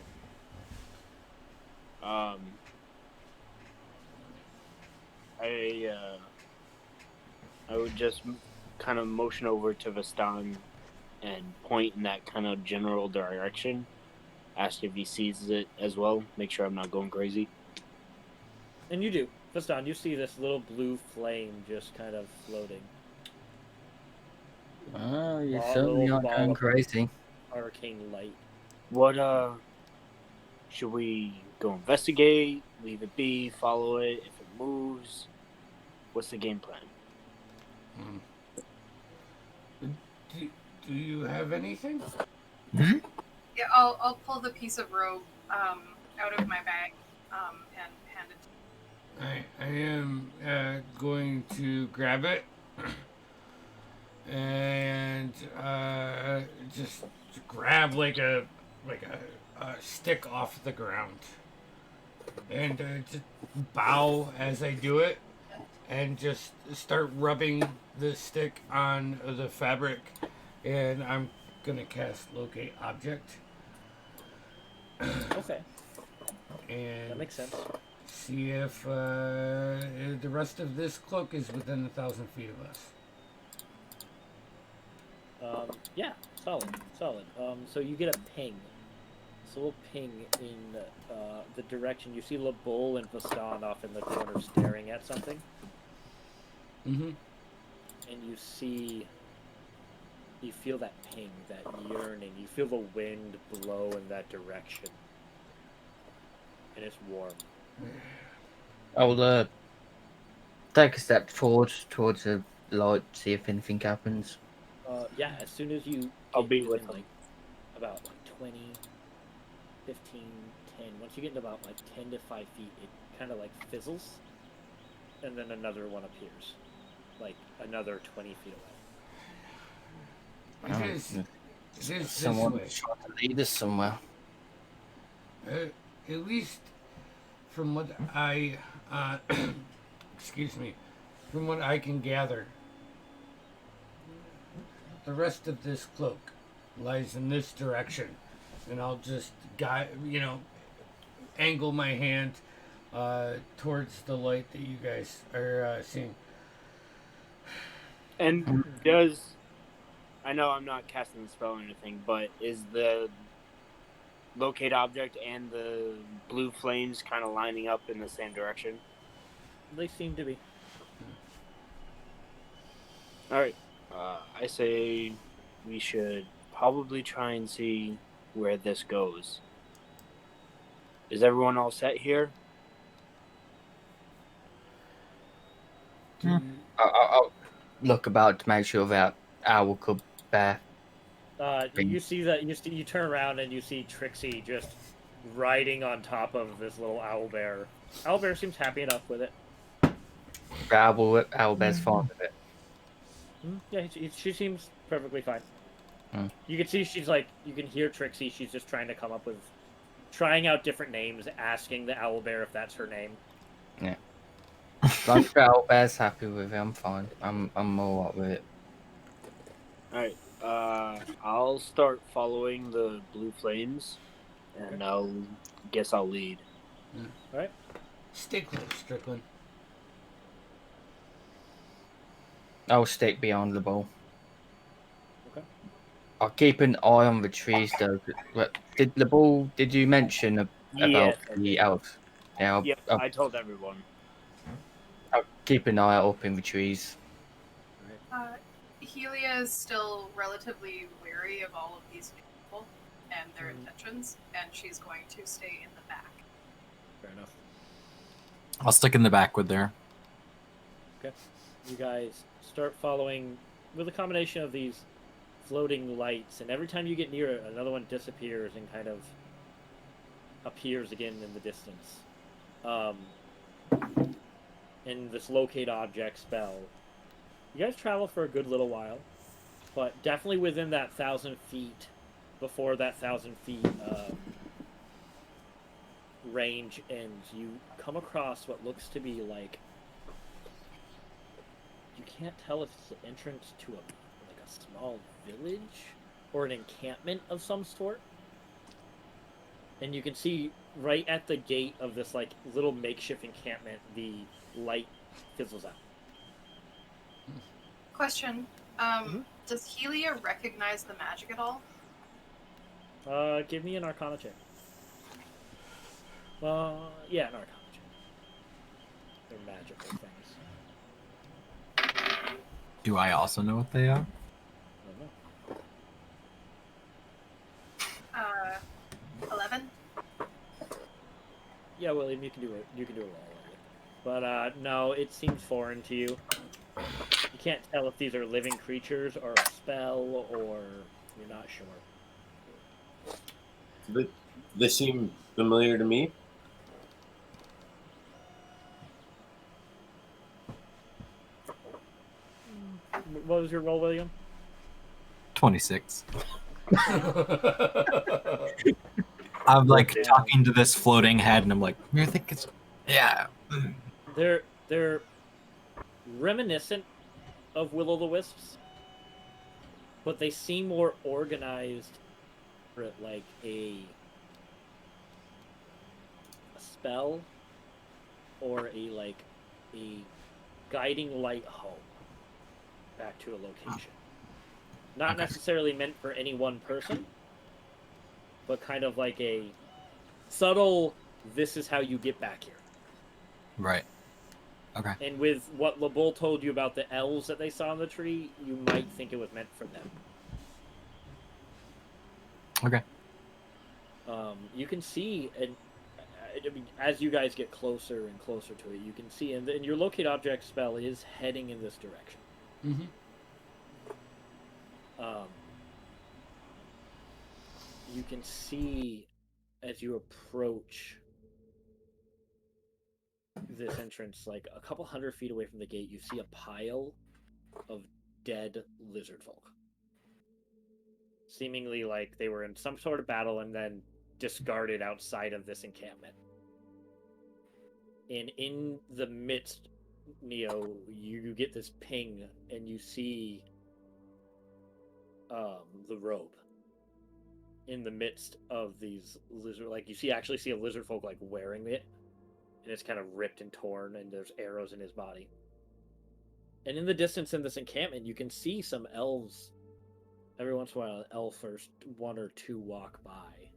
I would just kind of motion over to Vastan and point in that kind of general direction. Ask if he sees it as well. Make sure I'm not going crazy. And you do. Vastan, you see this little blue flame just kind of floating. Oh, you certainly aren't going crazy. Arcane light. What, should we go investigate, leave it be, follow it, if it moves? What's the game plan? Do you have anything? Yeah, I'll pull the piece of rope out of my bag and hand it to you. I am going to grab it and just grab like a stick off the ground and just bow as I do it and just start rubbing the stick on the fabric, and I'm gonna cast Locate Object. Okay. And that makes sense. See if the rest of this cloak is within 1,000 feet of us. Yeah, solid. So you get a ping. So we'll ping in the direction. You see LeBeau and Vastan off in the corner staring at something. Mm-hmm. And you feel that ping, that yearning. You feel the wind blow in that direction. And it's warm. I'll take a step forward towards the light, see if anything happens. Yeah, as soon as you... I'll be with them. Like, about 20, 15, 10. Once you get into about 10 to 5 feet, it kind of fizzles. And then another one appears. Another 20 feet away. It is Someone this trying to lead us somewhere. way. At least from what I... excuse me. From what I can gather, the rest of this cloak lies in this direction. and I'll just angle my hand towards the light that you guys are seeing. And does I know I'm not casting the spell or anything, but is the locate object and the blue flames kind of lining up in the same direction? They seem to be. All right. I say we should probably try and see where this goes. Is everyone all set here? I'll look about to make sure that owl could bear. You see that you turn around and you see Trixie just riding on top of this little owlbear. Owlbear seems happy enough with it. The owl bear's fine with it. Yeah, she seems perfectly fine. Mm. You can see you can hear Trixie. She's just trying to come up with, trying out different names, asking the owlbear if that's her name. Yeah. As long as the owl bear's happy with it, I'm fine. I'm all right with it. All right. I'll start following the blue flames, and I'll lead. All right. Stay close, Strickland. I'll stick behind the ball. Okay. I'll keep an eye on the trees though. Did you mention about the elves? Yeah. I told everyone. I'll keep an eye up in the trees. Helia is still relatively wary of all of these people and their intentions, and she's going to stay in the back. Fair enough. I'll stick in the back with there. Okay. You guys start following with a combination of these floating lights, and every time you get near it, another one disappears and kind of appears again in the distance. In this locate object spell, you guys travel for a good little while, but definitely within that 1,000 feet, before that 1,000 feet range ends, you come across what looks to be like, you can't tell if it's the entrance to a small village or an encampment of some sort. And you can see right at the gate of this little makeshift encampment, the light fizzles out. Question. Does Helia recognize the magic at all? Give me an Arcana check. Yeah, an Arcana check. They're magical things. Do I also know what they are? I don't know. 11. Yeah, William, you can do it. You can do a roll. But no, it seems foreign to you. You can't tell if these are living creatures or a spell, or you're not sure. They seem familiar to me. What was your roll, William? 26. I'm talking to this floating head, and I'm like, you think it's yeah. They're reminiscent of Will-o'-the-Wisps, but they seem more organized for like a spell or a guiding light home back to a location. Not necessarily meant for any one person, but kind of like a subtle, this is how you get back here. Right. Okay. And with what LeBull told you about the elves that they saw in the tree, you might think it was meant for them. Okay. You can see, and as you guys get closer and closer to it, you can see, and your locate object spell is heading in this direction. Mm-hmm. You can see as you approach this entrance, like a couple 100 feet away from the gate, you see a pile of dead lizard folk. Seemingly like they were in some sort of battle and then discarded outside of this encampment. And in the midst, Neo, you get this ping and you see the robe. in the midst of these lizard, like you actually see a lizard folk like wearing it, and it's kind of ripped and torn, and there's arrows in his body. And in the distance in this encampment, you can see some elves. Every once in a while, an elf or one or two walk by.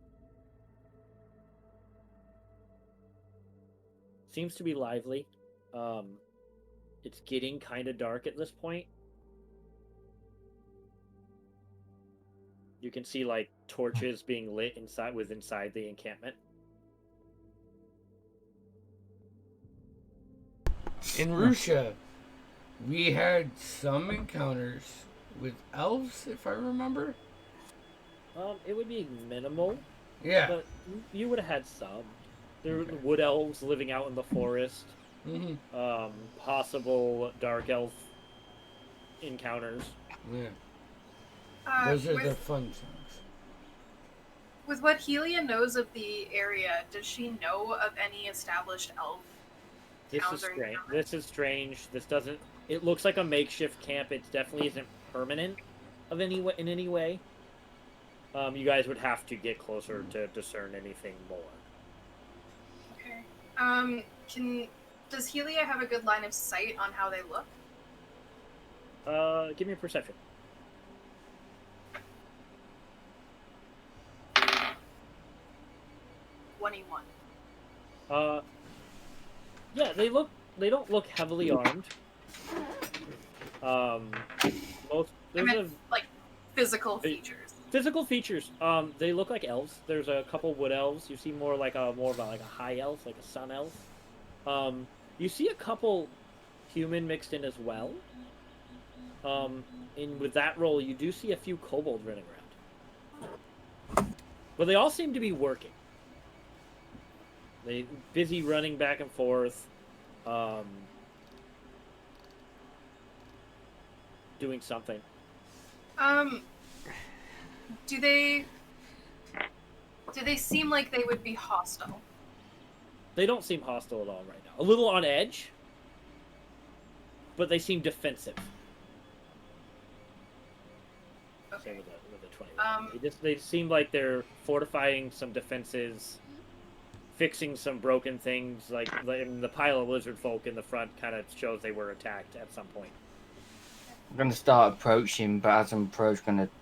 Seems to be lively. It's getting kind of dark at this point. You can see like torches being lit inside the encampment. In Russia, we had some encounters with elves, if I remember. It would be minimal. Yeah. But you would have had some. There were wood elves living out in the forest. Mm-hmm. Possible dark elf encounters. Yeah. Those are the fun things. With what Helia knows of the area, does she know of any established elf towns or This encounters? is strange. This doesn't. It looks like a makeshift camp. It definitely isn't permanent in any way. You guys would have to get closer to discern anything more. Okay. Does Helia have a good line of sight on how they look? Give me a perception. 21. Yeah, they don't look heavily armed. Like physical features. Physical features. They look like elves. There's a couple wood elves. You see more of a high elf, like a sun elf. You see a couple human mixed in as well. And with that roll, you do see a few kobold running around. But they all seem to be working. They busy running back and forth, doing something. Do they seem like they would be hostile? They don't seem hostile at all right now. A little on edge, but they seem defensive. Okay. Same with the 20. They seem like they're fortifying some defenses, fixing some broken things. Like the pile of lizard folk in the front kind of shows they were attacked at some point. I'm going to start approaching, but as I'm approaching, I'm going to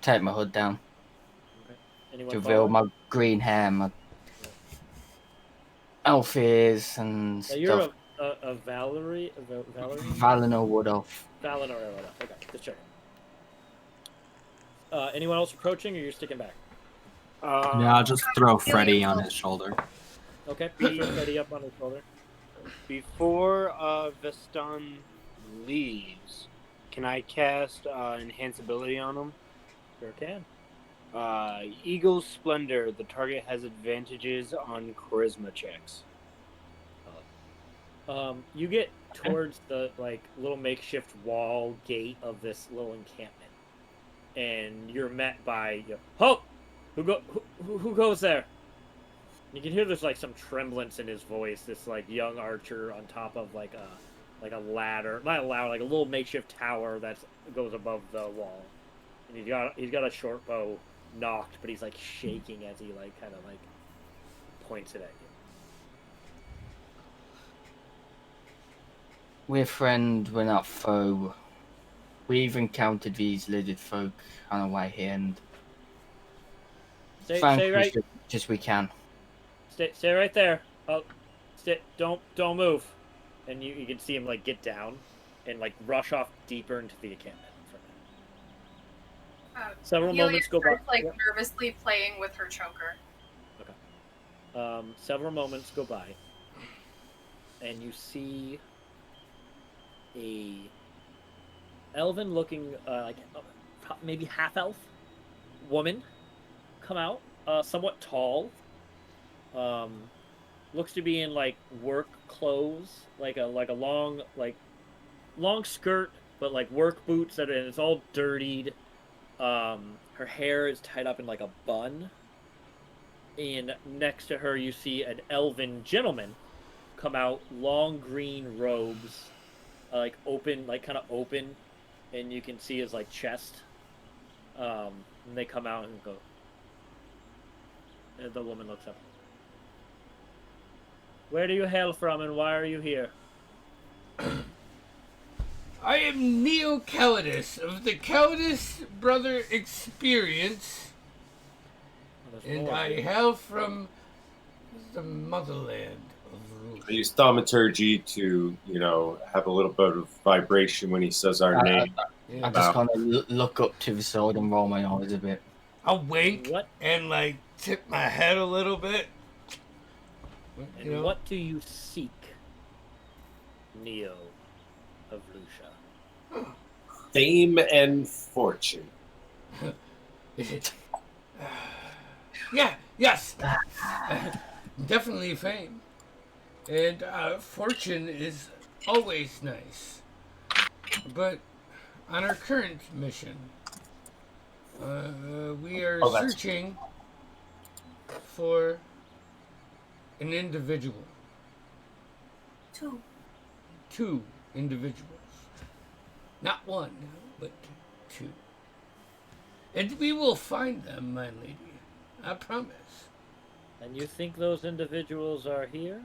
take my hood down. Anyone to reveal follow? my green hair, my elf ears, and Now you're stuff. a Valerie? Valerie? Valinor Woodolf. Valinor, okay, just checking. Anyone else approaching, or you're sticking back? Yeah, I'll just throw Freddy on his shoulder. Okay, throw Freddy up on his shoulder. Before Veston leaves, can I cast Enhance Ability on him? Sure can. Eagle's Splendor. The target has advantages on charisma checks. You get towards the little makeshift wall gate of this little encampment, and you're met by halt. Who goes there? You can hear there's some tremblance in his voice. This young archer on top of a ladder, not a ladder, like a little makeshift tower that goes above the wall. And he's got a short bow knocked, but he's shaking as he points it at you. We're friend, we're not foe. We've encountered these lizard folk on our way here, and Stay right. Just we can. Stay right there. Oh, don't move. And you can see him get down and rush off deeper into the encampment. Several moments go by. Nervously playing with her choker. Okay. Several moments go by, and you see a elven-looking, maybe half-elf woman come out. Somewhat tall. Looks to be in work clothes, like a long skirt, but work boots and it's all dirtied. Her hair is tied up in a bun, and next to her you see an elven gentleman come out, long green robes, open, kind of open, and you can see his chest. And they come out and go. And the woman looks up. Where do you hail from, and why are you here? I am Neo Calidus of the Calidus Brother Experience, and I hail from the motherland of Rue. I use thaumaturgy to, have a little bit of vibration when he says our name. I just kind of look up to the sword and roll my eyes a bit. I'll wink What? and tip my head a little bit. And what do you seek, Neo of Lucia? Fame and fortune. Yes. Definitely fame. And fortune is always nice. But on our current mission, we are searching for an individual. Two individuals. Not one, but two. And we will find them, my lady. I promise. And you think those individuals are here?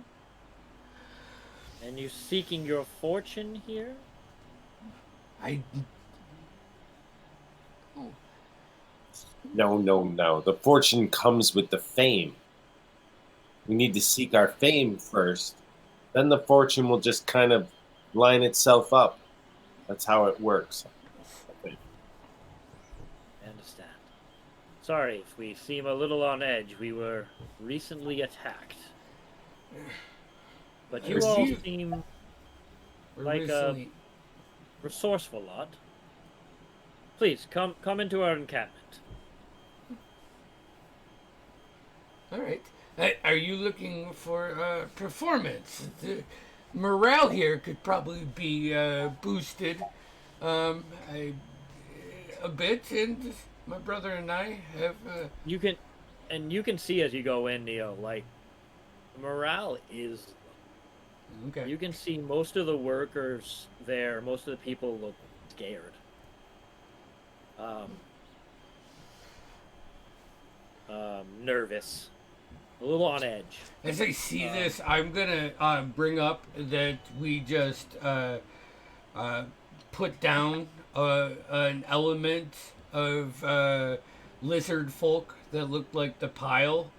And you seeking your fortune here? No. The fortune comes with the fame. We need to seek our fame first. Then the fortune will just kind of line itself up. That's how it works. I understand. Sorry if we seem a little on edge. We were recently attacked. But you all seem like a resourceful lot. Please, come into our encampment. All right. Are you looking for performance? The morale here could probably be boosted a bit, and my brother and I have. You can see as you go in, Neo. Morale is. Okay. You can see most of the workers there. Most of the people look scared. Nervous. A little on edge. As I see this, I'm gonna bring up that we just put down an element of lizard folk that looked like the pile,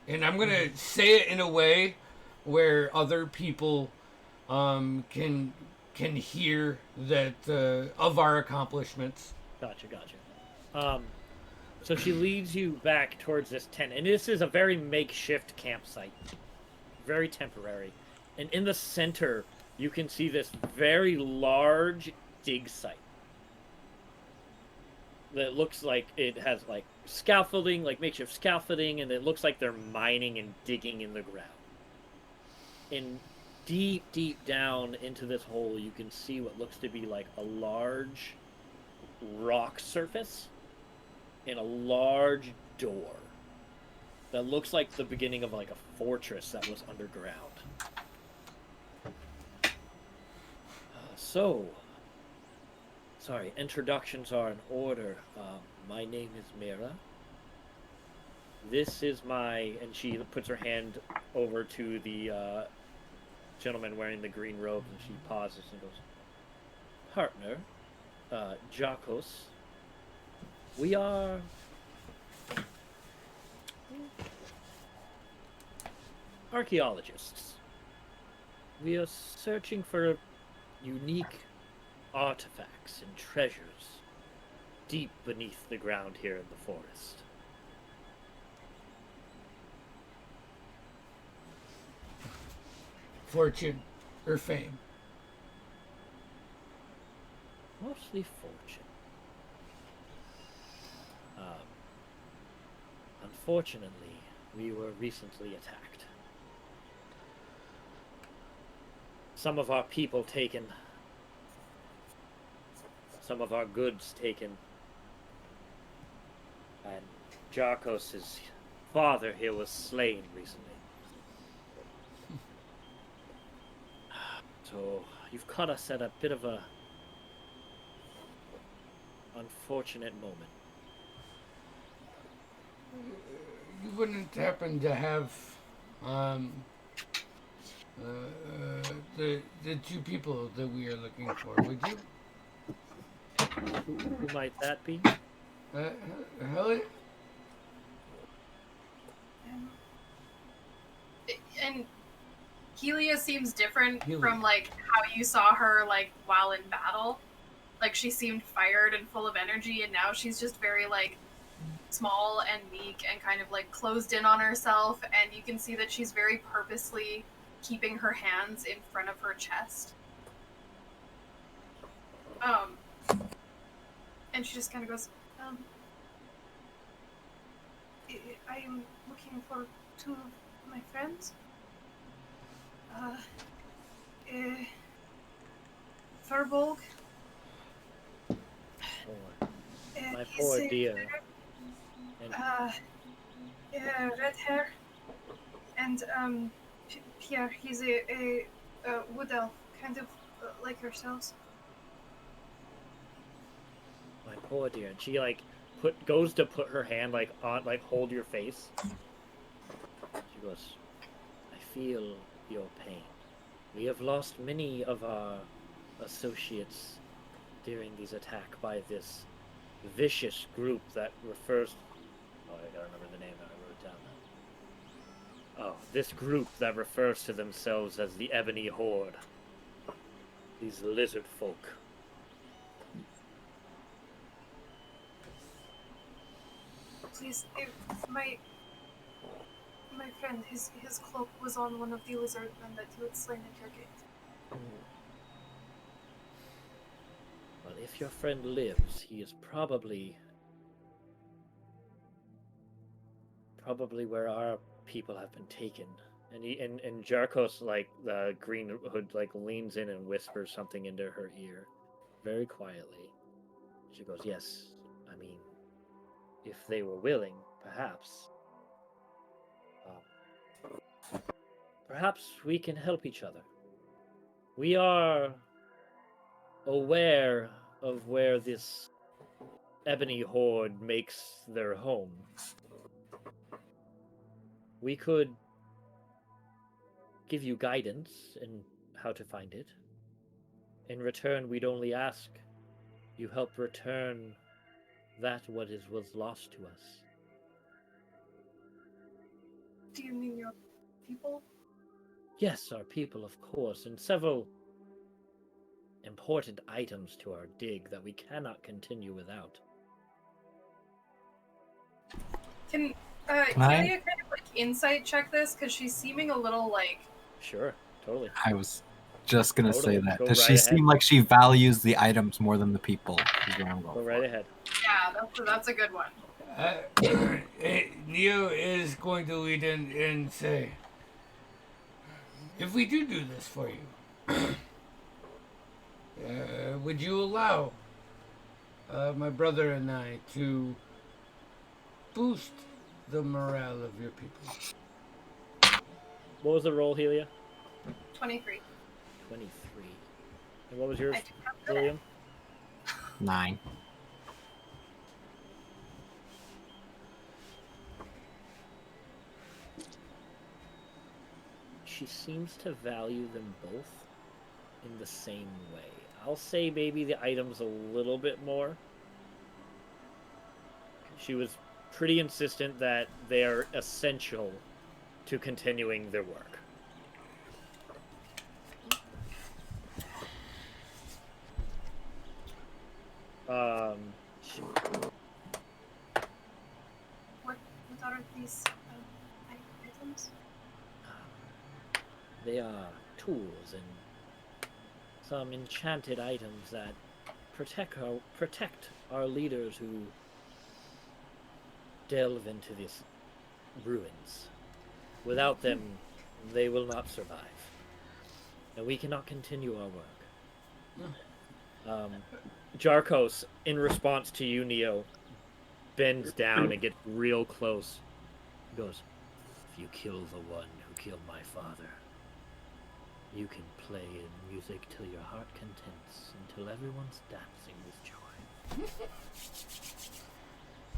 and I'm gonna say it in a way where other people can hear that of our accomplishments. Gotcha. So she leads you back towards this tent, and this is a very makeshift campsite, very temporary. And in the center, you can see this very large dig site that looks like it has scaffolding, makeshift scaffolding, and it looks like they're mining and digging in the ground. And deep down into this hole, you can see what looks to be a large rock surface and a large door that looks like the beginning of a fortress that was underground. Sorry, introductions are in order. My name is Mira. This is and she puts her hand over to the gentleman wearing the green robe, and she pauses and goes, partner, Jakos. We are archaeologists. We are searching for unique artifacts and treasures deep beneath the ground here in the forest. Fortune or fame? Mostly fortune. Unfortunately, we were recently attacked. Some of our people taken. Some of our goods taken. And Jakos' father here was slain recently. So, you've caught us at a bit of a unfortunate moment. wouldn't happen to have the two people that we are looking for, would you? Who might that be? Helen? And Helia seems different Helia. from like how you saw her like while in battle. Like she seemed fired and full of energy, and now she's just very like small and meek and kind of like closed in on herself, and you can see that she's very purposely keeping her hands in front of her chest. And she just kind of goes, I am looking for two of my friends. Thurbolg. My poor dear. Red hair. And Pierre, he's a wood elf, kind of like yourselves. My poor dear. And she like goes to put her hand like on hold your face. She goes, I feel your pain. We have lost many of our associates during these attacks by this vicious group that refers. Oh, I gotta remember the name that I wrote it down now. Oh, this group that refers to themselves as the Ebony Horde. These lizard folk. Please, my friend, his cloak was on one of the lizard men that you had slain at your gate. Well, if your friend lives, he is probably where our people have been taken. And Jarkos, like the Green Hood, like leans in and whispers something into her ear, very quietly. She goes, "Yes, I mean, if they were willing, perhaps. Perhaps we can help each other. We are aware of where this Ebony Horde makes their home. We could give you guidance in how to find it. In return, we'd only ask you help return that what was lost to us." Do you mean your people? Yes, our people, of course, and several important items to our dig that we cannot continue without. Can I? Yulia kind of like insight check this? Because she's seeming a little like... Sure, totally. I was just gonna Totally. say that. Go Does right she ahead. seem like she values the items more than the people? Is what I'm Go going right for. ahead. Yeah, that's a good one. Neo is going to lead in and say, if we do this for you, would you allow my brother and I to boost the morale of your people? What was the roll, Helia? 23. 23. And what was yours, I do have that. William? 9. She seems to value them both in the same way. I'll say maybe the items a little bit more. She was pretty insistent that they are essential to continuing their work. What are these items? They are tools and some enchanted items that protect our leaders who delve into these ruins. Without them, they will not survive. And we cannot continue our work. Jarkos, in response to you, Neo, bends down and gets real close. He goes, "If you kill the one who killed my father, you can play in music till your heart contents, until everyone's dancing with joy."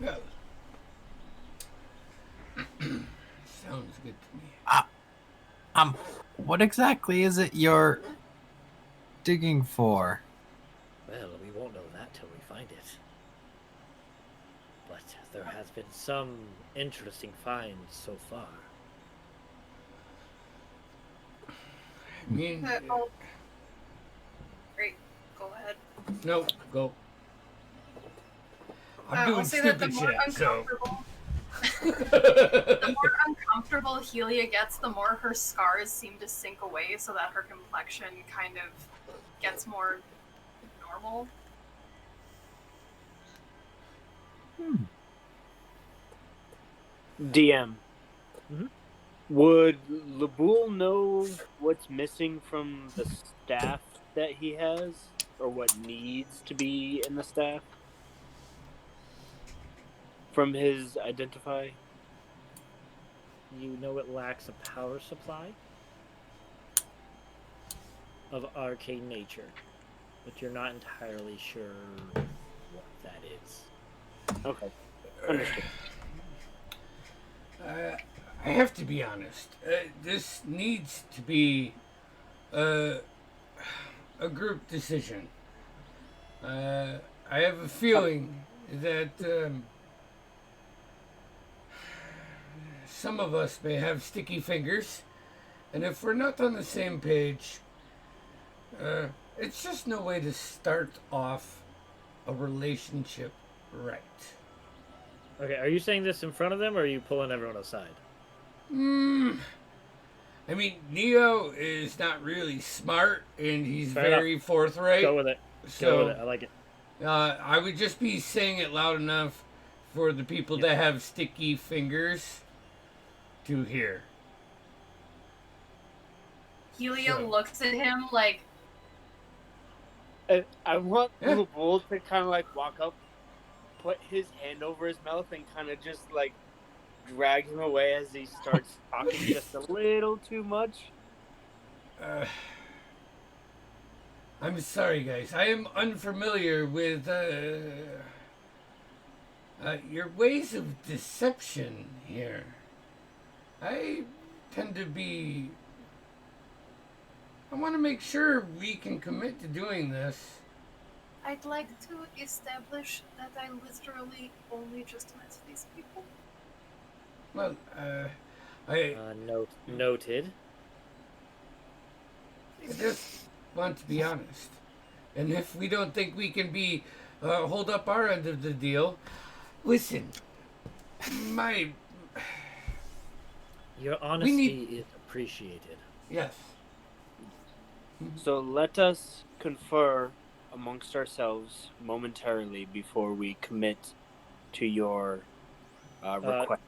Well, good to me. What exactly is it you're digging for? Well, we won't know that till we find it. But there has been some interesting finds so far. I mean, Oh. Great. Go ahead. no, go. I'm doing I'll say that the stupid more shit, so. uncomfortable, the more uncomfortable Helia gets, the more her scars seem to sink away, so that her complexion kind of gets more normal. DM. Mhm. Would Labul know what's missing from the staff that he has, or what needs to be in the staff from his identify? You know it lacks a power supply of arcane nature, but you're not entirely sure what that is. Okay, understood. I have to be honest. This needs to be a group decision. I have a feeling that some of us may have sticky fingers, and if we're not on the same page, it's just no way to start off a relationship right. Okay, are you saying this in front of them, or are you pulling everyone aside? I mean, Neo is not really smart, and he's Fair very forthright. Go with it. So, Go with it. I like it. I would just be saying it loud enough for the people that have sticky fingers to hear. Helia So. looks at him like, I want Yeah. Labul to kind of like walk up, put his hand over his mouth, and kind of just like drag him away as he starts talking just a little too much. I'm sorry, guys. I am unfamiliar with your ways of deception here. I tend to be. I want to make sure we can commit to doing this. I'd like to establish that I literally only just met these people. Well, Noted. I just want to be honest. And if we don't think we can be hold up our end of the deal, listen. Your honesty is appreciated. Yes. So let us confer amongst ourselves momentarily before we commit to your request.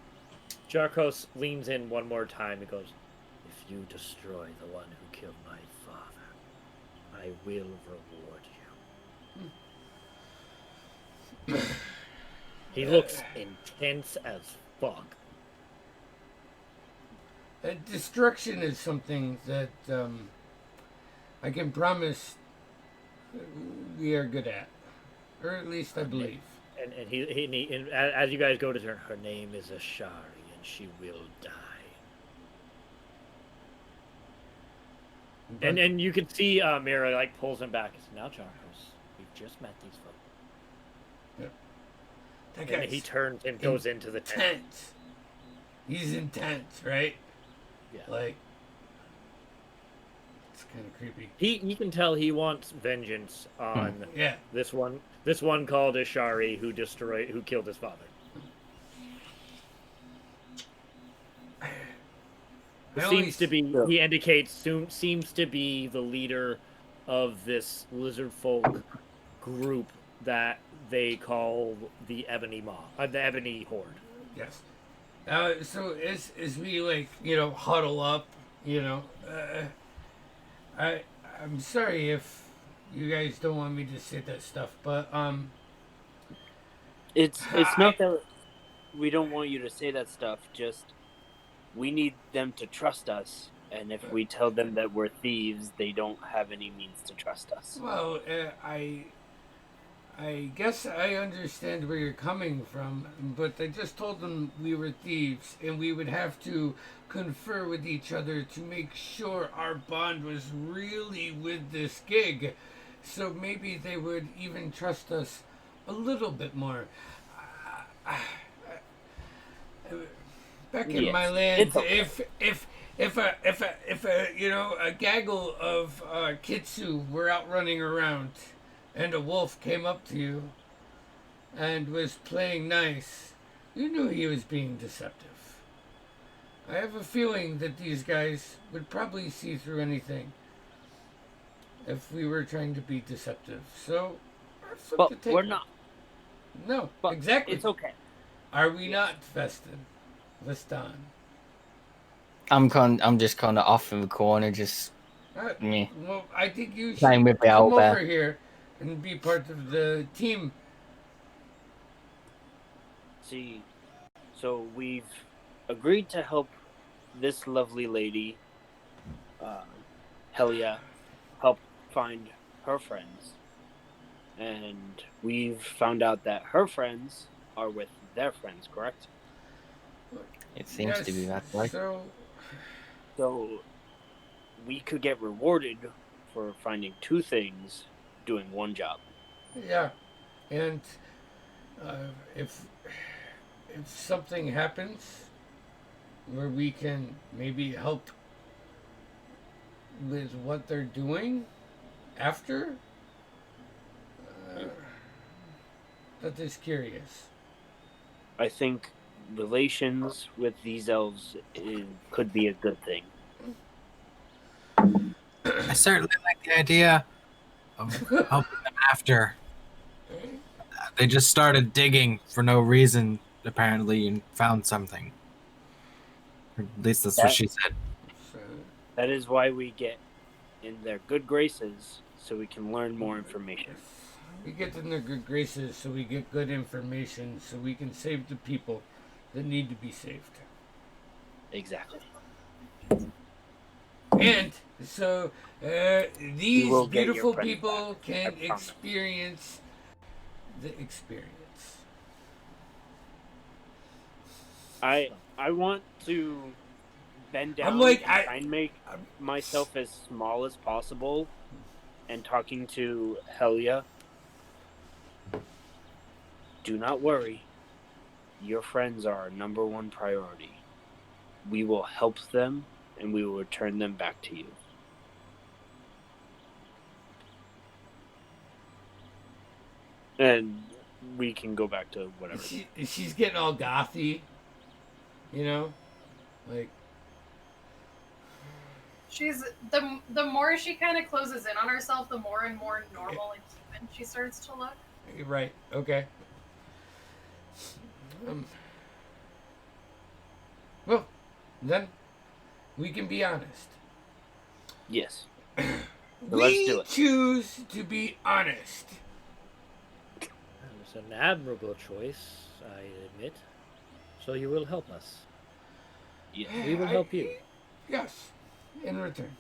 Jarkos leans in one more time and goes, "If you destroy the one who killed my father, I will reward you." He looks intense as fuck. Destruction is something that I can promise we are good at, or at least I believe. And as you guys go to turn, her name is Ashari, and she will die. But, And you can see Mira like pulls him back. It's now Jarkos. We've just met these folks. that And guy's he turns and goes into the tent. intense. He's intense, right? Yeah. Like, it's kind of creepy. You can tell he wants vengeance on Yeah. this one called Ashari who killed his father. He indicates seems to be the leader of this lizard folk group that they call the Ebony Horde. Yes. So as we like huddle up, I'm sorry if you guys don't want me to say that stuff, but It's not that we don't want you to say that stuff. Just we need them to trust us, and if we tell them that we're thieves, they don't have any means to trust us. well, I guess I understand where you're coming from, but I just told them we were thieves and we would have to confer with each other to make sure our bond was really with this gig. So maybe they would even trust us a little bit more. Back in my land, it's okay. if a a gaggle of kitsu were out running around, and a wolf came up to you and was playing nice, you knew he was being deceptive. I have a feeling that these guys would probably see through anything if we were trying to be deceptive. So, But we're not. No, But exactly. it's okay. Are we not, Vestan? I'm just kind of off in the corner, just me. Well, I think you should Playing with the come owlbear. over here and be part of the team. See, so we've agreed to help this lovely lady, Helia, help find her friends. And we've found out that her friends are with their friends, correct? It seems to be that way. So we could get rewarded for finding two things, doing one job. Yeah, and if something happens where we can maybe help with what they're doing after, that is curious. I think relations with these elves could be a good thing. I certainly like the idea of helping them after. They just started digging for no reason, apparently, and found something. At least that's what she said. That is why we get in their good graces, so we can learn more information. We get in their good graces so we get good information so we can save the people that need to be saved. Exactly. And so these beautiful people can experience the experience. I want to bend down I'm like, and try and make myself as small as possible, and talking to Helia. Do not worry. Your friends are our number one priority. We will help them, and we will return them back to you. And we can go back to whatever. She's getting all gothy, you know, like. She's the more she kind of closes in on herself, the more and more normal and human she starts to look. Right. Okay. Well, then we can be honest. Yes. Let's do it. Choose to be honest. It's an admirable choice, I admit. So you will help us. Yes. We will help you. Yes, in return.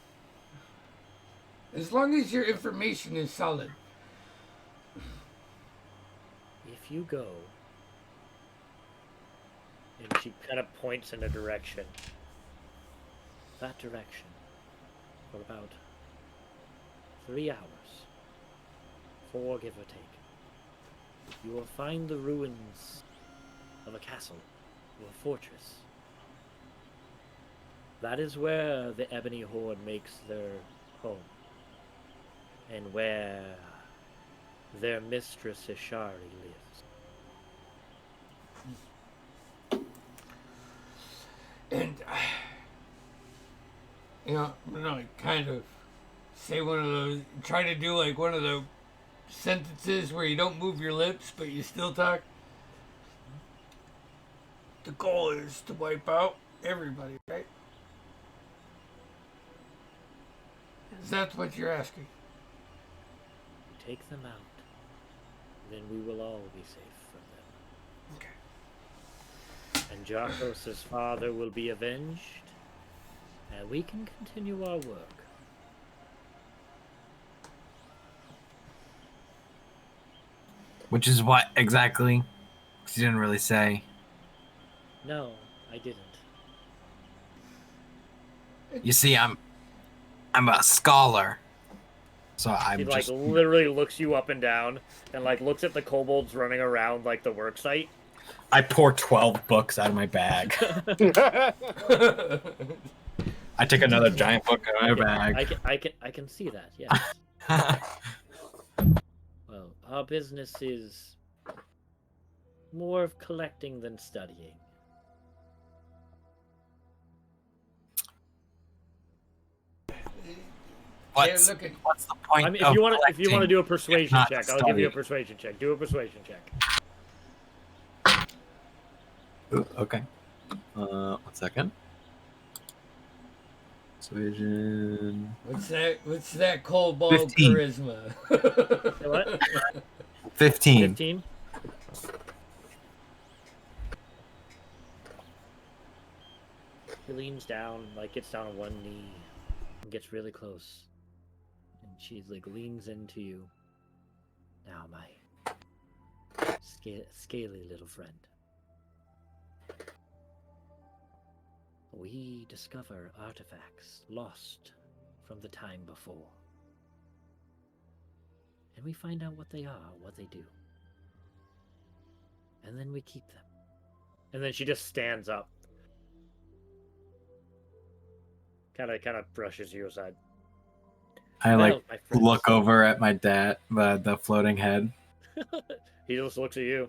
As long as your information is solid. If you go, and she kind of points in a direction, that direction, for about 3 hours, 4 give or take, you will find the ruins of a castle or a fortress. That is where the Ebony Horde makes their home, and where their mistress Ishari lives. And, you know, I'm gonna like kind of say one of those, try to do like one of the sentences where you don't move your lips, but you still talk. The goal is to wipe out everybody, right? That's what you're asking. Take them out, then we will all be safe from them. Okay. And Jarkos' father will be avenged, and we can continue our work. Which is what exactly? Because you didn't really say. No, I didn't. You see, I'm a scholar, so He I'm like just. literally looks you up and down, and like looks at the kobolds running around like the work site. I pour 12 books out of my bag. I take another giant book out of my bag. I can see that. Yes. Well, our business is more of collecting than studying. What's Yeah, look at- the point? I mean, of if you want to collecting do a persuasion not check, I'll give you a studying? persuasion check. Do a persuasion check. Ooh, okay. 1 second. Persuasion. What's that cold ball 15. charisma? What? 15. 15. She leans down, like gets down on one knee, and gets really close. And she's like leans into you. Now, my scaly little friend. We discover artifacts lost from the time before. And we find out what they are, what they do. And then we keep them. And then she just stands up. Kind of brushes you aside. I like Well, my friends. look over at my dad, the floating head. He just looks at you.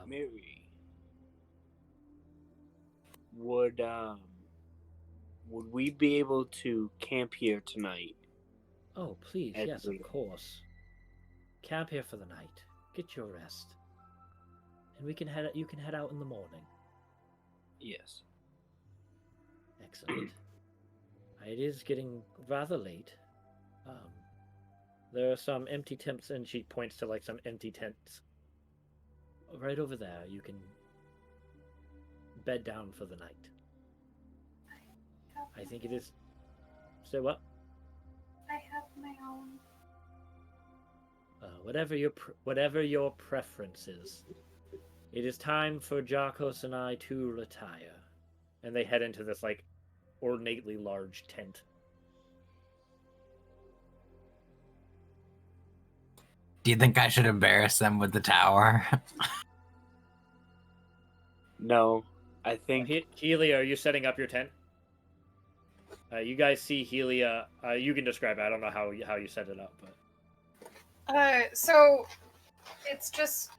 Mary, would we be able to camp here tonight? Oh, please, Ed, yes, please. of course. Camp here for the night. Get your rest. And you can head out in the morning. Yes. Excellent. It is getting rather late. There are some empty tents, and she points to like some empty tents. Right over there, you can bed down for the night. I think it is. Say what? I have my own. Whatever your preference is. It is time for Jarkos and I to retire. And they head into this like ornately large tent. Do you think I should embarrass them with the tower? No, I think Helia, are you setting up your tent? You guys see Helia. You can describe it. I don't know how you set it up, but So it's just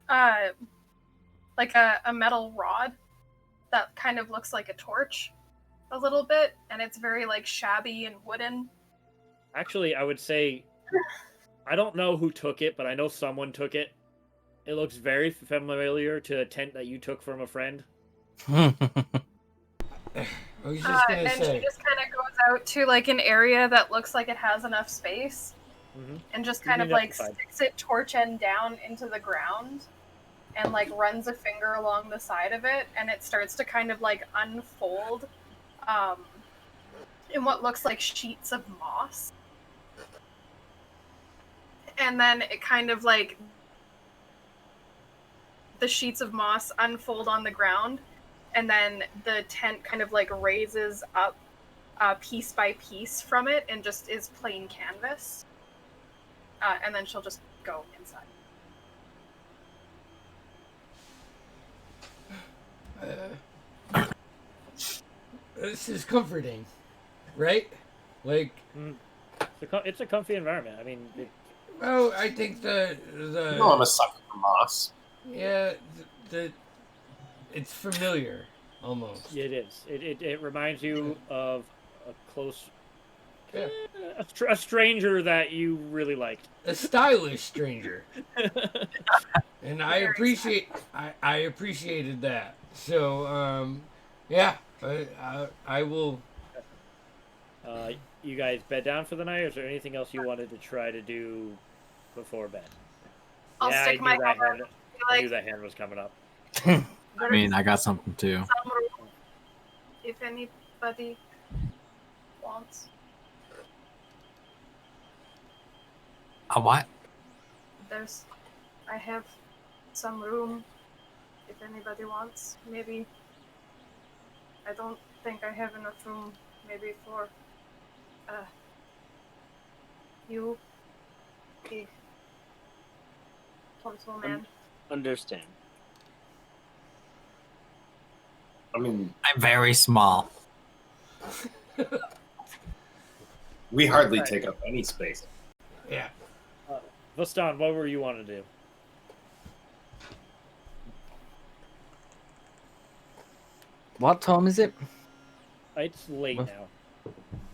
like a metal rod that kind of looks like a torch a little bit, and it's very like shabby and wooden. actually, I would say I don't know who took it, but I know someone took it. It looks very familiar to a tent that you took from a friend. I was just gonna And say. she just kind of goes out to like an area that looks like it has enough space, and just kind of like sticks it torch end down into the ground, and like runs a finger along the side of it, and it starts to kind of like unfold in what looks like sheets of moss. And then it kind of like the sheets of moss unfold on the ground, and then the tent kind of like raises up piece by piece from it and just is plain canvas. And then she'll just go inside. This is comforting, right? Like, It's a comfy environment. I mean, well, I think the You know I'm a sucker for moss. yeah, it's familiar almost. it is. It reminds you of a close, Yeah. a stranger that you really liked. A stylish stranger, and I appreciated that. So, yeah, I will. You guys bed down for the night, or is there anything else you wanted to try to do before bed? I'll Yeah, stick I my knew that hand hand. out, I like, knew that hand was coming up. I mean, I got something too. if anybody wants. A what? I have some room if anybody wants. Maybe. I don't think I have enough room. Maybe for you, the console man. Understand. I mean, I'm very small. we hardly take up any space. Yeah. Vastan, what were you want to do? What time is it? It's late Well- now.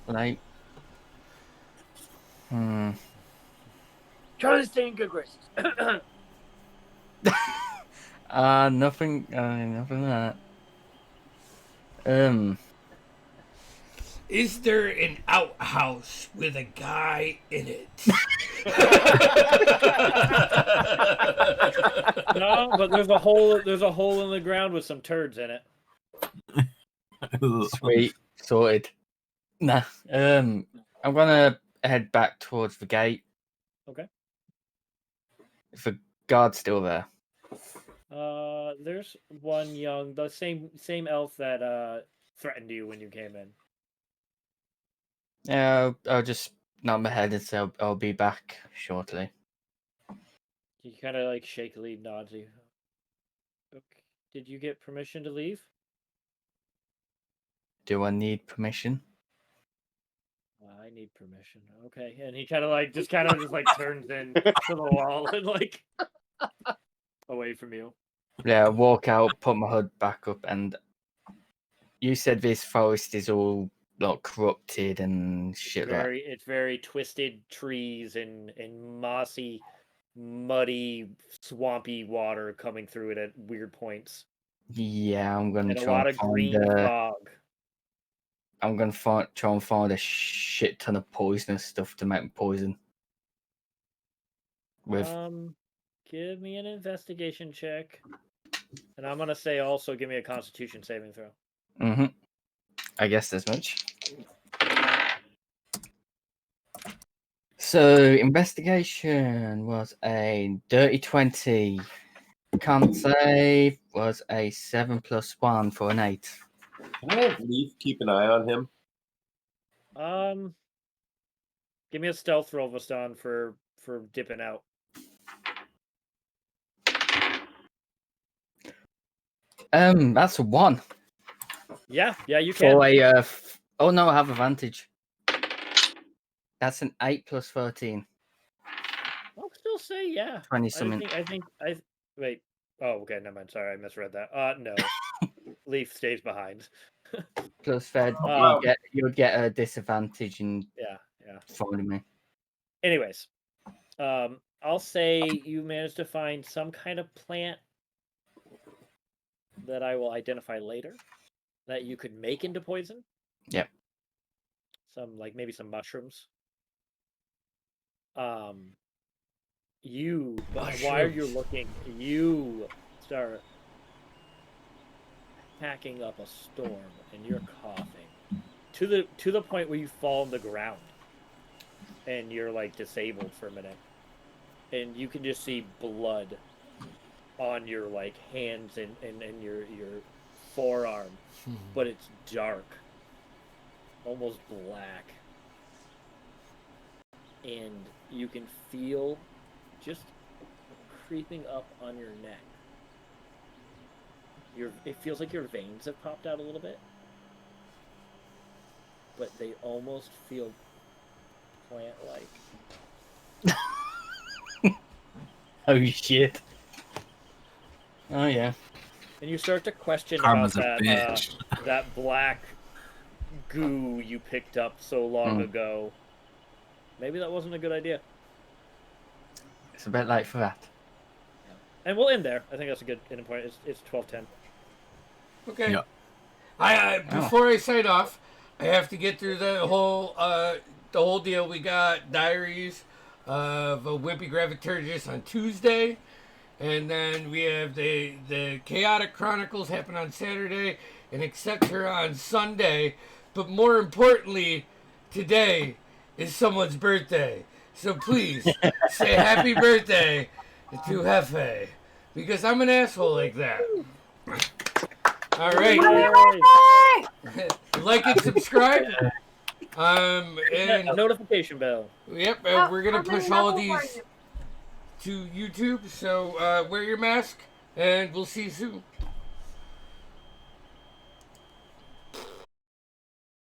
Like, Trying to stay in good graces. nothing like that. Is there an outhouse with a guy in it? No, but there's a hole. There's a hole in the ground with some turds in it. Sweet, sorted. Nah, I'm gonna head back towards the gate. Okay. If the guard's still there. There's one young, the same elf that threatened you when you came in. Yeah, I'll just nod my head and say I'll be back shortly. He kind of like shakily nods you. Okay. Did you get permission to leave? Do I need permission? I need permission. Okay, and he kind of like just turns in to the wall and like away from you. Yeah, walk out, put my hood back up, and you said this forest is all like corrupted and shit. It's very twisted trees and mossy, muddy, swampy water coming through it at weird points. Yeah, I'm gonna And a try lot and of find. green fog. I'm gonna try and find a shit ton of poisonous stuff to make poison. With Give me an investigation check, and I'm gonna say also give me a Constitution saving throw. I guess as much. So investigation was a dirty 20. Can't save was a 7+1 for an 8. Can I have Leaf keep an eye on him? Give me a stealth roll, Vastan, for dipping out. That's a 1. Yeah, you can. For a oh no, I have advantage. That's an 8 + 13. I'll still say yeah. 20 something. I wait. Oh, okay, never mind. Sorry, I misread that. No. Leaf stays behind. Plus Fed, you'll get a disadvantage in Yeah. following me. Anyways, I'll say you managed to find some kind of plant that I will identify later that you could make into poison. Yep. Maybe some mushrooms. While you're looking, you start hacking up a storm, and you're coughing to the point where you fall on the ground, and you're like disabled for a minute, and you can just see blood on your like hands and your forearm, but it's dark, almost black, and you can feel just creeping up on your neck. It feels like your veins have popped out a little bit, but they almost feel plant-like. Oh shit. Oh yeah. And you start to question Karma's about a bitch. that black goo you picked up so long ago. Maybe that wasn't a good idea. It's a bit late for that. And we'll end there. I think that's a good ending point. It's 12:10. Okay. Yep. I before I sign off, I have to get through the whole deal. We got Diaries of a Wimpy Graviturgis on Tuesday, and then we have the Chaotic Chronicles happen on Saturday, and Etc. on Sunday. But more importantly, today is someone's birthday. So please say happy birthday to Hefe, because I'm an asshole like that. All right. Like and subscribe. And Notification bell. yep, we're gonna push all of these to YouTube. So wear your mask, and we'll see you soon.